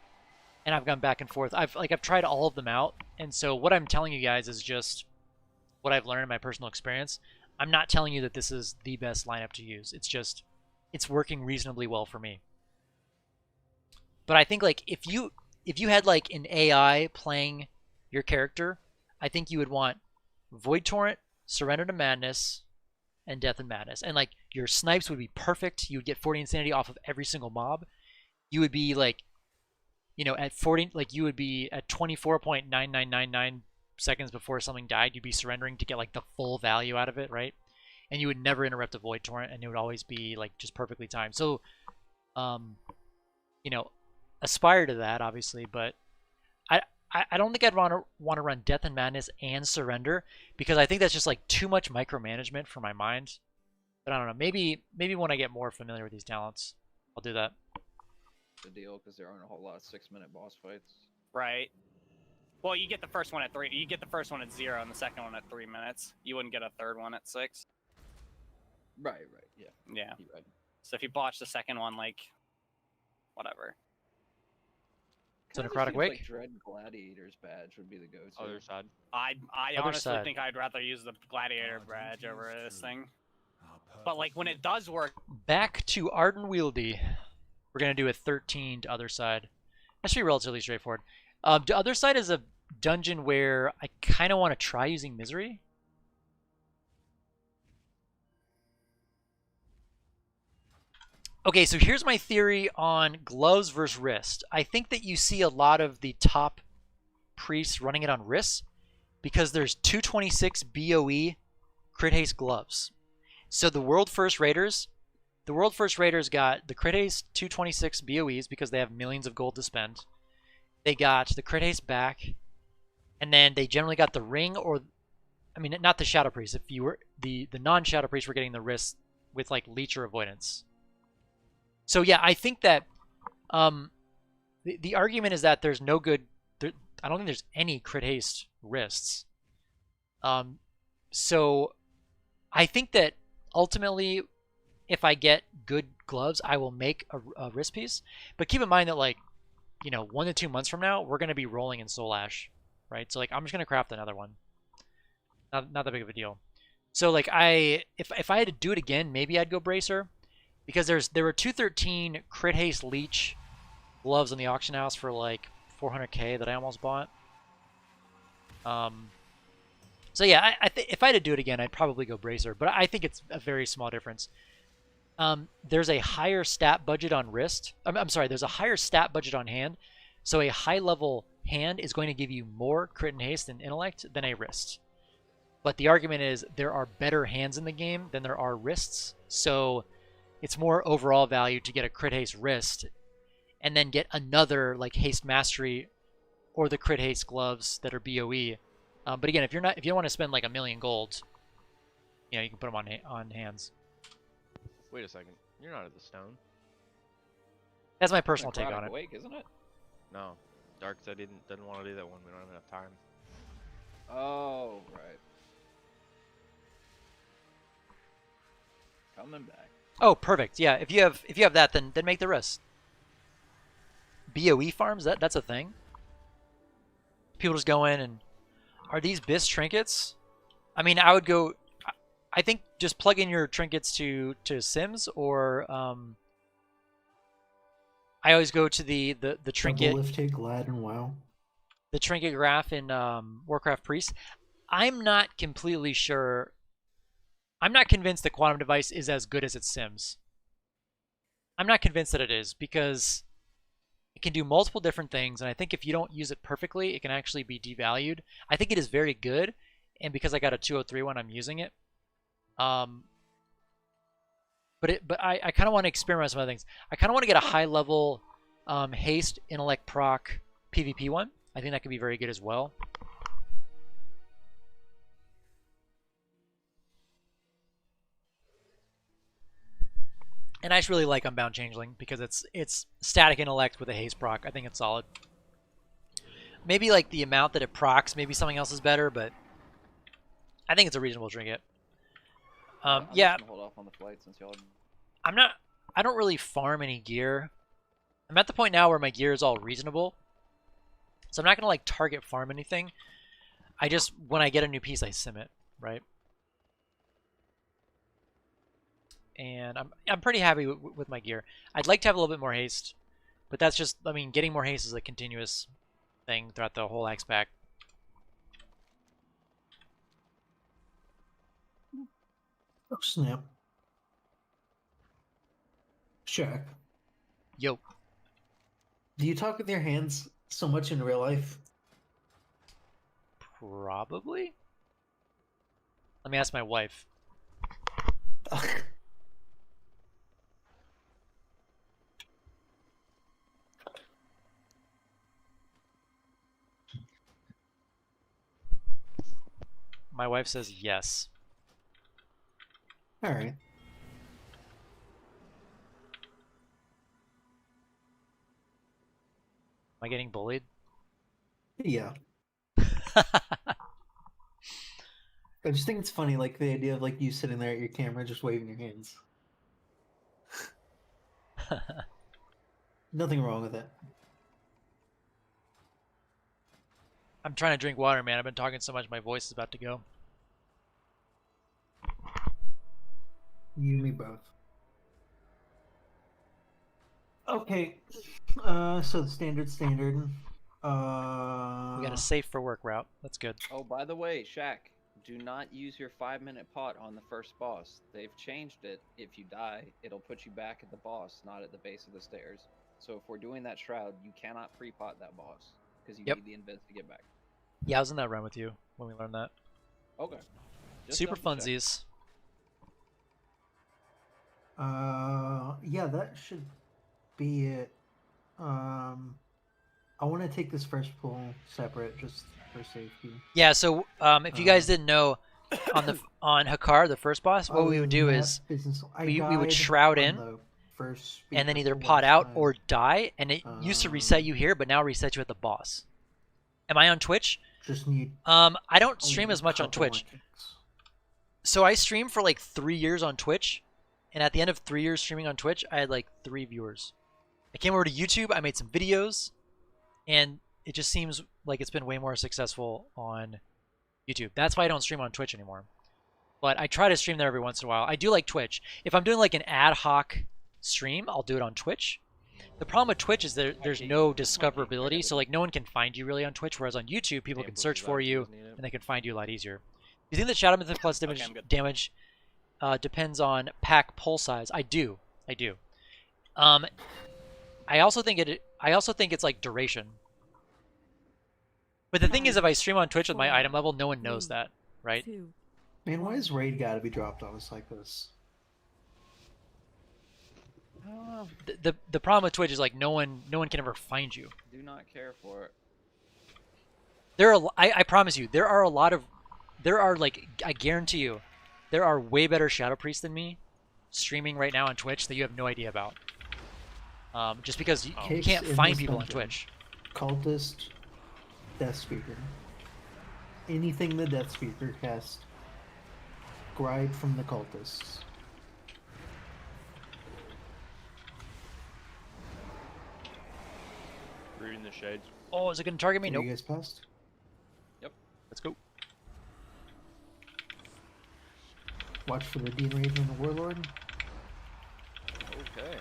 and I've gone back and forth. I've tried all of them out, and so what I'm telling you guys is just what I've learned in my personal experience. I'm not telling you that this is the best lineup to use. It's just it's working reasonably well for me. But I think like if you had like an AI playing your character, I think you would want Void Torrent, Surrender to Madness, and Death and Madness. And like your snipes would be perfect. You would get 40 insanity off of every single mob. You would be like, you know, at 40, like you would be at 24.9999 seconds before something died. You'd be surrendering to get like the full value out of it, right? And you would never interrupt a Void Torrent, and it would always be like just perfectly timed. So, you know, aspire to that obviously, but I don't think I'd want to run Death and Madness and Surrender, because I think that's just like too much micromanagement for my mind. But I don't know. Maybe when I get more familiar with these talents, I'll do that. The deal, because there aren't a whole lot of 6-minute boss fights. right? Well, you get the first one at 3. You get the first one at 0 and the second one at 3 minutes. You wouldn't get a third one at 6. Right, yeah. Yeah. You're right. So if you botch the second one, like, whatever. So Kinda Necrotic seems Wake? Like Dread Gladiator's badge would be the go-to. Other side. I Other honestly side. think I'd rather use the Gladiator badge over this thing. But like when it does work, Back to Arden Wieldy. We're going to do a 13 to other side. That should be relatively straightforward. The other side is a dungeon where I kind of want to try using Misery. Okay, so here's my theory on gloves versus wrist. I think that you see a lot of the top priests running it on wrists because there's 226 BOE crit haste gloves. So the world first raiders got the crit haste 226 BOEs because they have millions of gold to spend. They got the crit haste back, and then they generally got the ring, or I mean, not the shadow priest. If you were the non-shadow priest, were getting the wrist with like leech or avoidance. So yeah, I think that the argument is that there's no good. I don't think there's any crit haste wrists. So I think that ultimately, if I get good gloves, I will make a wrist piece. But keep in mind that, like, 1 to 2 months from now, we're going to be rolling in Soul Ash, right? So like, I'm just going to craft another one. Not that big of a deal. So like, if I had to do it again, maybe I'd go Bracer, because there were 213 crit haste leech gloves in the auction house for like 400k that I almost bought. So yeah, if I had to do it again, I'd probably go Bracer, but I think it's a very small difference. There's a higher stat budget on wrist. I'm sorry, there's a higher stat budget on hand. So a high level hand is going to give you more crit and haste and intellect than a wrist. But the argument is there are better hands in the game than there are wrists. So it's more overall value to get a crit haste wrist and then get another like haste mastery or the crit haste gloves that are BOE. But again, if you don't want to spend like 1 million gold, you can put them on hands. Wait a second. You're not at the stone. That's my personal take Necrotic on it. Awake, isn't it? No. Dark said he didn't want to do that one. We don't have enough time. Oh, right. Coming back. Oh, perfect. Yeah, if you have that, then make the wrist. BOE farms, that's a thing. People just go in and are these BIS trinkets? I mean, I would go. I think just plug in your trinkets to Sims, or I always go to the trinket. Double lift, glad, and wow. The trinket graph in Warcraft Priest. I'm not completely sure. I'm not convinced that Quantum Device is as good as its Sims. I'm not convinced that it is, because it can do multiple different things, and I think if you don't use it perfectly, it can actually be devalued. I think it is very good, and because I got a 203 one, I'm using it. But I kind of want to experiment with some other things. I kind of want to get a high level haste intellect proc PvP one. I think that could be very good as well. And I just really like Unbound Changeling because it's static intellect with a haste proc. I think it's solid. Maybe like the amount that it procs, maybe something else is better, but I think it's a reasonable trinket. I'm yeah. just gonna hold off on the flight since y'all. I don't really farm any gear. I'm at the point now where my gear is all reasonable. So I'm not gonna like target farm anything. I just, when I get a new piece, I sim it, right? And I'm pretty happy with my gear. I'd like to have a little bit more haste, but that's just, I mean, getting more haste is a continuous thing throughout the whole Axe pack. Oh, snap. Shaq, Yo. do you talk with your hands so much in real life? Probably? Let me ask my wife. My wife says yes. Alright. Am I getting bullied? Yeah. I just think it's funny, like, the idea of, like, you sitting there at your camera just waving your hands. Nothing wrong with it. I'm trying to drink water, man. I've been talking so much, my voice is about to go. You and me both. Okay. So the standard. We got a safe for work route. That's good. Oh, by the way, Shaq, do not use your 5-minute pot on the first boss. They've changed it. If you die, it'll put you back at the boss, not at the base of the stairs. So if we're doing that shroud, you cannot pre-pot that boss because you Yep. need the invis to get back. Yeah, I was in that run with you when we learned that. Okay. Just Super double check. funsies. Yeah, that should be it. I want to take this first pull separate just for safety. Yeah, so if you guys didn't know, on Hakar, the first boss, what we would do is we would shroud in and then either pot out or die, and it used to reset you here, but now resets you at the boss. Am I on Twitch? Just need. I don't stream as much on couple more Twitch. kicks. So I streamed for like 3 years on Twitch, and at the end of 3 years streaming on Twitch, I had like 3 viewers. I came over to YouTube, I made some videos, and it just seems like it's been way more successful on YouTube. That's why I don't stream on Twitch anymore. But I try to stream there every once in a while. I do like Twitch. If I'm doing like an ad hoc stream, I'll do it on Twitch. The problem with Twitch is there's no discoverability, so like no one can find you really on Twitch, whereas on YouTube, people can search for you, and they can find you a lot easier. Do you think that Shadow Mythic plus damage depends on pack pull size? I do. I also think it's like duration. But the thing is, if I stream on Twitch with my item level, no one knows that, right? Man, why does raid gotta be dropped on us like this? I don't know. The problem with Twitch is like no one can ever find you. Do not care for it. I promise you, there are like, I guarantee you, there are way better Shadow Priests than me streaming right now on Twitch that you have no idea about. Just because you Kicks can't in find this people on dungeon. Twitch. Cultist, Death Speaker. Anything the Death Speaker cast. Gripe from the cultists. Reading the shades. Oh, is it gonna target me? Are Nope. you guys passed? Let's go. Watch for the Dean Raven and the Warlord. Okay.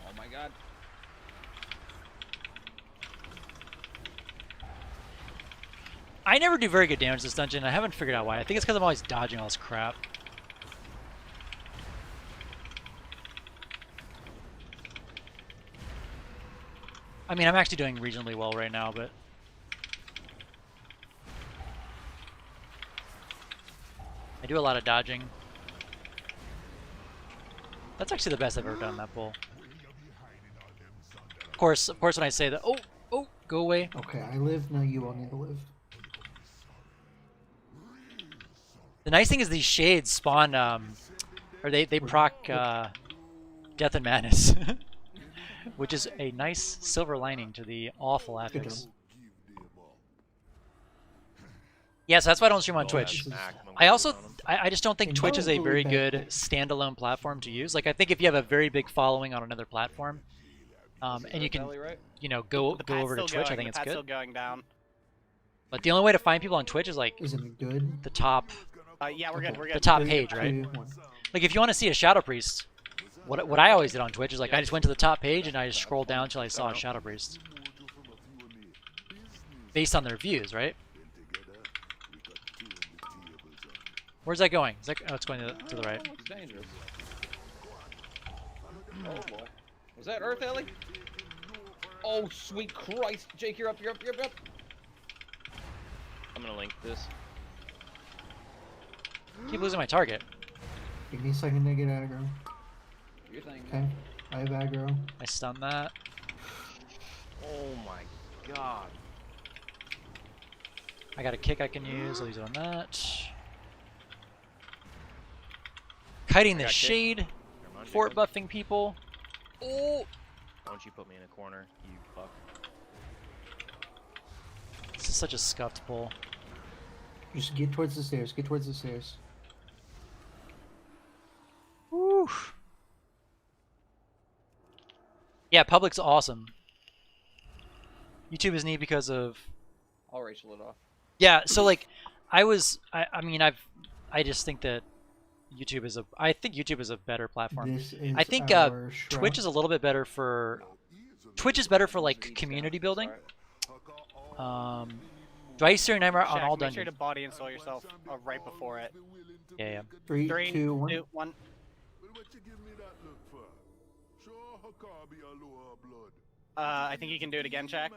Oh my god. I never do very good damage this dungeon. I haven't figured out why. I think it's because I'm always dodging all this crap. I mean, I'm actually doing reasonably well right now, but... I do a lot of dodging. That's actually the best I've ever done that pull. Of course, when I say that, oh, go away. Okay, I live, now you all need to live. The nice thing is these shades spawn, or they proc Death and Madness, which is a nice silver lining to the awful ethics. Yeah, so that's why I don't stream on Twitch. I just don't think Twitch is a very good standalone platform to use. Like, I think if you have a very big following on another platform, and you can, you know, go over to Twitch, I think it's good. Still going down. But the only way to find people on Twitch is like Isn't it good? the top, Yeah, we're good. We're the good. top 3, page, right? 2, 1. Like if you want to see a Shadow Priest, what I always did on Twitch is like I just went to the top page and I just scrolled down until I saw a Shadow Priest, based on their views, right? Where's that going? Is that, oh, it's going to the right. It's dangerous. Oh boy. Was that Earth Ellie? Oh sweet Christ! Jake, you're up. I'm gonna link this. Keep losing my target. Give me a second to get aggro. Your thing. Okay, I have aggro. I stun that. Oh my god. I got a kick I can use. I'll use it on that. Kiting I the got kicked. shade. Never mind, Fort Jacob. buffing people. Oh! Don't you put me in a corner, you fuck. This is such a scuffed pull. Just get towards the stairs. Get towards the stairs. Woo! Yeah, public's awesome. YouTube is neat because of... I'll Rachel it off. Yeah, so like, I just think that YouTube is a. I think YouTube is a better platform. This is I think our Twitch shroud. is a little bit better for. Twitch is better for like community building. Do I use Searing Nightmare on Shaq, all make sure to dungeons? body install yourself right before it. Yeah, yeah. 3, 3, 2, 1. 2, 1. I think you can do it again, Shaq.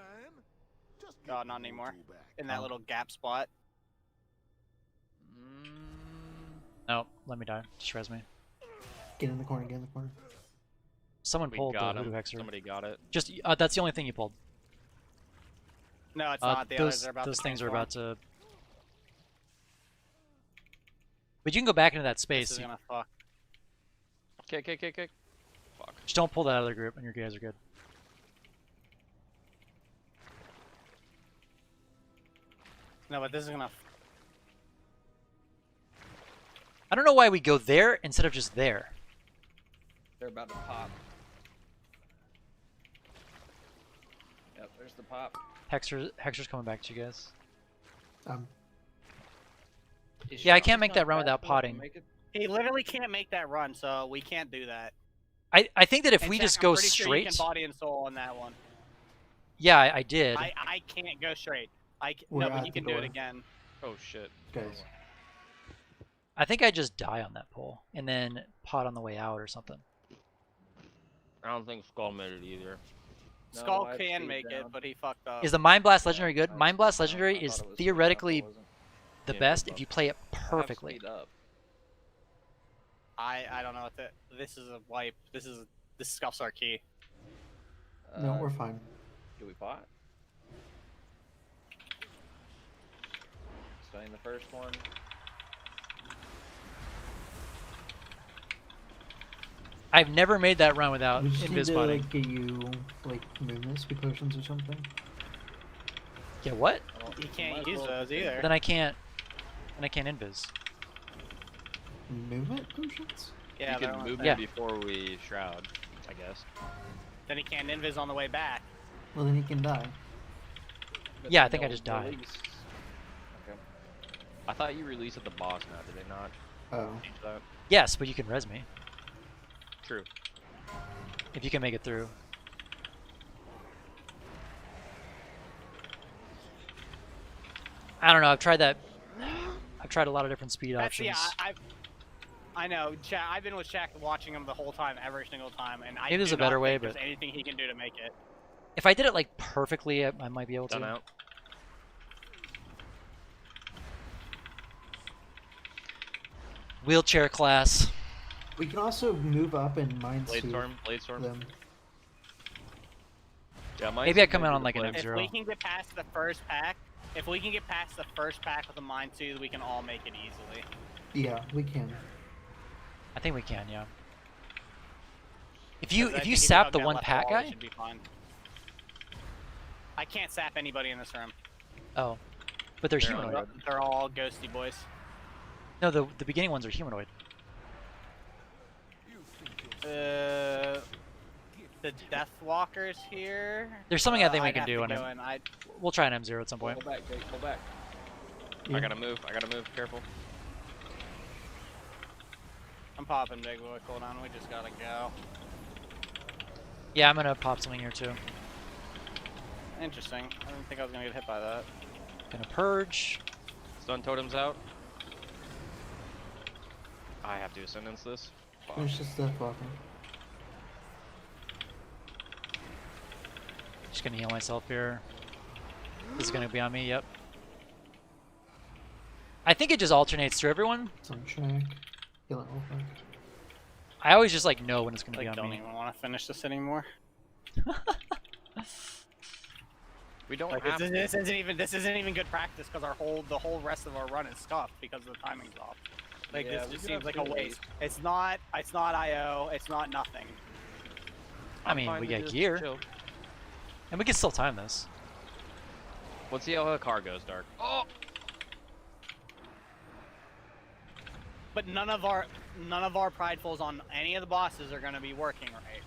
Oh, not anymore. In that little gap spot. No, let me die. Just res me. Get in the corner, get in the corner. Someone We pulled the got him. Voodoo Hexer. Somebody got it. Just that's the only thing you pulled. No, it's not. The others Those are about those to things are transform. about to. But you can go back into that This space. is You- gonna fuck. Kick. Fuck. Just don't pull that out of the group, and your guys are good. No, but this is gonna. I don't know why we go there instead of just there. They're about to pop. Yep, there's the pop. Hexer's coming back to you guys. Is Yeah, I Sean can't make not that run fast without enough to potting. make it? He literally can't make that run, so we can't do that. I think that if And we Shaq, just I'm go pretty sure you straight. can body and soul on that one. Yeah, I did. I can't go straight. We're No, but at you the can do it door. again. Oh shit. Guys. I think I just die on that pole and then pot on the way out or something. I don't think Skull made it either. No, Skull I've can stayed make down. it, but he fucked up. Is the Mind Blast legendary good? I- Mind Blast I legendary thought is it was theoretically speed up, it wasn't. the Yeah, best good if you play it I have perfectly. speed up. I don't know what the. This is a wipe. This scuffs our key. No, we're fine. Do we pot? Studying the first one. I've never made that run without We just need invis to potting. like, get you like movement speed potions or something. Yeah, what? Well, You might can't as use well those take either. Then I can't. And I can't invis. Movement potions? Yeah, you they're can on move there. Yeah. me before we shroud, I guess. Then he can't invis on the way back. Well, then he can die. but Yeah, I then think I they'll just died. release. Okay. I thought you released at the boss now, did they not Oh. change that? Yes, but you can res me True. if you can make it through. I don't know. I've tried that. I've tried a lot of different speed That's options. yeah. I know. I've been with Shaq watching him the whole time, every single time, and I Maybe there's do a better not way, think there's but- anything he can do to make it. If I did it like perfectly, I might be able Done to. out. Wheelchair class. We can also move up and mine Blade soothe storm. Blade storm. them. Yeah, mine's Maybe I come might in be on the like an play. If F0. we can get past the first pack, with the Mind Soothe, we can all make it easily. Yeah, we can. I think we can, yeah. If 'Cause you I if think you if sap hug the that one left pack wall, we guy, should be fine. I can't sap anybody in this room. oh, but they're They're on humanoid. They're all ghosty boys. No, the beginning ones are humanoid. The Deathwalkers here. There's something I think we I'd can have do to on go it. in. We'll try an M0 at some point. Pull back, Jake. Pull back. Yeah. I gotta move. Careful. I'm popping big boy. Hold on, we just gotta go. Yeah, I'm gonna pop something here too. Interesting. I didn't think I was gonna get hit by that. Gonna purge. Stun totems out. I have to ascendance this. Fuck. Finish this death walking. Just gonna heal myself here. This is gonna be on me. Yep. I think it just alternates through everyone. It's on track. Kill it real quick. I always just like know when it's gonna I be on don't me. even want to finish this anymore. We don't Like have to. this isn't even good practice because the whole rest of our run is scuffed because the timing's off. Like Yeah, this we just do seems have like a to waste. It's not IO. It's not nothing. I mean, we get gear, Chill. and we can still time this. Let's see how the car goes, Dark. Oh! But none of our pridefuls on any of the bosses are gonna be working right,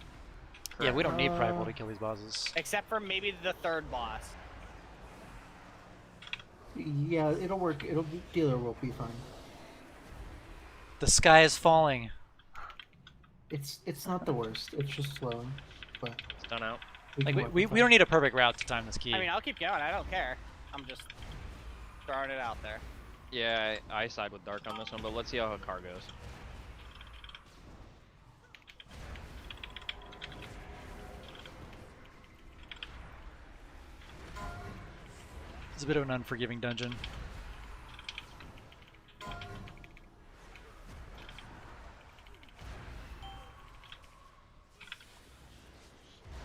Yeah, we don't need Uh, prideful to kill these bosses. except for maybe the third boss. Yeah, it'll work. Dealer will be fine. The sky is falling. It's not the worst. It's just slow, but Stun out. we Like can work we with don't it. need a perfect route to time this key. I mean, I'll keep going. I don't care. I'm just throwing it out there. Yeah, I side with Dark on this one, but let's see how Hakar goes. It's a bit of an unforgiving dungeon.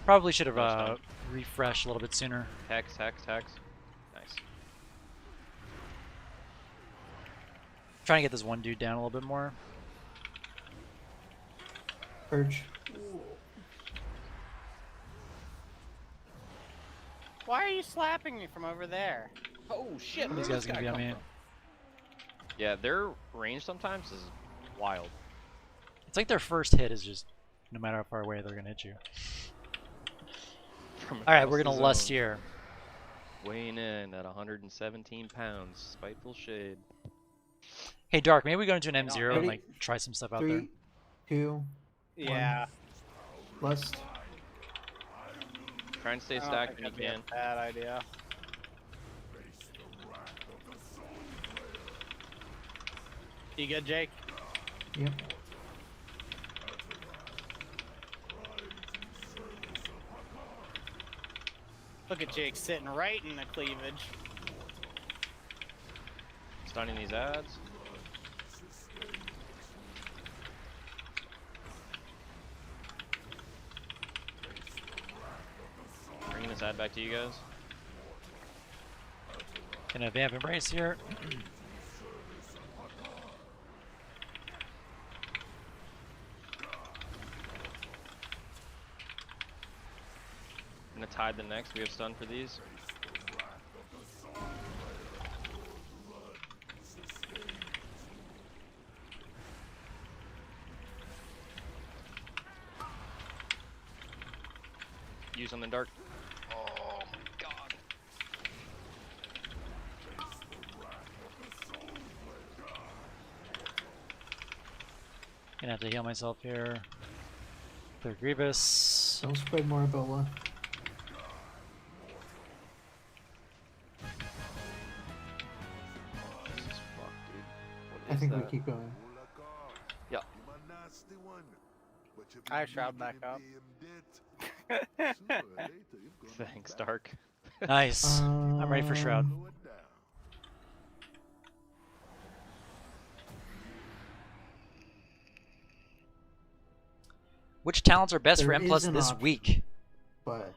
Probably should have refreshed a little bit sooner. Hex, hex, hex. Nice. Trying to get this one dude down a little bit more. Purge. Why are you slapping me from over there? Oh shit! These where'd guys this are gonna guy be on come me. from? Yeah, their range sometimes is wild. It's like their first hit is just, no matter how far away, they're gonna hit you. From All right, across we're the gonna lust zone. here. Weighing in at 117 pounds. Spiteful Shade. Hey, Dark, maybe we go into an M0 and Ready? like try some stuff out there. 3, 2, Yeah. lust. Try and stay I don't stacked think when you that'd be can. a bad idea. You good, Jake? Yep. Look at Jake sitting right in the cleavage. Stunning these ads. Bringing this ad back to you guys. Gonna vamp embrace here. Gonna tide the next. We have stun for these. Use something dark. Oh my god. Gonna have to heal myself here. Clear Grievous. Don't spread more Ebola. This is fucked, dude. What I is think that? we keep going. Yeah. I shroud back up. Thanks, Dark. Nice. I'm ready for Shroud. Which talents are best for There M plus is an this option. week? But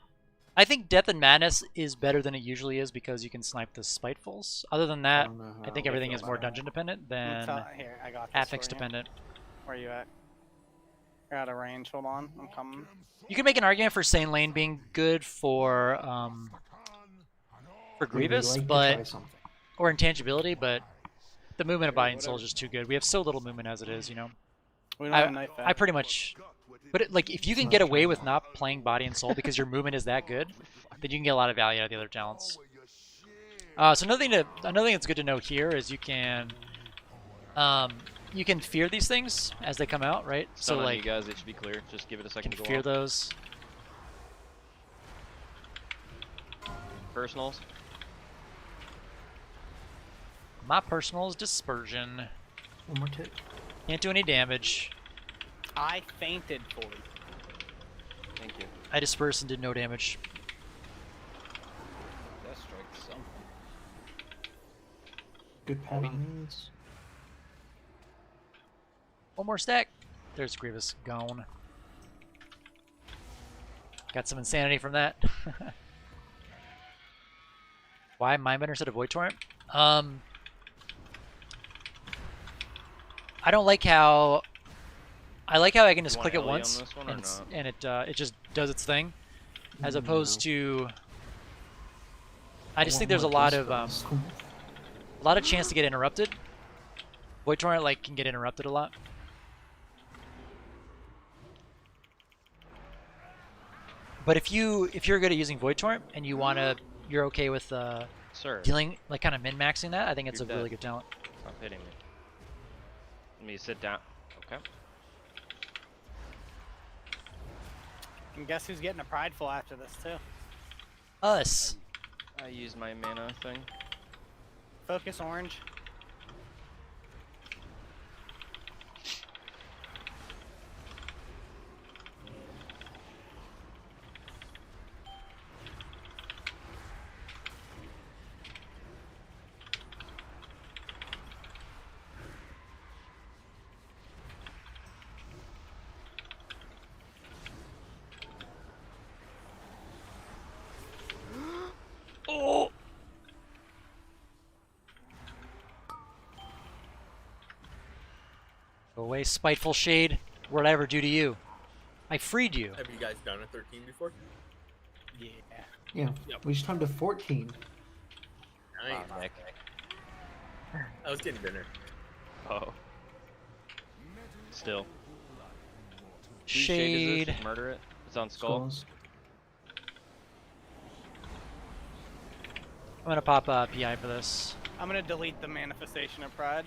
I think Death and Madness is better than it usually is because you can snipe the Spitefuls. Other than that, don't know I how think I everything feel is more about it. dungeon dependent than Here, I got this affix for you. dependent. Where you at? You're out of range. Hold on. I'm coming. You can make an argument for Sane Lane being good for would we Grievous, like to but try something? or intangibility, but the movement of Body and Soul is just too good. We have so little movement as it is, you know. We don't have Night I Vet. pretty much, but like if you can get away with not playing Body and Soul because your movement is that good, then you can get a lot of value out of the other talents. So another thing that's good to know here is you can fear these things as they come out, right? Stun on like you guys, it should be clear. Just give it a you second can to go fear off. those. Personals. My personal is Dispersion. One more tick. Can't do any damage. I fainted for you. Thank you. I dispersed and did no damage. That strike something. Good pad on these. One more stack. There's Grievous gone. Got some insanity from that. Why Mindbender instead of Void Torrent? I don't like how. I like how I can just You click want it Ellie on once this one or and, not? and it just does its thing, as opposed to. I just think there's a lot of chance to get interrupted. Void Torrent like can get interrupted a lot. But if you're good at using Void Torrent and you're okay with Sir, dealing like kind of min-maxing that, I think it's a You're really dead. good talent. stop hitting me. Let me sit down. Okay. And guess who's getting a prideful after this too? Us. I used my mana thing. Focus orange. Oh! Go away, spiteful shade. What did I ever do to you? I freed you. Have you guys done a 13 before? Yeah. Yeah. Yep. We just time to 14. Nice. Wow, Nick. I was getting dinner. Oh. Still. Whose Shade. is this? Just murder it. It's on skull. Skulls. I'm gonna pop PI for this. I'm gonna delete the manifestation of pride.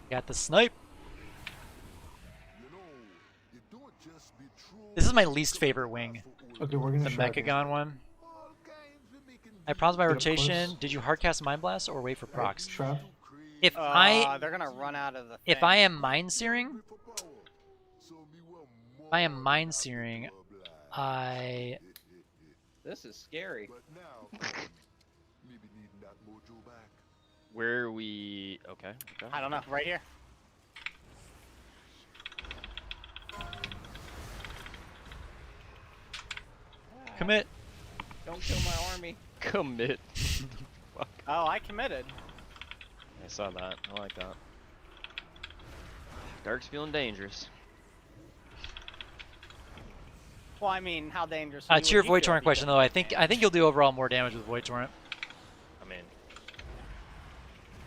Got the snipe. This is my least favorite wing, Okay, we're gonna the shroud here. Mechagon one. I paused my Get up rotation. close. Did you hardcast Mind Blast or wait for Alright, procs? shroud. If They're gonna run out of the. if thing. I am Mind Searing, I This is scary. Where are we? Okay. Okay. I don't know. Right here. commit. Don't kill my army. Commit. Oh, I committed. I saw that. I like that. Dark's feeling dangerous. Well, I mean, how dangerous? To your Void Torrent question though, I think you'll do overall more damage with Void Torrent I mean,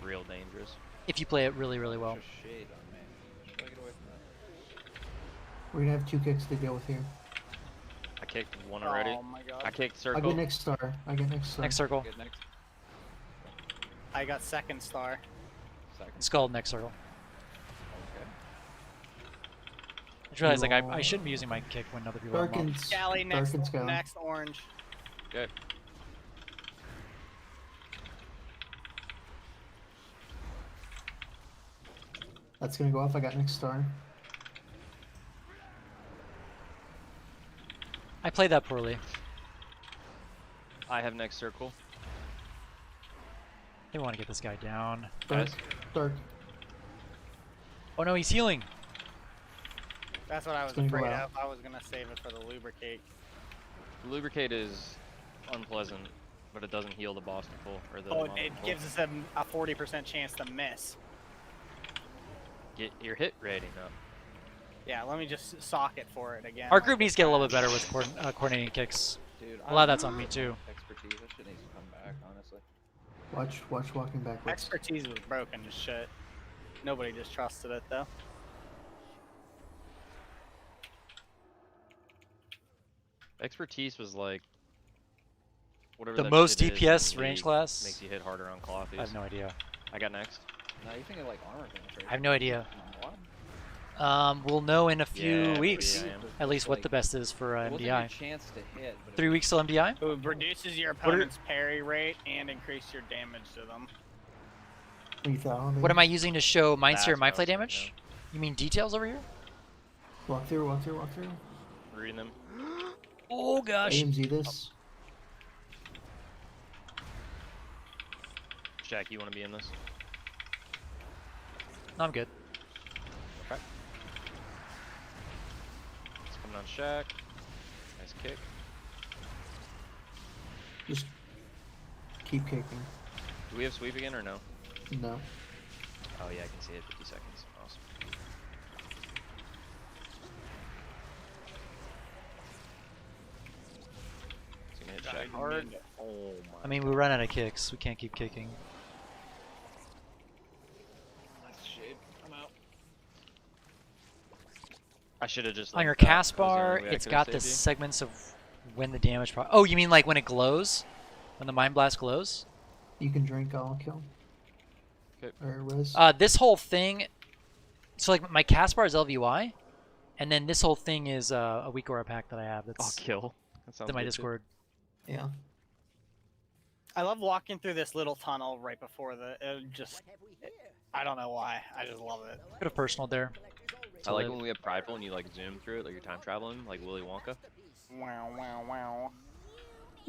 real dangerous. if you play it really well. Just shade on me. Should I get away from that? We're gonna have 2 kicks to deal with here. I kicked one already. Oh my god. I kicked I circle. get next star. I get next star. Next circle. Get next. I got second star. Second. Skull next circle. Okay. I just realized like I shouldn't be using my kick when other people have Dark them and up. Scally dark next. and scowl. Next orange. Good. That's gonna go off. I got next star. I played that poorly. I have next circle. I think we want to get this guy down. Dark. Guys. Dark. Oh no, he's healing. That's what I was It's gonna go afraid out. of. I was gonna save it for the lubricate. Lubricate is unpleasant, but it doesn't heal the boss to full. Or the Oh, monster it to full. gives us a 40% chance to miss. Get your hit rating up. Yeah, let me just sock it for it again. Our like group the needs to get a little bit trash. better with coordinating kicks. Dude, A lot of that's on me too. Expertise. That shit needs to come back, honestly. Watch walking backwards. Expertise was broken as shit. Nobody just trusted it though. Expertise was like whatever The that most shit is in DPS range League class? makes you hit harder on clothies. I have no idea. I got next. No, you think of like armor penetration. I have no idea. What? We'll know in a few Yeah, weeks, yeah, I am. at least what the best is for It wasn't your MDI. chance to hit, but 3 weeks till MDI? It reduces your opponent's parry rate and increase your damage to them. Lethal. What am I using to show Mind That's Seer what I Mind was Play thinking damage? You mean details over here? Walk through. Walk through. Reading them. Oh gosh. AMZ this. Jack, you want to be in this? No, I'm good. Okay. It's coming on Shaq. Nice kick. Just keep kicking. Do we have sweep again or no? No. Oh yeah, I can see it. 50 seconds. Awesome. It's gonna hit Shaq hard. Oh my. I mean, we run out of kicks. We can't keep kicking. I should have just On your linked that. cast That was the only bar, way I it's could've got the saved you. segments of when the damage. Oh, you mean like when it glows? When the Mind Blast glows? You can drink, I'll kill. 'Kay. Or res. This whole thing. So like my cast bar is LVY, and then this whole thing is a weak aura pack that I have. I'll That's kill. That sounds in my good, too. Discord. Yeah. I love walking through this little tunnel right before the. I don't know why. I just love it. Bit of personal there. I like when we have Prideful and you like zoom through it, like you're time traveling, like Willy Wonka. Wow, wow, wow.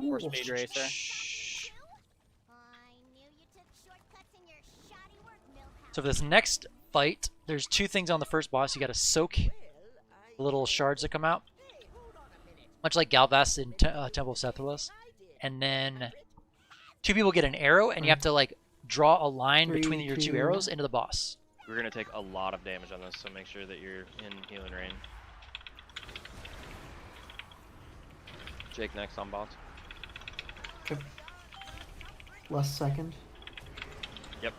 Or Speed Racer. So for this next fight, there's two things on the first boss. You got to soak the little shards that come out, much like Galvas in Temple of Sethulos, and then two people get an arrow, and you have to like draw a line between your two arrows into the boss. We're gonna take a lot of damage on this, so make sure that you're in healing range. Jake next on boss. Okay. Last second. Yep.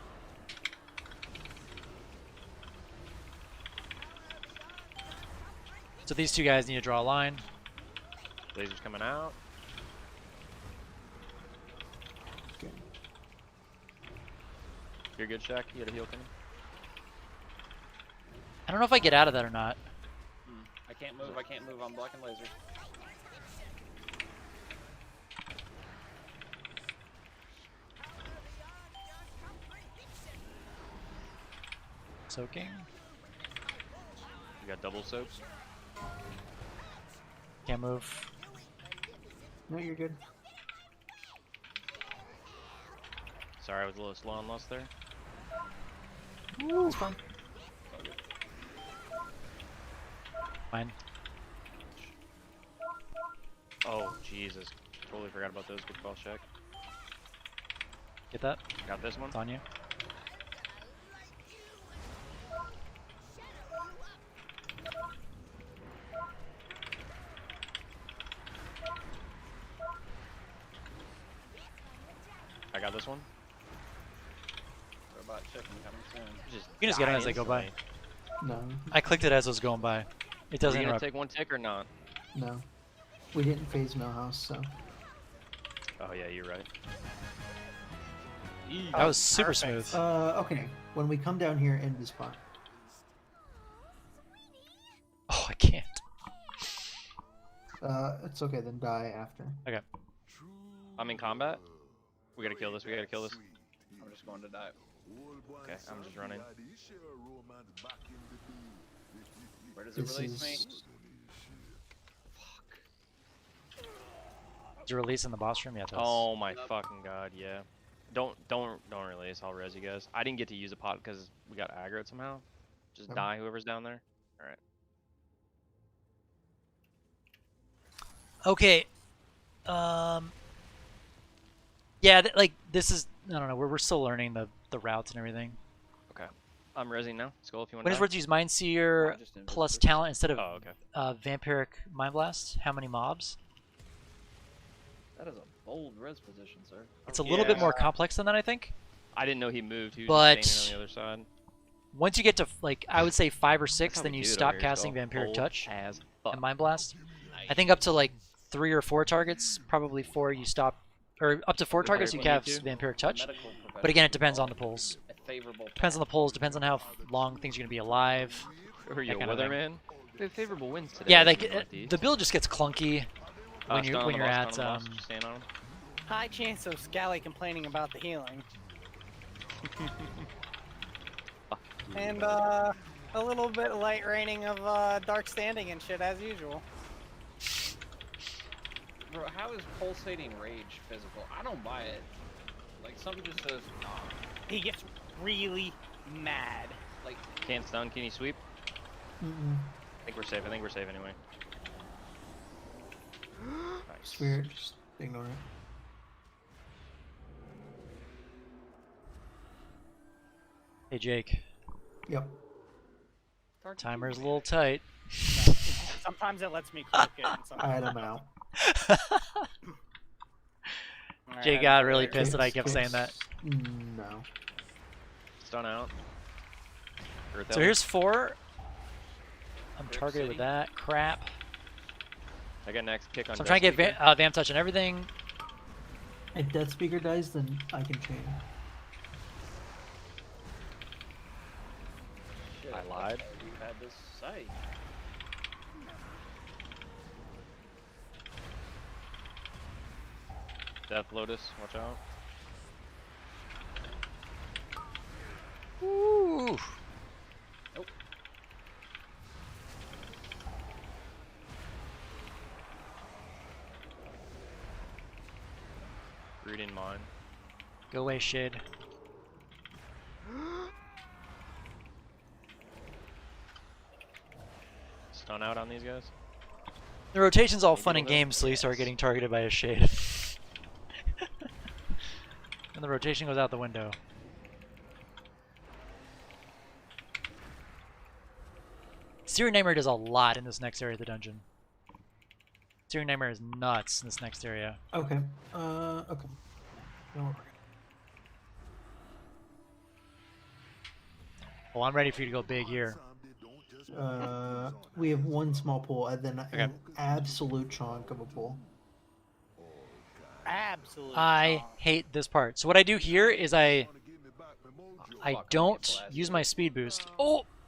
So these two guys need to draw a line. Laser's coming out. Okay. You're good, Shaq. You got a heal coming. I don't know if I get out of that or not. I can't move. I can't move. I'm blocking laser. Soaking. You got double soaps. Can't move. No, you're good. Sorry, I was a little slow on lost there. It's fine. Fine. Oh, Jesus. Totally forgot about those. Good call, Shaq. Get that? Got this one. It's on you. I got this one. Robot chicken coming soon. Just You can just get them as they go by. instantly. No, I clicked it as it was going by. It Are you doesn't gonna interrupt. take one tick or not? no. We didn't phase Millhouse, so. Oh yeah, you're right. That was super Perfect. smooth. Okay. When we come down here, end the spot. Oh, I can't. It's okay, then die after. Okay. I'm in combat. We gotta kill this. We gotta kill this. I'm just going to die. Okay, I'm just running. Where does it This release me? is. Did you release in the boss room? Yeah, it does. Oh my fucking god, yeah. Don't release. I'll res you guys. I didn't get to use a pot because we got aggroed somehow. Just Okay. die whoever's down there. All right. Okay. Yeah, like this is. I don't know. We're still learning the routes and everything. I'm resing now. Skull if you want When to. is worth to use Mind Seer I'm just in plus Whisper. talent instead of Oh, okay. Vampiric Mind Blast? How many mobs? That is a bold res position, sir. It's a little bit Yeah. more complex than that, I think. I didn't know he moved. He was But- just standing on the other side. Once you get to like, I would say 5 or That's 6, how then we you do it stop over here, casting Skull. Vampiric Bold Touch as fuck. and Mind Blast. I think up to like 3 or 4 targets, probably 4, you stop, or up to 4 targets you Vampiric cast need Vampiric Touch. Medical But again, it depends on the pulls. A favorable Depends on the pulls. Depends on how long things are gonna be alive. Who are you, that kind of thing. weatherman? We have favorable winds today. Yeah, like Something these. the build just gets clunky when Stun you're on when the you're boss, at stun on the boss, just stand on him. High chance of Scally complaining about the healing. And a little bit light raining of Dark Standing and shit as usual. Bro, how is pulsating rage physical? I don't buy it. Like something just says, nah. He gets really mad. Like Can't stun. Can you sweep? Mm-mm. I think we're safe. I think we're safe anyway. Nice. Spirit, just ignore it. Hey Jake, Yep. timer's a little tight. Sometimes it lets me click it. And I had sometimes him out. Jake got really pissed that I kept saying that. No. Stun out. Earth So Elder. here's 4. I'm Rip targeted with City. that crap. I got next kick on. So I'm trying to Death get Speaker. Vamp Touch and everything. If Death Speaker dies, then I can chain. Shit, I lied. You had this site. Death Lotus, watch out. Ooh. Nope. Reading mine. Go away, Shade. Stun out on these guys. The rotation's all Maybe fun and we'll go- games till you start Yes. getting targeted by a Shade. And the rotation goes out the window. Searing Nightmare does a lot in this next area of the dungeon. Searing Nightmare is nuts in this next area. Okay. Okay. Don't worry. Well, I'm ready for you to go big here. We have one small pool and then an absolute chunk of a pool. Absolutely. I hate this part. So what I do here is I Fuck, don't I'm gonna use blast my you. speed boost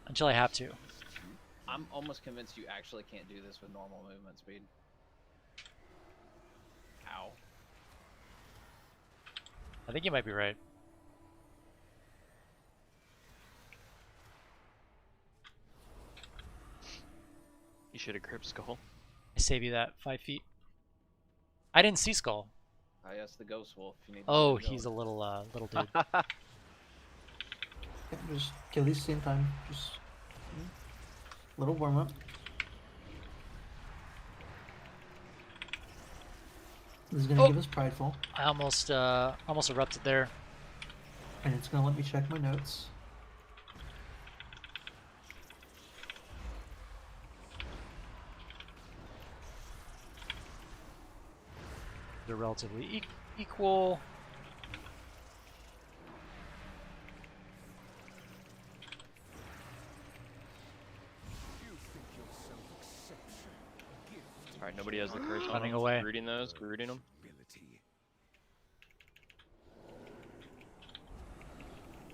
until I have to. I'm almost convinced you actually can't do this with normal movement speed. Ow. I think you might be right. You should have gripped Skull. I save you that 5 feet. I didn't see Skull. I asked the Ghost Wolf. If you need to Oh, get he's a going. little dude. Yeah, just kill these same time. Just little warm up. This is gonna Oh. give us prideful, I almost erupted there. and it's gonna let me check my notes. They're relatively equal. Alright, nobody has the curse on Running them. away. Rooting those, rooting them.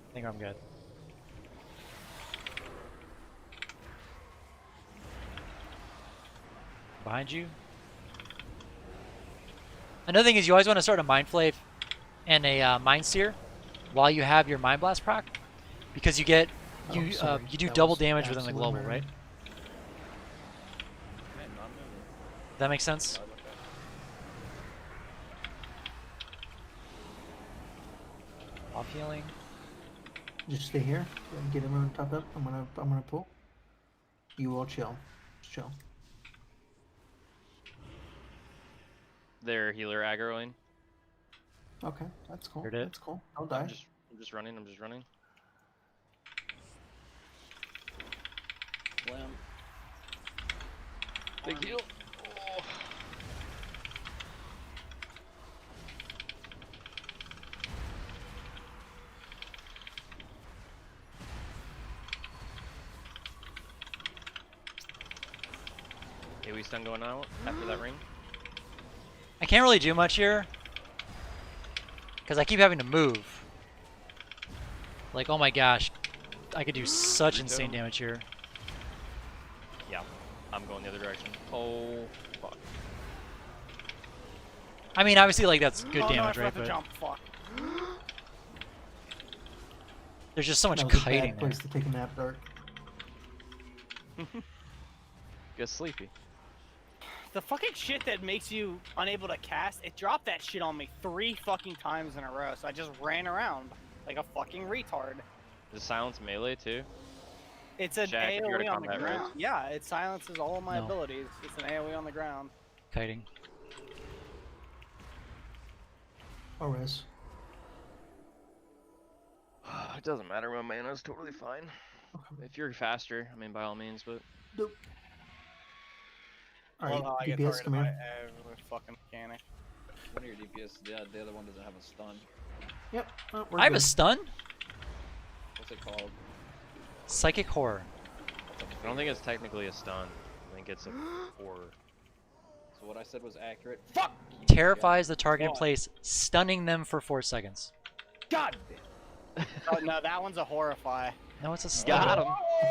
I think I'm good. Behind you. Another thing is you always want to start a Mind Flave and a Mind Sear while you have your Mind Blast proc, because you get Oh, sorry. you do That double was damage within the absolute global, murder. right? Man, not moving. Does that make sense? I look at Off healing. Just stay here and get everyone topped up. I'm gonna pull. You all chill. Just chill. They're healer aggroing. Okay, that's cool. Heard it. That's cool. Don't die. I'm just running, I'm just running. Slim. Big heal. AoE stun going out after that ring. I can't really do much here because I keep having to move. Like, oh my gosh, I could do such insane damage here. Yeah, I'm going the other direction. Oh, fuck. I mean, obviously, like that's good Oh, no, I damage, forgot right? to But jump. Fuck. there's just so much That was a kiting bad there. place to take a nap, Dark. Get sleepy. The fucking shit that makes you unable to cast, it dropped that shit on me 3 fucking times in a row, so I just ran around like a fucking retard. Does silence melee too? It's an Jack, you're AoE to on the combat, right? ground. Yeah, it silences all of my No. abilities. It's an AoE on the ground. Kiting. Or res. It doesn't matter, my mana's totally fine. If you're faster, I mean by all means, but Alright, Although I get DPS, targeted come by here. every fucking mechanic. One of your DPS, yeah, the other one doesn't have a stun. Yep. We're I have a good. stun. What's it called? Psychic Horror. I don't think it's technically a stun. I think it's a 4. So what I said was accurate. Fuck! You, Terrifies the target in God. place, stunning them for 4 seconds. God damn. Oh no, that one's a horrify. No, it's a stun. Got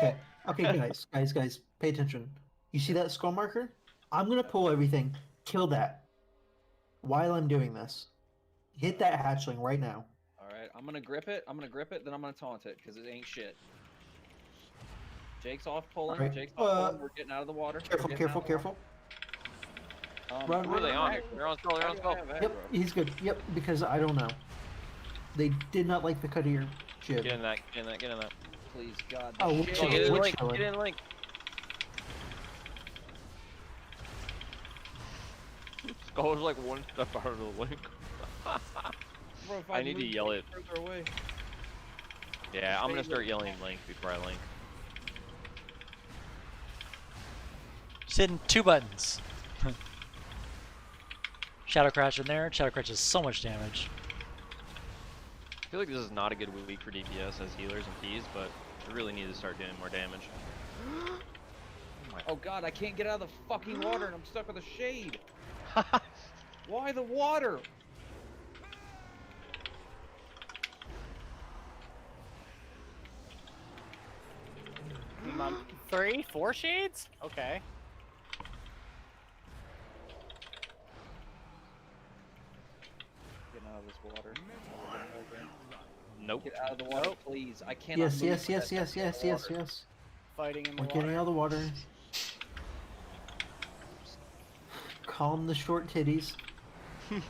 him. Okay, guys, pay attention. You see that skull marker? I'm gonna pull everything, kill that. While I'm doing this, hit that hatchling right now. Alright, I'm gonna grip it, then I'm gonna taunt it, because it ain't shit. Jake's off pulling, Alright, Jake's off pulling, we're getting out of the water. Careful, careful. Run, Who are they on? They're on skull, they're on skull. Yep, he's good. Yep, because I don't know. They did not like the cut of your jib. Get in that, get in that, get in that. Please, God. Oh, we're shit. chilling, Get in we're Link, chilling. get in Link. Skull's like one step out of the Link. Bro, if I need to move yell it. further away. Yeah, I'm gonna start yelling Link before I Link. Just hitting 2 buttons. Shadow Crash in there. Shadow Crash does so much damage. I feel like this is not a good week for DPS as healers and Ps, but we really need to start doing more damage. Oh God, I can't get out of the fucking water and I'm stuck with a shade. Why the water? Um, 3, 4 shades? Okay. Get out of this water. Nope. Get out of the water, please. I cannot Yes, move yes, with yes, that yes, thing in yes, the yes, water. yes. Fighting in the We're water. getting out of the water. Calm the short titties. Well,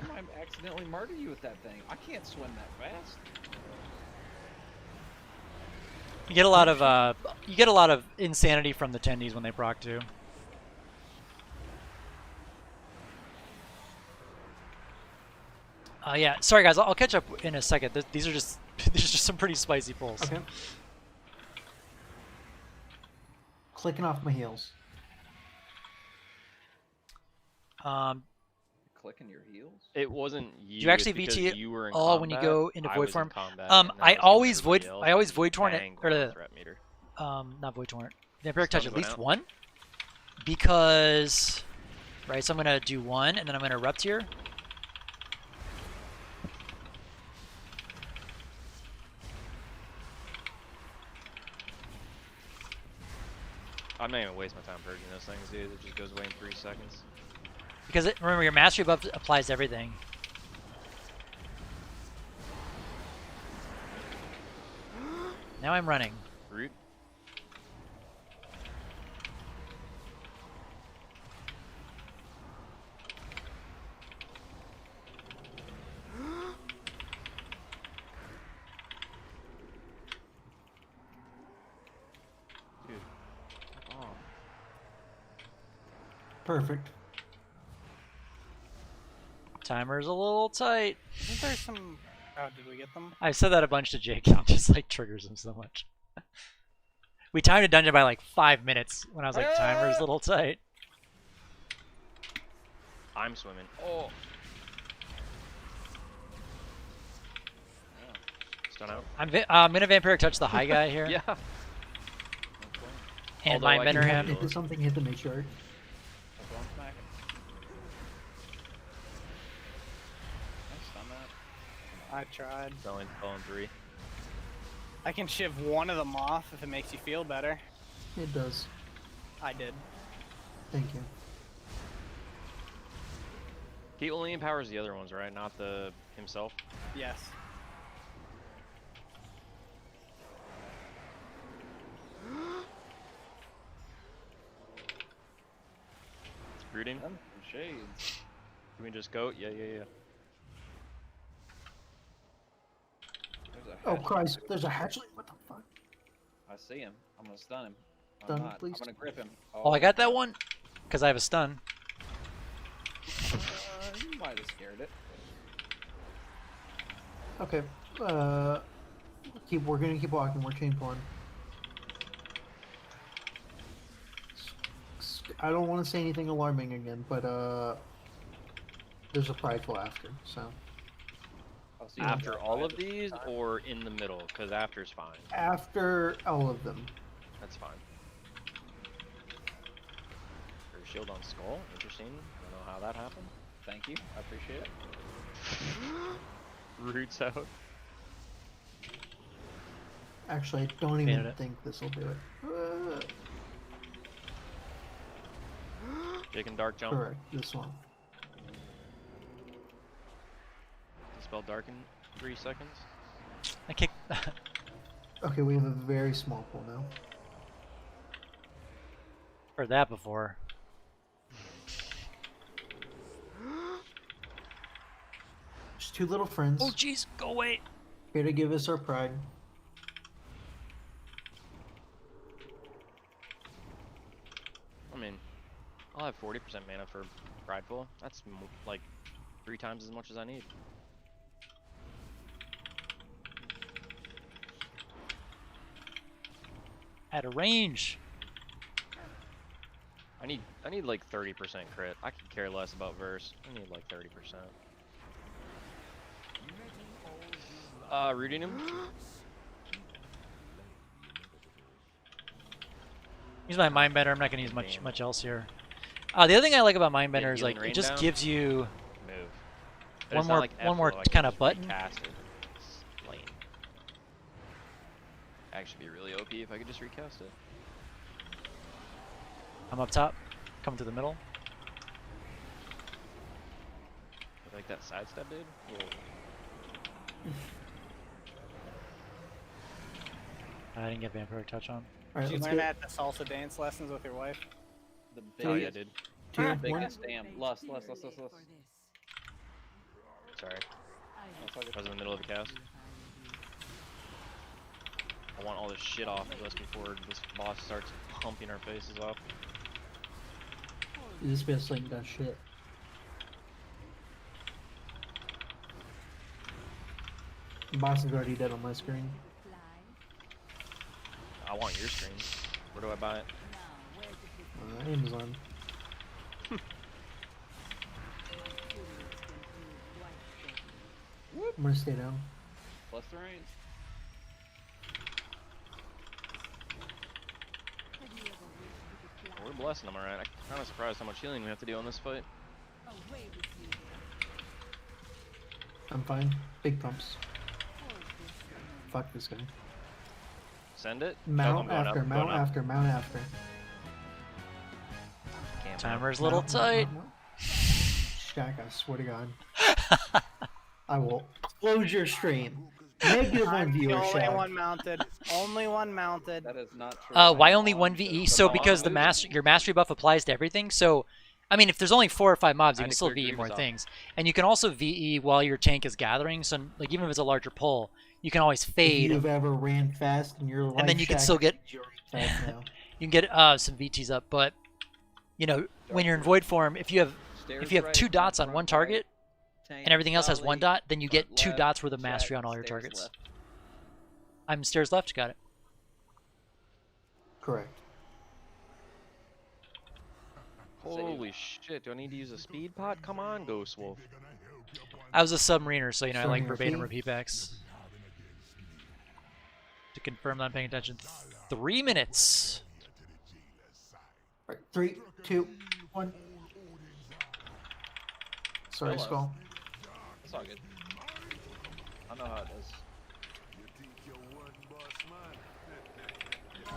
I might accidentally murder you with that thing. I can't swim that fast. You get a lot of insanity from the tendies when they proc too. Yeah, sorry guys, I'll catch up in a second. These are just some pretty spicy pulls. Okay. Clicking off my heels. Clicking your heels? It wasn't you. you actually it's because VT you were in when you combat, go into I void was in form? combat, and I was I hitting always everybody else and void torrent it, bang, or going the on threat meter. not void torrent. Vampiric touch Stun at went least out. 1, because right. So I'm gonna do 1, and then I'm gonna erupt here. I'm not even wasting my time purging those things, dude. It just goes away in 3 seconds. Because remember, your mastery buff applies to everything. Now I'm running. Root. Dude. Oh. Perfect. Timer's a little tight. Isn't there some... Oh, did we get them? I've said that a bunch to Jake, and it just like triggers him so much. We timed a dungeon by like 5 minutes when I was like, timer's a little tight. I'm swimming. Oh. Stun out. I'm gonna vampiric touch the high guy here. Yeah. And Although I Mindbender can him. handle If something hit the matriarch. That's what I'm smacking. I stun that. I tried. Selling 3. I can shiv one of them off if it makes you feel better. It does. I did. Thank you. He only empowers the other ones, right? Not the himself. Yes. It's brooding. Done some shades. Can we just go? Yeah. There's a Oh hatch. Christ, there's a hatchling. What the fuck? I see him. I'm gonna stun him. Stun, I'm not. please. I'm gonna grip him. Oh, I got that one because I have a stun. You might have scared it. Okay. We're gonna keep walking. We're chain pulling. I don't want to say anything alarming again, but there's a prideful after, so. I'll see you After on all Friday. of these, or in the middle? Because after's fine. After all of them. That's fine. Or shield on skull. Interesting. I don't know how that happened. Thank you. I appreciate it. Roots out. Actually, I don't even Banned it. think this will do it. Jake and dark jump. Correct, this one. Dispel dark in 3 seconds. I kicked. Okay, we have a very small pool now. Heard that before. Just two little friends Oh jeez, go away. here to give us our pride. I mean, I'll have 40% mana for Prideful. That's like 3 times as much as I need. At a range. I need like 30% crit. I could care less about verse. I need like 30%. Rooting him. Use my Mindbender. I'm not gonna use much else here. The other thing I like about Mindbender is healing like rain it just down? gives you Move. But one it's not more- like one more F-flow, I can kinda just button. recast it. It's lame. Actually be really OP if I could just recast it. I'm up top, coming through the middle. Like that sidestep dude. Whoa. I didn't get Vampire Touch on. Alright, Did you let's learn get that at the salsa dance lessons with your wife? The Oh biggest, yeah, dude. two, the one. biggest damn. Lust. Sorry. That's all good. I was in the middle of a cast. I want all this shit off of us before this boss starts pumping our faces off. This best link does shit. Boss is already dead on my screen. I want your screen. Where do I buy it? Amazon. I'm gonna stay down. Plus the range. We're blessing them, alright. I'm kind of surprised how much healing we have to do on this fight. I'm fine. Big pumps. Fuck this guy. Send it. Mount Nope, I'm after, going up, mount going up. after, mount after. Can't Timer's a little Mount, tight. mount. Shaq, I swear to God. I will close your stream. Negative one I'm the viewer, only Shaq. one mounted. Only one mounted. That is not true. Why only 1VE? So because the your mastery buff applies to everything. So, I mean, if there's only 4 or 5 mobs, you I can still declare VE more Grievous off. things, and you can also VE while your tank is gathering. So, like, even if it's a larger pull, you can always If fade. you've ever ran fast in your life, And then you can Shaq, still get- you're fast now. You can get some VTs up, but you know, when you're in void form, if you have Stairs 2 right, dots on front one right, target tank, and everything else has 1 volley, dot, then you get front 2 left, dots worth of check, mastery on all your stairs targets. left. I'm stairs left. Got it. Correct. Holy shit, do I need to use a speed pot? Come on, Ghost Wolf. I was a submariner, so you know I like Submariner verbatim P. repeat backs. To confirm that I'm paying attention, 3 minutes. Right, 3, 2, 1. Sorry, Hello. Skull. It's all good. I know how it is.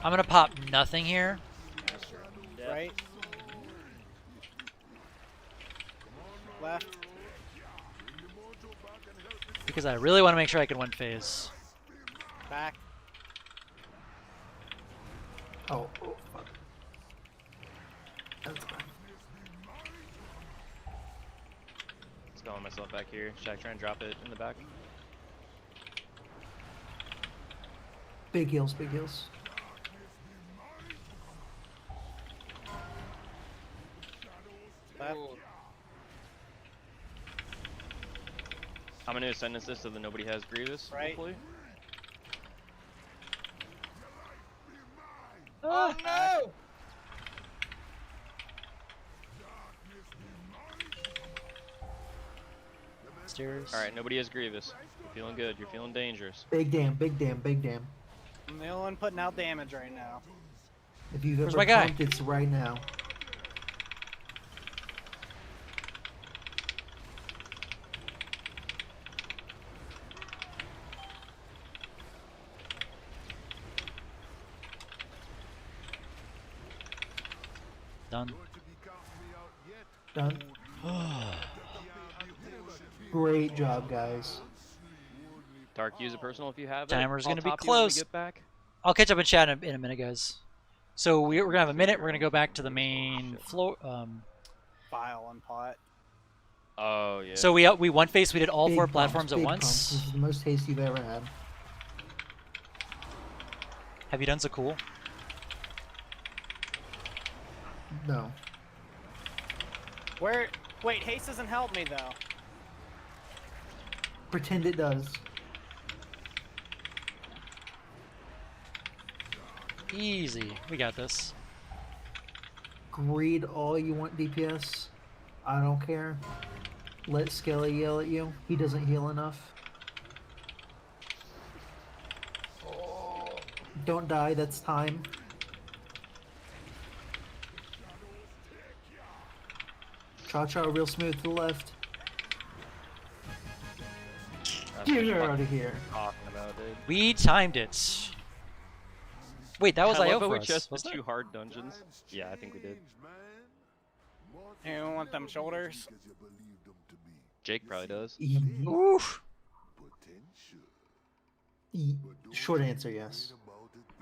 I'm gonna pop nothing here. Right. Left. Because I really want to make sure I can win phase. Back. Oh, fuck. That's fine. Let's go on myself back here. Should I try and drop it in the back? Big heals, big heals. Left. I'm gonna ascend this so that nobody has Grievous, Right. hopefully. Oh no! stairs. All right, nobody has Grievous. You're feeling good. You're feeling dangerous. Big damn, big damn, big damn. I'm the only one putting out damage right now. If you've Where's ever my guy? pumped, it's right now. Done. Done. Great job, guys. Dark, use a personal if you have it. Timer's I'll gonna be top you when we close. get back. I'll catch up in chat in a minute, guys. So we're gonna have a minute. We're gonna go back to the main floor. File and pot. Oh yeah. So we one face. We did all Big 4 pumps, platforms at big once. pumps. This is the most haste you've ever had. Have you done so cool? No. Where? Wait, haste doesn't help me though. Pretend it does. Easy. We got this. Greed all you want, DPS. I don't care. Let Skelly yell at you. He doesn't heal enough. Don't die, that's time. Cha-cha real smooth to the left. That's Get what her I'm out of here. talking about, dude. We timed it. Wait, that was I IO love how for we us, just wasn't did it? 2 hard dungeons. Yeah, I think we did. You want them shoulders? Jake probably does. Oof. Short answer, yes.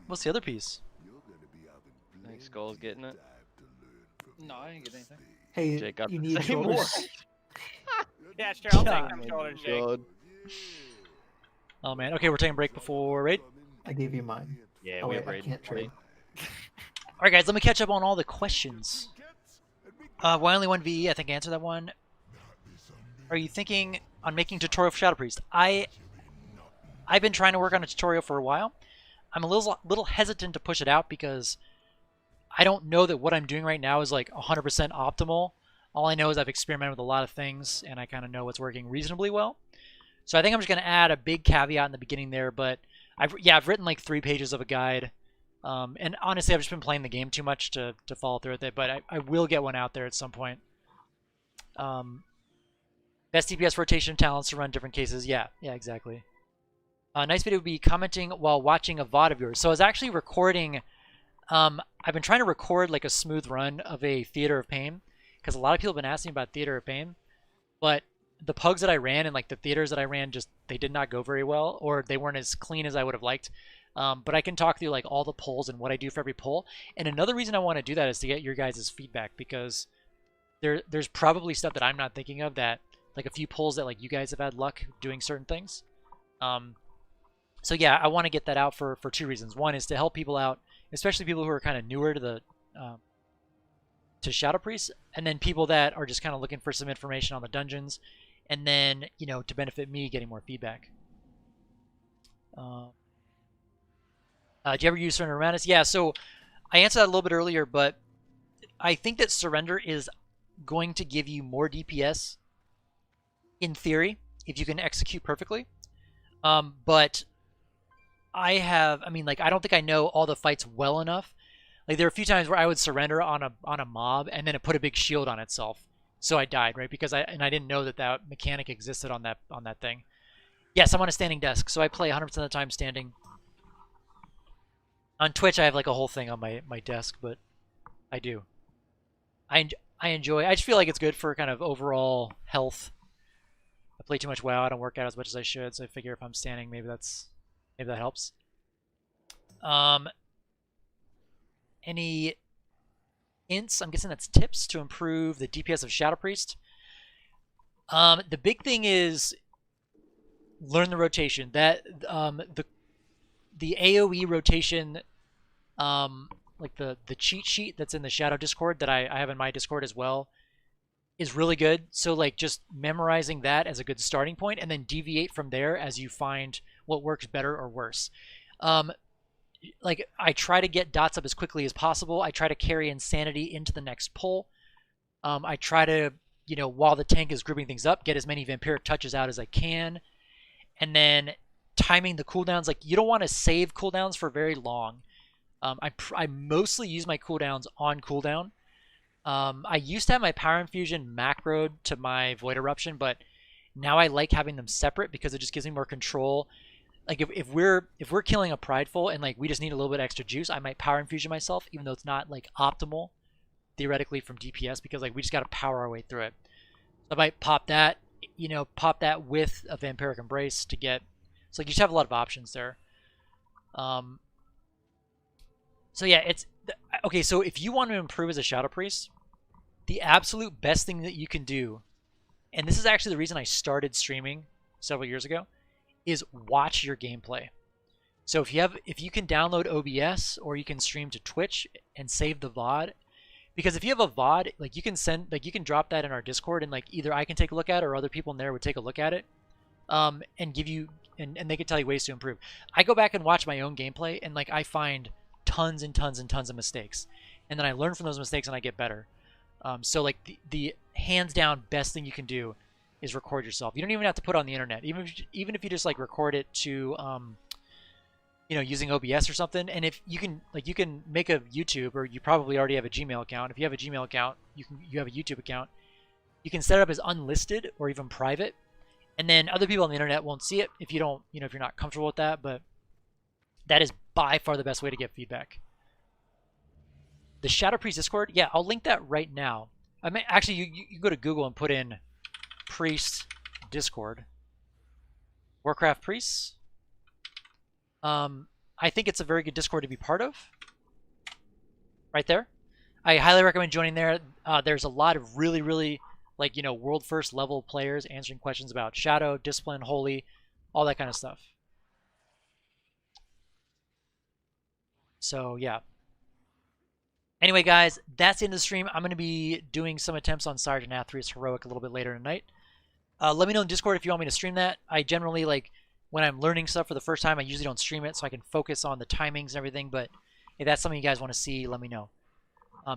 What's the other piece? I think Skull's getting it. No, I didn't get anything. Hey, Jake got you the need same shoulders? Yeah, sure. I'll God. take them shoulders, Jake. God. Oh man. Okay, we're taking a break before raid. I gave you mine. Yeah, Oh we wait, have I raid. can't trade. All right, guys. Let me catch up on all the questions. Why only 1VE? I think I answered that one. Are you thinking on making tutorial for Shadow Priest? I've been trying to work on a tutorial for a while. I'm a little hesitant to push it out because I don't know that what I'm doing right now is like 100% optimal. All I know is I've experimented with a lot of things and I kind of know what's working reasonably well. So I think I'm just going to add a big caveat in the beginning there, but I've written like 3 pages of a guide. And honestly, I've just been playing the game too much to follow through with it, but I will get one out there at some point. Best DPS rotation talents to run different cases. Yeah, exactly. Nice video would be commenting while watching a VOD of yours. So I was actually recording. I've been trying to record like a smooth run of a Theater of Pain because a lot of people have been asking about Theater of Pain, but the pugs that I ran and like the theaters that I ran they did not go very well, or they weren't as clean as I would have liked. But I can talk through like all the polls and what I do for every poll. And another reason I want to do that is to get your guys' feedback because there's probably stuff that I'm not thinking of that like a few polls that like you guys have had luck doing certain things. So yeah, I want to get that out for 2 reasons. One is to help people out, especially people who are kind of newer to the to Shadow Priest, and then people that are just kind of looking for some information on the dungeons, and then to benefit me getting more feedback. Do you ever use Surrender Madness? Yeah, so I answered that a little bit earlier, but I think that Surrender is going to give you more DPS in theory if you can execute perfectly. But I don't think I know all the fights well enough. Like there are a few times where I would surrender on a mob and then it put a big shield on itself, so I died, right? Because I didn't know that mechanic existed on that thing. Yes, I'm on a standing desk, so I play 100% of the time standing. On Twitch, I have like a whole thing on my desk, but I do. I enjoy. I just feel like it's good for kind of overall health. I play too much WoW. I don't work out as much as I should, so I figure if I'm standing, maybe that helps. Any hints? I'm guessing that's tips to improve the DPS of Shadow Priest. The big thing is learn the rotation. That the AoE rotation, like the cheat sheet that's in the Shadow Discord that I have in my Discord as well, is really good. So like just memorizing that as a good starting point and then deviate from there as you find what works better or worse. Like I try to get dots up as quickly as possible. I try to carry Insanity into the next pull. I try to you know, while the tank is grouping things up, get as many vampiric touches out as I can. And then timing the cooldowns, like you don't want to save cooldowns for very long. I mostly use my cooldowns on cooldown. I used to have my Power Infusion macroed to my Void Eruption, but now I like having them separate because it just gives me more control. Like if we're killing a Prideful and like we just need a little bit extra juice, I might Power Infusion myself, even though it's not like optimal theoretically from DPS, because like we just got to power our way through it. So I might pop that, you know, pop that with a Vampiric Embrace to get. So like you just have a lot of options there. So yeah, it's okay. So if you want to improve as a Shadow Priest, the absolute best thing that you can do, and this is actually the reason I started streaming several years ago, is watch your gameplay. So if you can download OBS or you can stream to Twitch and save the VOD, because if you have a VOD, like you can drop that in our Discord and like either I can take a look at it or other people in there would take a look at it, and give you and they could tell you ways to improve. I go back and watch my own gameplay and like I find tons and tons and tons of mistakes, and then I learn from those mistakes and I get better. So like the hands down best thing you can do is record yourself. You don't even have to put it on the internet. Even if you just like record it to you know, using OBS or something. And if you can make a YouTube, or you probably already have a Gmail account. If you have a Gmail account, you have a YouTube account. You can set it up as unlisted or even private, and then other people on the internet won't see it if you don't, you know, if you're not comfortable with that. But that is by far the best way to get feedback. The Shadow Priest Discord, yeah, I'll link that right now. I mean, actually, you go to Google and put in Priest Discord, Warcraft Priests. I think it's a very good Discord to be part of. Right there. I highly recommend joining there. There's a lot of really, really, like, you know, world first level players answering questions about Shadow, Discipline, Holy, all that kind of stuff. So, yeah. Anyway, guys, that's the end of the stream. I'm going to be doing some attempts on Sergeant Athreus Heroic a little bit later tonight. Let me know in Discord if you want me to stream that. I generally, like, when I'm learning stuff for the first time, I usually don't stream it so I can focus on the timings and everything. But if that's something you guys want to see, let me know.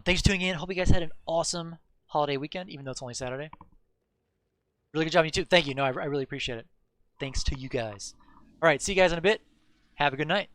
Thanks for tuning in. Hope you guys had an awesome holiday weekend, even though it's only Saturday. Really good job, you too. Thank you. No, I really appreciate it. Thanks to you guys. All right, see you guys in a bit. Have a good night.